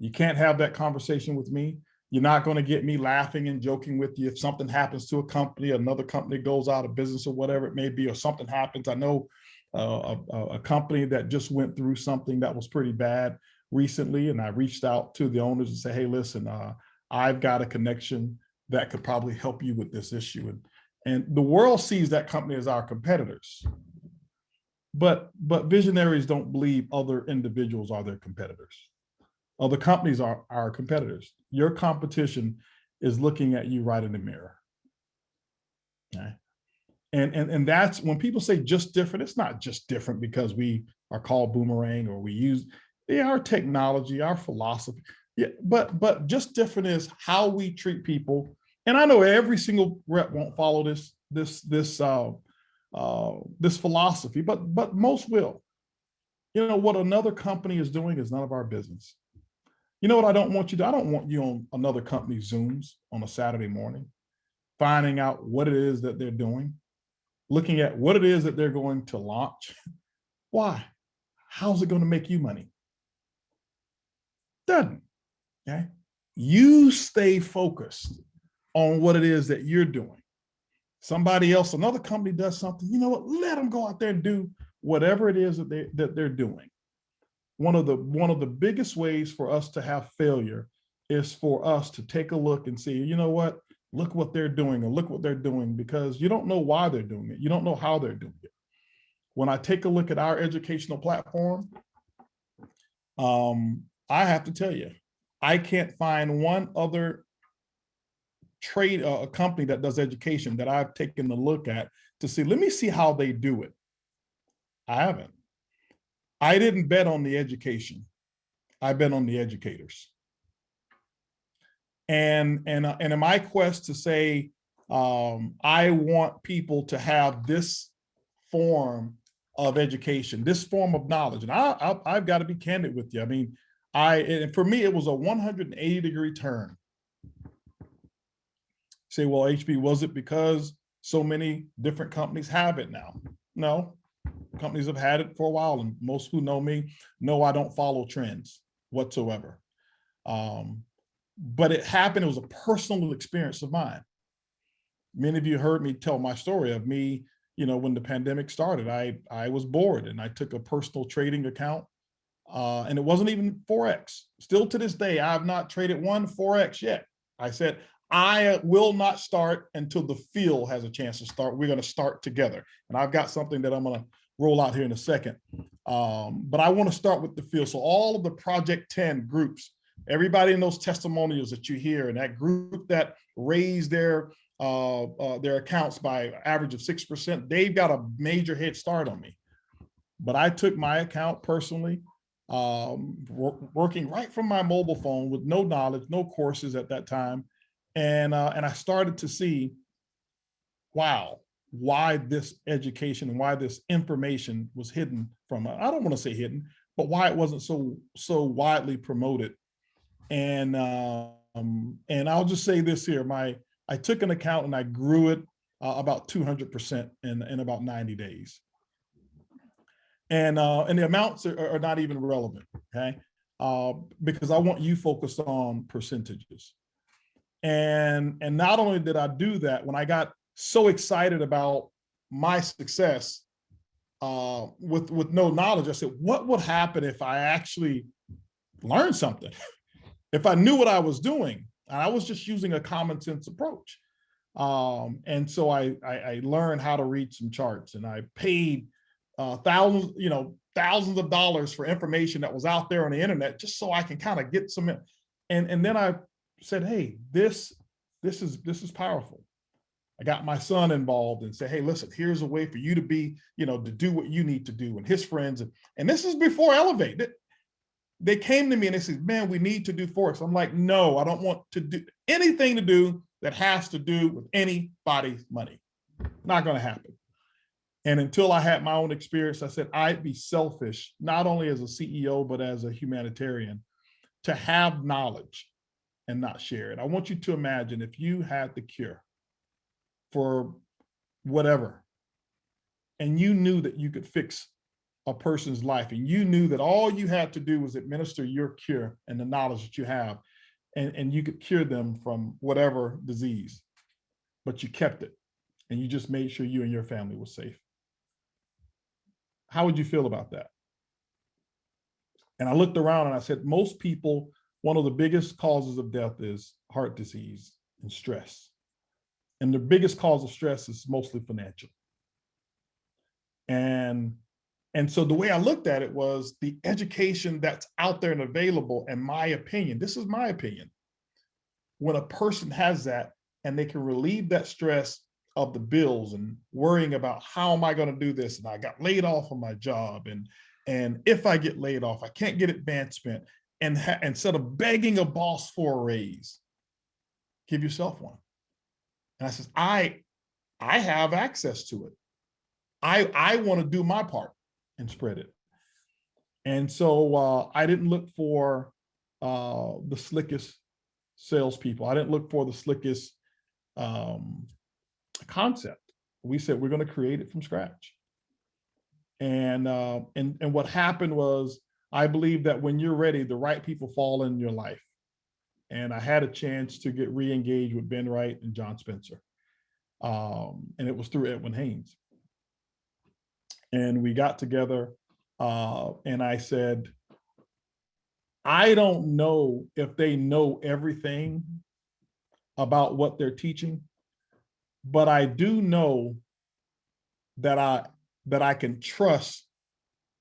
You can't have that conversation with me. You're not going to get me laughing and joking with you if something happens to a company, another company goes out of business or whatever it may be, or something happens. I know a company that just went through something that was pretty bad recently, and I reached out to the owners and said, hey, listen, I've got a connection that could probably help you with this issue. And the world sees that company as our competitors. But visionaries don't believe other individuals are their competitors. Other companies are our competitors. Your competition is looking at you right in the mirror. Okay? And that's when people say just different, it's not just different because we are called Boomerang or we use our technology, our philosophy. Yeah, but just different is how we treat people. And I know every single rep won't follow this philosophy, but most will. You know, what another company is doing is none of our business. You know what I don't want you to do? I don't want you on another company's Zooms on a Saturday morning, finding out what it is that they're doing, looking at what it is that they're going to launch. Why? How's it going to make you money? Doesn't. Okay. You stay focused on what it is that you're doing. Somebody else, another company does something, you know what? Let them go out there and do whatever it is that they're doing. One of the biggest ways for us to have failure is for us to take a look and see, you know what? Look what they're doing, or look what they're doing, because you don't know why they're doing it. You don't know how they're doing it. When I take a look at our educational platform, I have to tell you, I can't find one other a company that does education that I've taken a look at to see, let me see how they do it. I haven't. I didn't bet on the education. I bet on the educators. And in my quest to say, I want people to have this form of education, this form of knowledge. And I've got to be candid with you. I mean, and for me, it was a 180-degree turn. Say, well, HB, was it because so many different companies have it now? No, companies have had it for a while, and most who know me know I don't follow trends whatsoever. But it happened, it was a personal experience of mine. Many of you heard me tell my story of me, when the pandemic started, I was bored and I took a personal trading account, and it wasn't even Forex. Still to this day, I have not traded one Forex yet. I said, I will not start until the field has a chance to start. We're going to start together. And I've got something that I'm going to roll out here in a second. But I want to start with the field. So all of the Project 10 groups, everybody in those testimonials that you hear, and that group that raised their accounts by average of 6%, they've got a major head start on me. But I took my account personally, working right from my mobile phone with no knowledge, no courses at that time. And I started to see, wow, why this education and why this information was hidden from, I don't want to say hidden, but why it wasn't so widely promoted. And I'll just say this here, I took an account and I grew it about 200% in about 90 days. And the amounts are not even relevant, okay? Because I want you focused on percentages. And not only did I do that, when I got so excited about my success with no knowledge, I said, what would happen if I actually learned something? If I knew what I was doing, and I was just using a common sense approach. And so I learned how to read some charts, and I paid thousands of dollars for information that was out there on the internet, just so I can kind of get some, and then I said, hey, this is powerful. I got my son involved and said, hey, listen, here's a way for you to be, to do what you need to do. And his friends, and this is before ELLEV8. They came to me and they said, man, we need to do Forex. I'm like, no, I don't want to do anything to do that has to do with anybody's money. Not going to happen. And until I had my own experience, I said, I'd be selfish, not only as a CEO, but as a humanitarian, to have knowledge and not share it. I want you to imagine if you had the cure for whatever, and you knew that you could fix a person's life, and you knew that all you had to do was administer your cure and the knowledge that you have, and you could cure them from whatever disease, but you kept it, and you just made sure you and your family were safe. How would you feel about that? And I looked around and I said, most people, one of the biggest causes of death is heart disease and stress. And the biggest cause of stress is mostly financial. And so the way I looked at it was the education that's out there and available, in my opinion, this is my opinion, when a person has that and they can relieve that stress of the bills and worrying about how am I going to do this? And I got laid off from my job. And if I get laid off, I can't get advancement. And instead of begging a boss for a raise, give yourself one. And I says, I have access to it. I want to do my part and spread it. And so I didn't look for the slickest salespeople. I didn't look for the slickest concept. We said, we're going to create it from scratch. And what happened was, I believe that when you're ready, the right people fall in your life. And I had a chance to get re-engaged with Ben Wright and John Spencer. And it was through Edwin Haynes. And we got together and I said, I don't know if they know everything about what they're teaching, but I do know that I can trust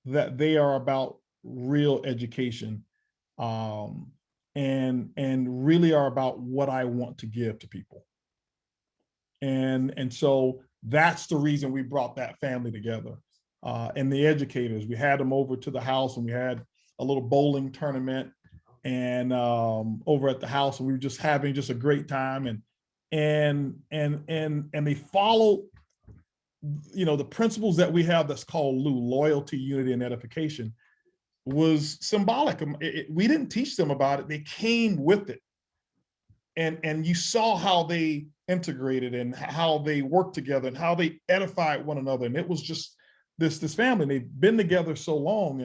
that they are about real education and really are about what I want to give to people. And so that's the reason we brought that family together. And the educators, we had them over to the house, and we had a little bowling tournament and over at the house, and we were just having just a great time. And they follow, you know, the principles that we have that's called loyalty, unity, and edification was symbolic. We didn't teach them about it. They came with it. And you saw how they integrated and how they worked together and how they edified one another. And it was just this family. And they've been together so long.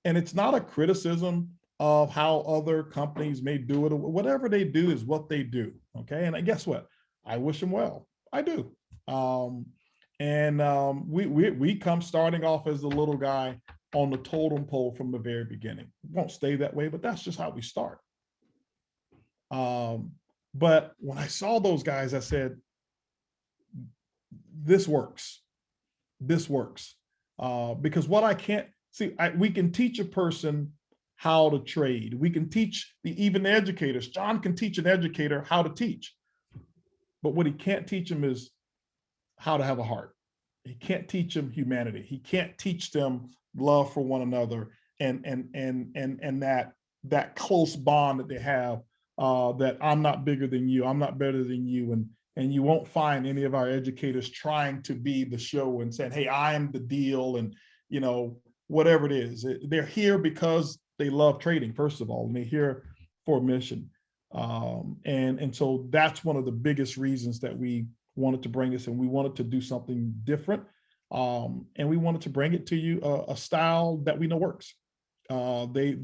And it's not a criticism of how other companies may do it, or whatever they do is what they do. Okay. And guess what? I wish them well. I do. We come starting off as the little guy on the totem pole from the very beginning. It won't stay that way, but that's just how we start. But when I saw those guys, I said, this works. This works. Because what I can't see, we can teach a person how to trade. We can teach even the educators. John can teach an educator how to teach. But what he can't teach them is how to have a heart. He can't teach them humanity. He can't teach them love for one another and that close bond that they have, that I'm not bigger than you, I'm not better than you. And you won't find any of our educators trying to be the show and saying, hey, I am the deal, and you know, whatever it is. They're here because they love trading, first of all, and they're here for a mission. And so that's one of the biggest reasons that we wanted to bring this, and we wanted to do something different. And we wanted to bring it to you a style that we know works. They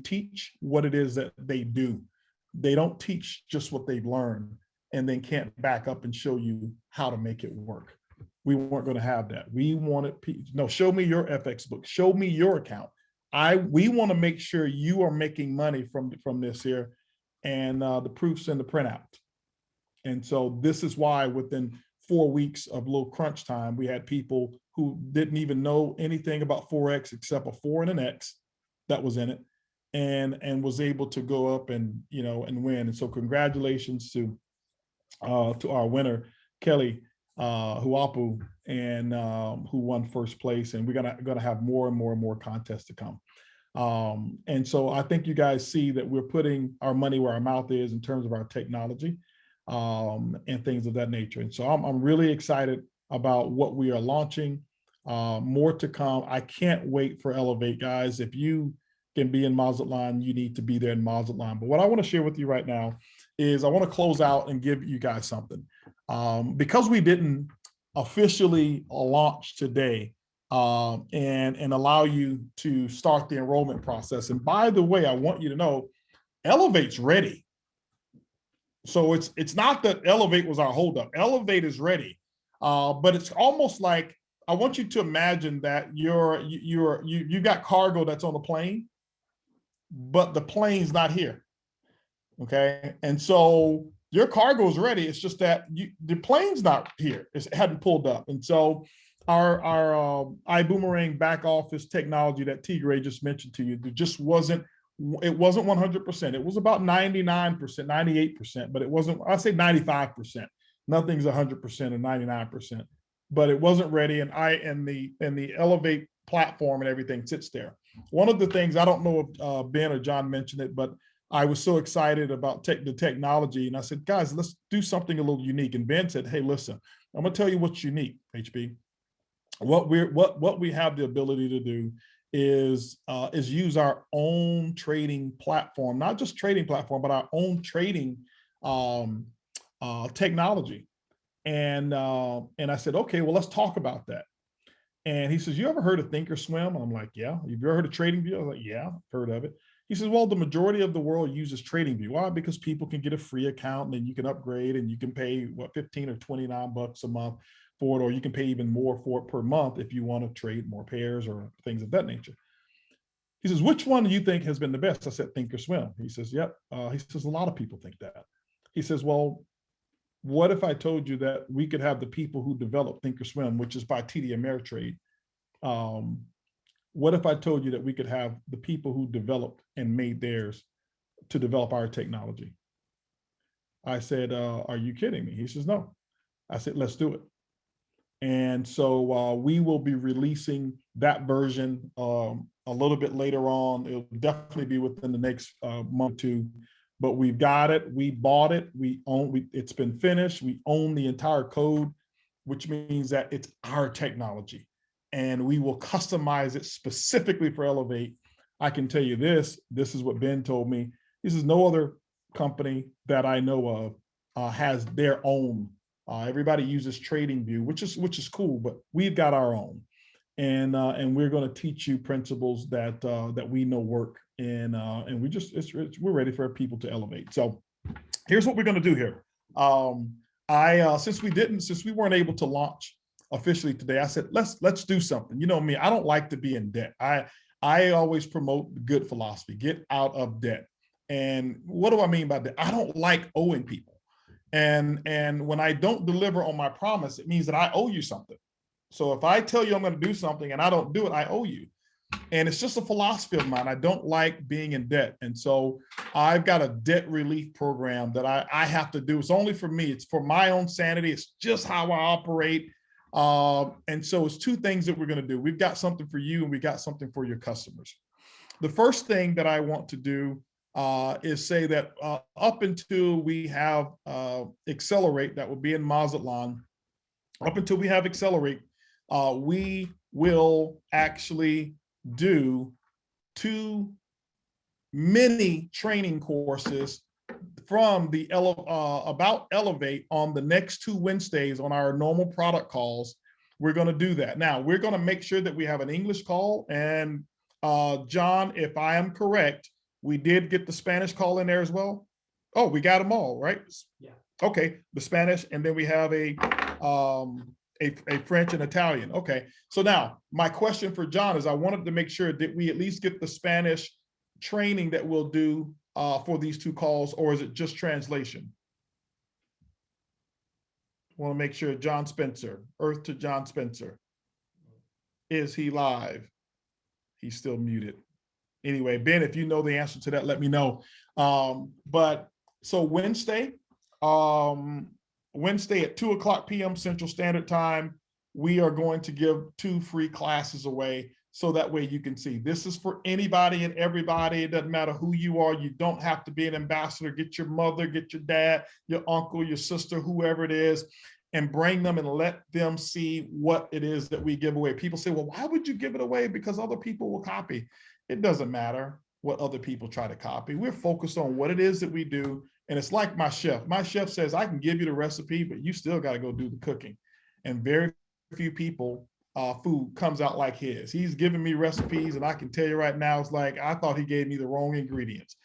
teach what it is that they do. They don't teach just what they've learned and then can't back up and show you how to make it work. We weren't going to have that. We wanted, no, show me your FX book, show me your account. We want to make sure you are making money from this here, and the proof's in the printout. And so this is why within 4 weeks of little crunch time, we had people who didn't even know anything about Forex except a 4 and an X that was in it, and was able to go up and, you know, and win. And so congratulations to our winner, Kelly Huapu, and who won first place. And we're gonna have more and more contests to come. And so I think you guys see that we're putting our money where our mouth is in terms of our technology, and things of that nature. And so I'm really excited about what we are launching. More to come. I can't wait for ELLEV8, guys. If you can be in Mazatlan, you need to be there in Mazatlan. But what I want to share with you right now is I want to close out and give you guys something. Because we didn't officially launch today, and allow you to start the enrollment process. And by the way, I want you to know, ELLEV8's ready. So it's not that ELLEV8 was our holdup. ELLEV8 is ready, but it's almost like, I want you to imagine that you got cargo that's on the plane, but the plane's not here. Okay, and so your cargo is ready. It's just that the plane's not here. It hadn't pulled up, and so our Ibüümerang back office technology that T. Gray just mentioned to you, there just wasn't. It wasn't 100%. It was about 99%, 98%, but it wasn't. I say 95%. Nothing's 100% and 99%, but it wasn't ready. And the ELLEV8 platform and everything sits there. One of the things, I don't know if Ben or John mentioned it, but I was so excited about the technology, and I said, guys, let's do something a little unique. And Ben said, hey, listen, I'm gonna tell you what's unique, HB. What we have the ability to do is use our own trading platform, not just trading platform, but our own trading technology. And I said, okay, well, let's talk about that. And he says, you ever heard of Thinkorswim? And I'm like, yeah. Have you ever heard of TradingView? I was like, yeah, I've heard of it. He says, well, the majority of the world uses TradingView. Why? Because people can get a free account and then you can upgrade and you can pay, what, 15 or 29 bucks a month for it, or you can pay even more for it per month if you want to trade more pairs or things of that nature. He says, which one do you think has been the best? I said, Thinkorswim. He says, yep. He says, a lot of people think that. He says, well, what if I told you that we could have the people who developed Thinkorswim, which is by TD Ameritrade? What if I told you that we could have the people who developed and made theirs to develop our technology? I said, are you kidding me? He says, no. I said, let's do it. And so we will be releasing that version a little bit later on. It'll definitely be within the next month or two, but we've got it. We bought it. It's been finished. We own the entire code, which means that it's our technology, and we will customize it specifically for ELLEV8. I can tell you this is what Ben told me. This is no other company that I know of has their own. Everybody uses TradingView, which is cool, but we've got our own, and we're going to teach you principles that we know work, and we're ready for people to elevate. So here's what we're going to do here. Since we weren't able to launch officially today, I said let's do something. You know me, I don't like to be in debt. I always promote the good philosophy: get out of debt. And what do I mean by that? I don't like owing people. And when I don't deliver on my promise, it means that I owe you something. So if I tell you I'm going to do something and I don't do it, I owe you. And it's just a philosophy of mine. I don't like being in debt. And so I've got a debt relief program that I have to do. It's only for me. It's for my own sanity. It's just how I operate. And so it's two things that we're going to do. We've got something for you and we got something for your customers. The first thing that I want to do is say that up until we have Xccelerate, that will be in Mazatlan, up until we have Xccelerate, we will actually do 2 mini training courses from the about ELLEV8 on the next 2 Wednesdays on our normal product calls. We're going to do that. Now, we're going to make sure that we have an English call. And John, if I am correct, we did get the Spanish call in there as well. Oh, we got them all, right? Yeah. Okay, the Spanish, and then we have a French and Italian. Okay, so now my question for John is, I wanted to make sure that we at least get the Spanish training that we'll do for these 2 calls, or is it just translation? I want to make sure. John Spencer, Earth to John Spencer. Is he live? He's still muted. Anyway, Ben, if you know the answer to that, let me know. But so Wednesday at 2:00 p.m. Central Standard Time, we are going to give 2 free classes away. So that way you can see. This is for anybody and everybody. It doesn't matter who you are. You don't have to be an ambassador. Get your mother, get your dad, your uncle, your sister, whoever it is, and bring them and let them see what it is that we give away. People say, well, why would you give it away? Because other people will copy. It doesn't matter what other people try to copy. We're focused on what it is that we do. And it's like my chef. My chef says, I can give you the recipe, but you still got to go do the cooking. And very few people, food comes out like his. He's giving me recipes, and I can tell you right now, it's like, I thought he gave me the wrong ingredients.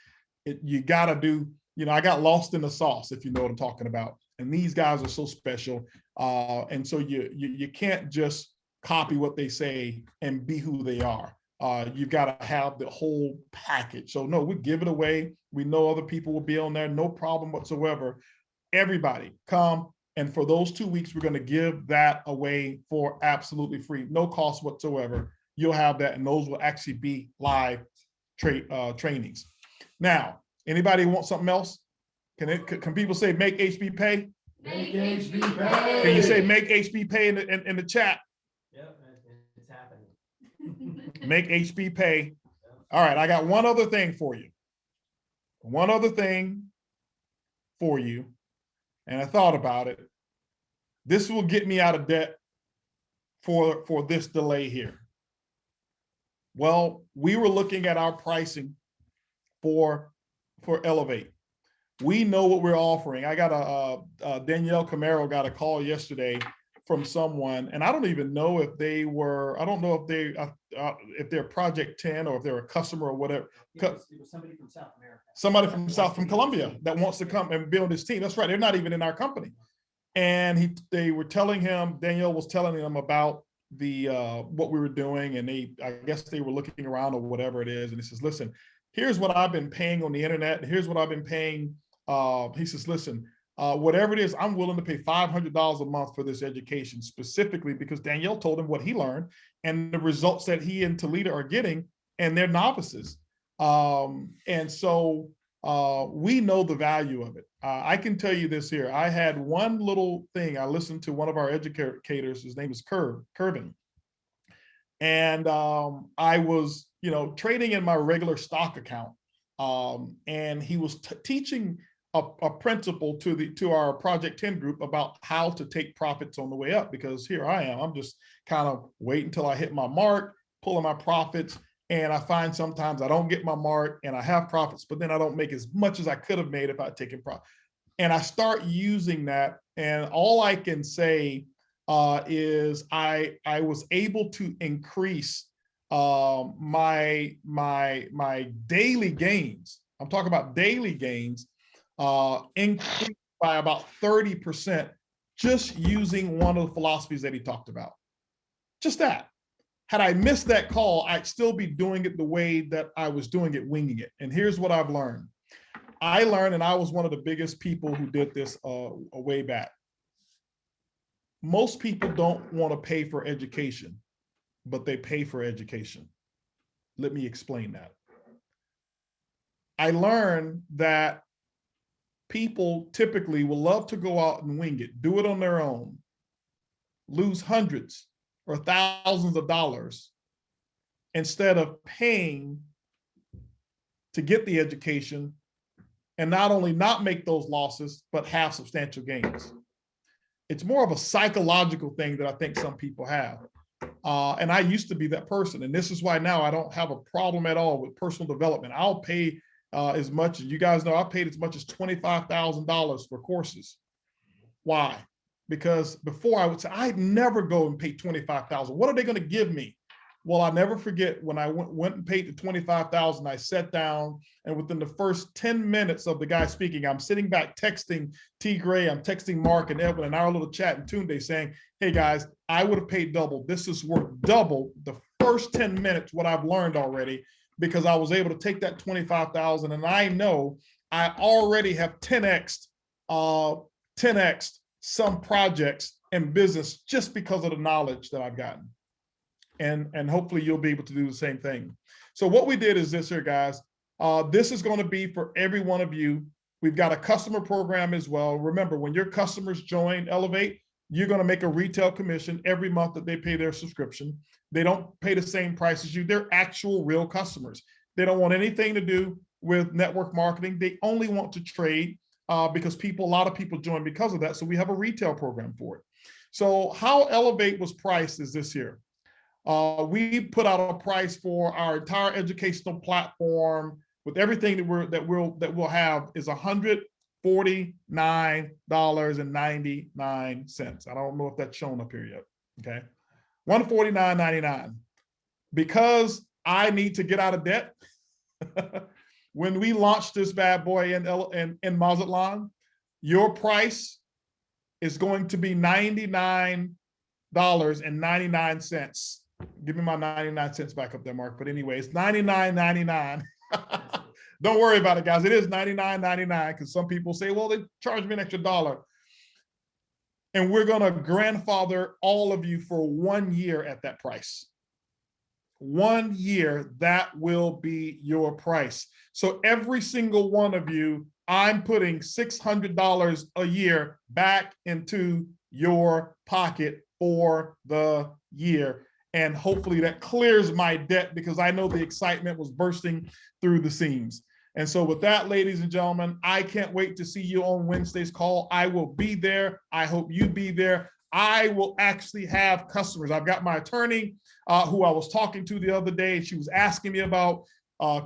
You got to do, I got lost in the sauce, if you know what I'm talking about. And these guys are so special. And so you can't just copy what they say and be who they are. You've got to have the whole package. So no, we give it away. We know other people will be on there, no problem whatsoever. Everybody come. And for those 2 weeks, we're going to give that away for absolutely free, no cost whatsoever. You'll have that, and those will actually be live trainings. Now, anybody want something else? Can people say make HB pay? Make HB pay. Can you say make HB pay in the chat? Yep, it's happening. Make HB pay. All right, I got one other thing for you. One other thing for you. And I thought about it. This will get me out of debt for this delay here. Well, we were looking at our pricing for ELLEV8. We know what we're offering. I got Danielle Camaro got a call yesterday from someone, and I don't even know if they were, I don't know if they're Project 10 or if they're a customer or whatever. It was somebody from South America. Somebody from Colombia that wants to come and build his team. That's right. They're not even in our company. And they were telling him, Danielle was telling him about the what we were doing, and I guess they were looking around or whatever it is. And he says, listen, here's what I've been paying on the internet. Here's what I've been paying. He says, listen, whatever it is, I'm willing to pay $500 a month for this education, specifically because Danielle told him what he learned and the results that he and Toledo are getting, and they're novices. And so we know the value of it. I can tell you this here. I had one little thing. I listened to one of our educators. His name is Curvin. And I was, trading in my regular stock account. And he was teaching a principle to our Project 10 group about how to take profits on the way up, because here I am. I'm just kind of waiting until I hit my mark, pulling my profits. And I find sometimes I don't get my mark and I have profits, but then I don't make as much as I could have made if I'd taken profit. And I start using that. And all I can say is I was able to increase my daily gains. I'm talking about daily gains, increased by about 30% just using one of the philosophies that he talked about. Just that. Had I missed that call, I'd still be doing it the way that I was doing it, winging it. And here's what I've learned. I learned, and I was one of the biggest people who did this way back. Most people don't want to pay for education, but they pay for education. Let me explain that. I learned that people typically will love to go out and wing it, do it on their own, lose hundreds or thousands of dollars instead of paying to get the education and not only not make those losses, but have substantial gains. It's more of a psychological thing that I think some people have. And I used to be that person. And this is why now I don't have a problem at all with personal development. I'll pay as much, as you guys know, I paid as much as $25,000 for courses. Why? Because before I would say, I'd never go and pay $25,000. What are they going to give me? Well, I'll never forget when I went and paid the $25,000, I sat down, and within the first 10 minutes of the guy speaking, I'm sitting back texting T. Gray, I'm texting Mark and Edwin and our little chat and Tunde saying, hey guys, I would have paid double. This is worth double the first 10 minutes, what I've learned already, because I was able to take that $25,000 and I know I already have 10x'd some projects and business just because of the knowledge that I've gotten. And hopefully you'll be able to do the same thing. So what we did is this here, guys. This is going to be for every one of you. We've got a customer program as well. Remember, when your customers join ELLEV8, you're going to make a retail commission every month that they pay their subscription. They don't pay the same price as you. They're actual real customers. They don't want anything to do with network marketing. They only want to trade because a lot of people join because of that. So we have a retail program for it. So how ELLEV8 was priced is this here. We put out a price for our entire educational platform with everything that we'll have is $149.99. I don't know if that's shown up here yet. Okay, $149.99. Because I need to get out of debt. When we launch this bad boy in Mazatlan, your price is going to be $99.99. Give me my 99 cents back up there, Mark. But anyway, it's $99.99. Don't worry about it, guys. It is $99.99 because some people say, well, they charge me an extra $1. And we're going to grandfather all of you for 1 year at that price. 1 year, that will be your price. So every single one of you, I'm putting $600 a year back into your pocket for the year. And hopefully that clears my debt because I know the excitement was bursting through the seams. And so with that, ladies and gentlemen, I can't wait to see you on Wednesday's call. I will be there. I hope you be there. I will actually have customers. I've got my attorney who I was talking to the other day. She was asking me about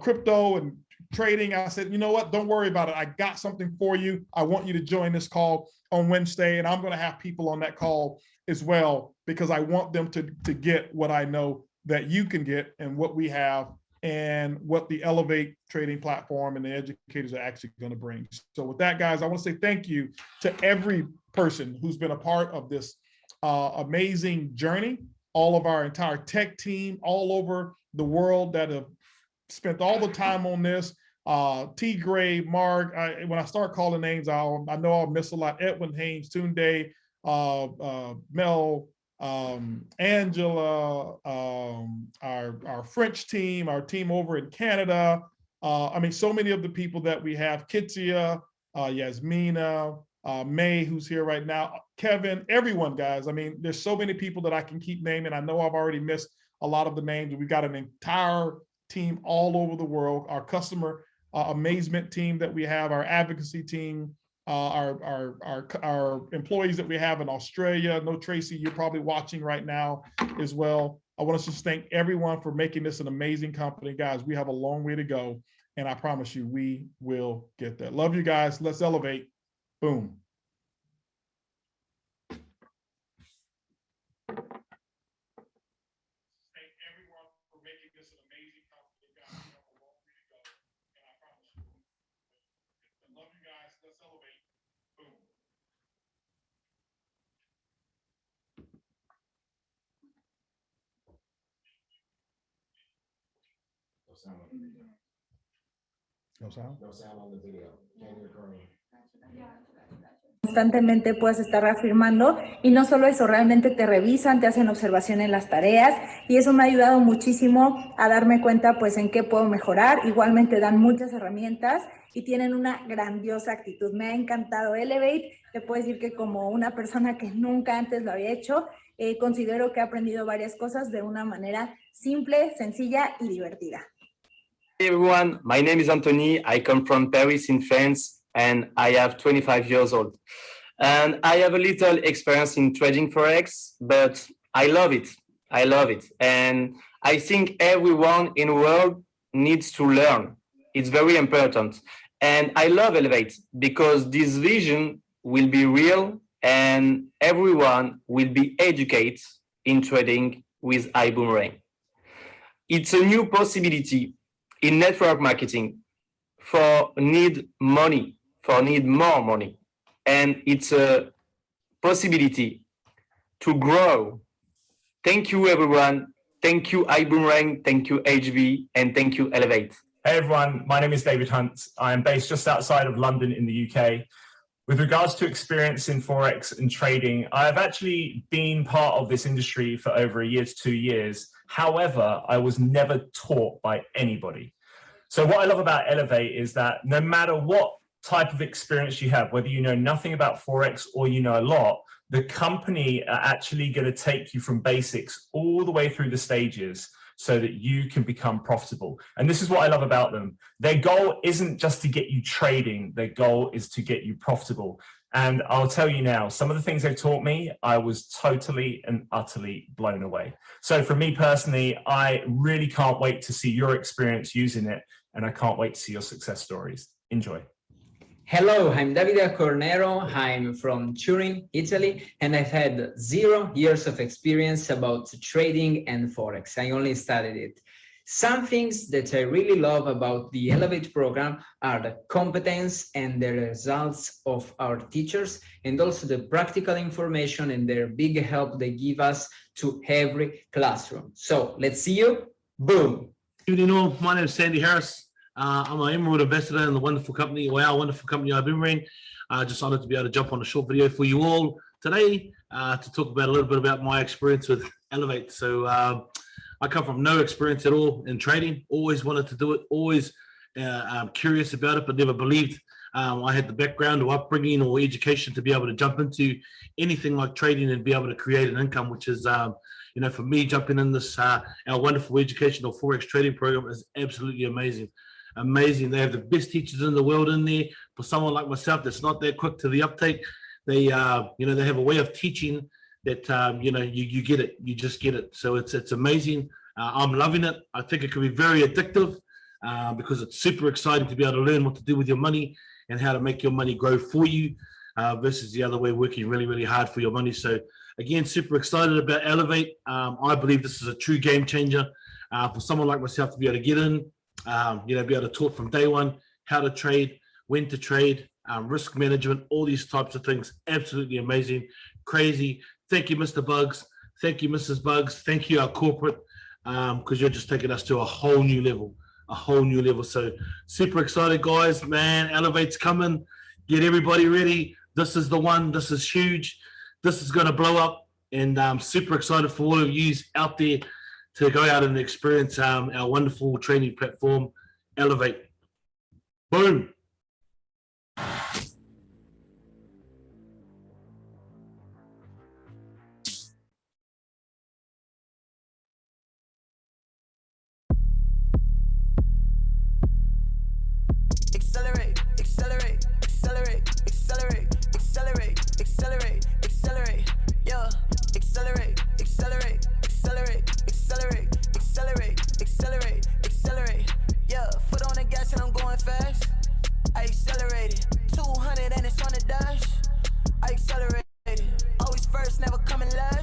crypto and trading. I said, you know what? Don't worry about it. I got something for you. I want you to join this call on Wednesday. And I'm going to have people on that call as well, because I want them to get what I know that you can get and what we have and what the ELLEV8 trading platform and the educators are actually going to bring. So with that, guys, I want to say thank you to every person who's been a part of this amazing journey, all of our entire tech team all over the world that have spent all the time on this. T. Gray, Mark, when I start calling names, I know I'll miss a lot. Edwin Haynes, Tunde, Mel, Angela, our French team, our team over in Canada, I mean, so many of the people that we have, Kitsia, Yasmina, May, who's here right now, Kevin, everyone, guys. I mean, there's so many people that I can keep naming. I know I've already missed a lot of the names. We've got an entire team all over the world. Our customer amazement team that we have, our advocacy team, our employees that we have in Australia. No, Tracy, you're probably watching right now as well. I want to just thank everyone for making this an amazing company. Guys, we have a long way to go, and I promise you, we will get there. Love you guys. Let's elevate. Boom. No sound? No sound on the video. Can't hear Carly. Constantemente puedes estar reafirmando, y no solo eso, realmente te revisan, te hacen observación en las tareas, y eso me ha ayudado muchísimo a darme cuenta pues en qué puedo mejorar. Igualmente dan muchas herramientas y tienen una grandiosa actitud. Me ha encantado ELLEV8. Te puedo decir que como una persona que nunca antes lo había hecho, considero que he aprendido varias cosas de una manera simple, sencilla y divertida. Hey everyone, my name is Anthony. I come from Paris in France, and I have 25 years old. And I have a little experience in trading Forex, but I love it. I love it. And I think everyone in the world needs to learn. It's very important. And I love ELLEV8 because this vision will be real and everyone will be educated in trading with Ibüümerang. It's a new possibility in network marketing for need money, for need more money. And it's a possibility to grow. Thank you, everyone. Thank you, Ibüümerang. Thank you, HB. And thank you, ELLEV8. Hey, everyone. My name is David Hunt. I am based just outside of London in the UK. With regards to experience in Forex and trading, I've actually been part of this industry for over a year to 2 years. However, I was never taught by anybody. So what I love about ELLEV8 is that no matter what type of experience you have, whether you know nothing about Forex or you know a lot, the company are actually going to take you from basics all the way through the stages so that you can become profitable. And this is what I love about them. Their goal isn't just to get you trading, their goal is to get you profitable. And I'll tell you now, some of the things they've taught me, I was totally and utterly blown away. So for me personally, I really can't wait to see your experience using it, and I can't wait to see your success stories. Enjoy. Hello, I'm Davide Cornero. I'm from Turin, Italy, and I've had 0 years of experience about trading and Forex. I only studied it. Some things that I really love about the ELLEV8 program are the competence and the results of our teachers, and also the practical information and their big help they give us to every classroom. So let's see you. Boom. Good evening all. My name is Sandy Harris. I'm an Emerald Ambassador in the wonderful company, or our wonderful company, Ibüümerang. Just honored to be able to jump on a short video for you all today to talk about a little bit about my experience with ELLEV8. So I come from no experience at all in trading, always wanted to do it, always curious about it, but never believed I had the background or upbringing or education to be able to jump into anything like trading and be able to create an income, which is, you know, for me, jumping in this, our wonderful educational Forex trading program is absolutely amazing. Amazing. They have the best teachers in the world in there. For someone like myself that's not that quick to the uptake, they you know, they have a way of teaching that you know, you get it, you just get it. So it's amazing. I'm loving it. I think it could be very addictive because it's super exciting to be able to learn what to do with your money and how to make your money grow for you versus the other way, working really, really hard for your money. So again, super excited about ELLEV8. I believe this is a true game changer for someone like myself to be able to get in, you know, be able to talk from day one, how to trade, when to trade, risk management, all these types of things. Absolutely amazing, crazy. Thank you, Mr. Buggs. Thank you, Mrs. Buggs. Thank you, our corporate, because you're just taking us to a whole new level, So super excited, guys, man. ELLEV8's coming. Get everybody ready. This is the one. This is huge. This is going to blow up. And I'm super excited for all of you out there to go out and experience our wonderful training platform, ELLEV8. Boom. Accelerate, accelerate, accelerate, accelerate, accelerate, accelerate, accelerate, yeah. Accelerate, accelerate, accelerate, accelerate, accelerate, accelerate, accelerate, yeah. Foot on the gas and I'm going fast. I accelerated, 200 and it's on the dash. I accelerated, always first, never coming last.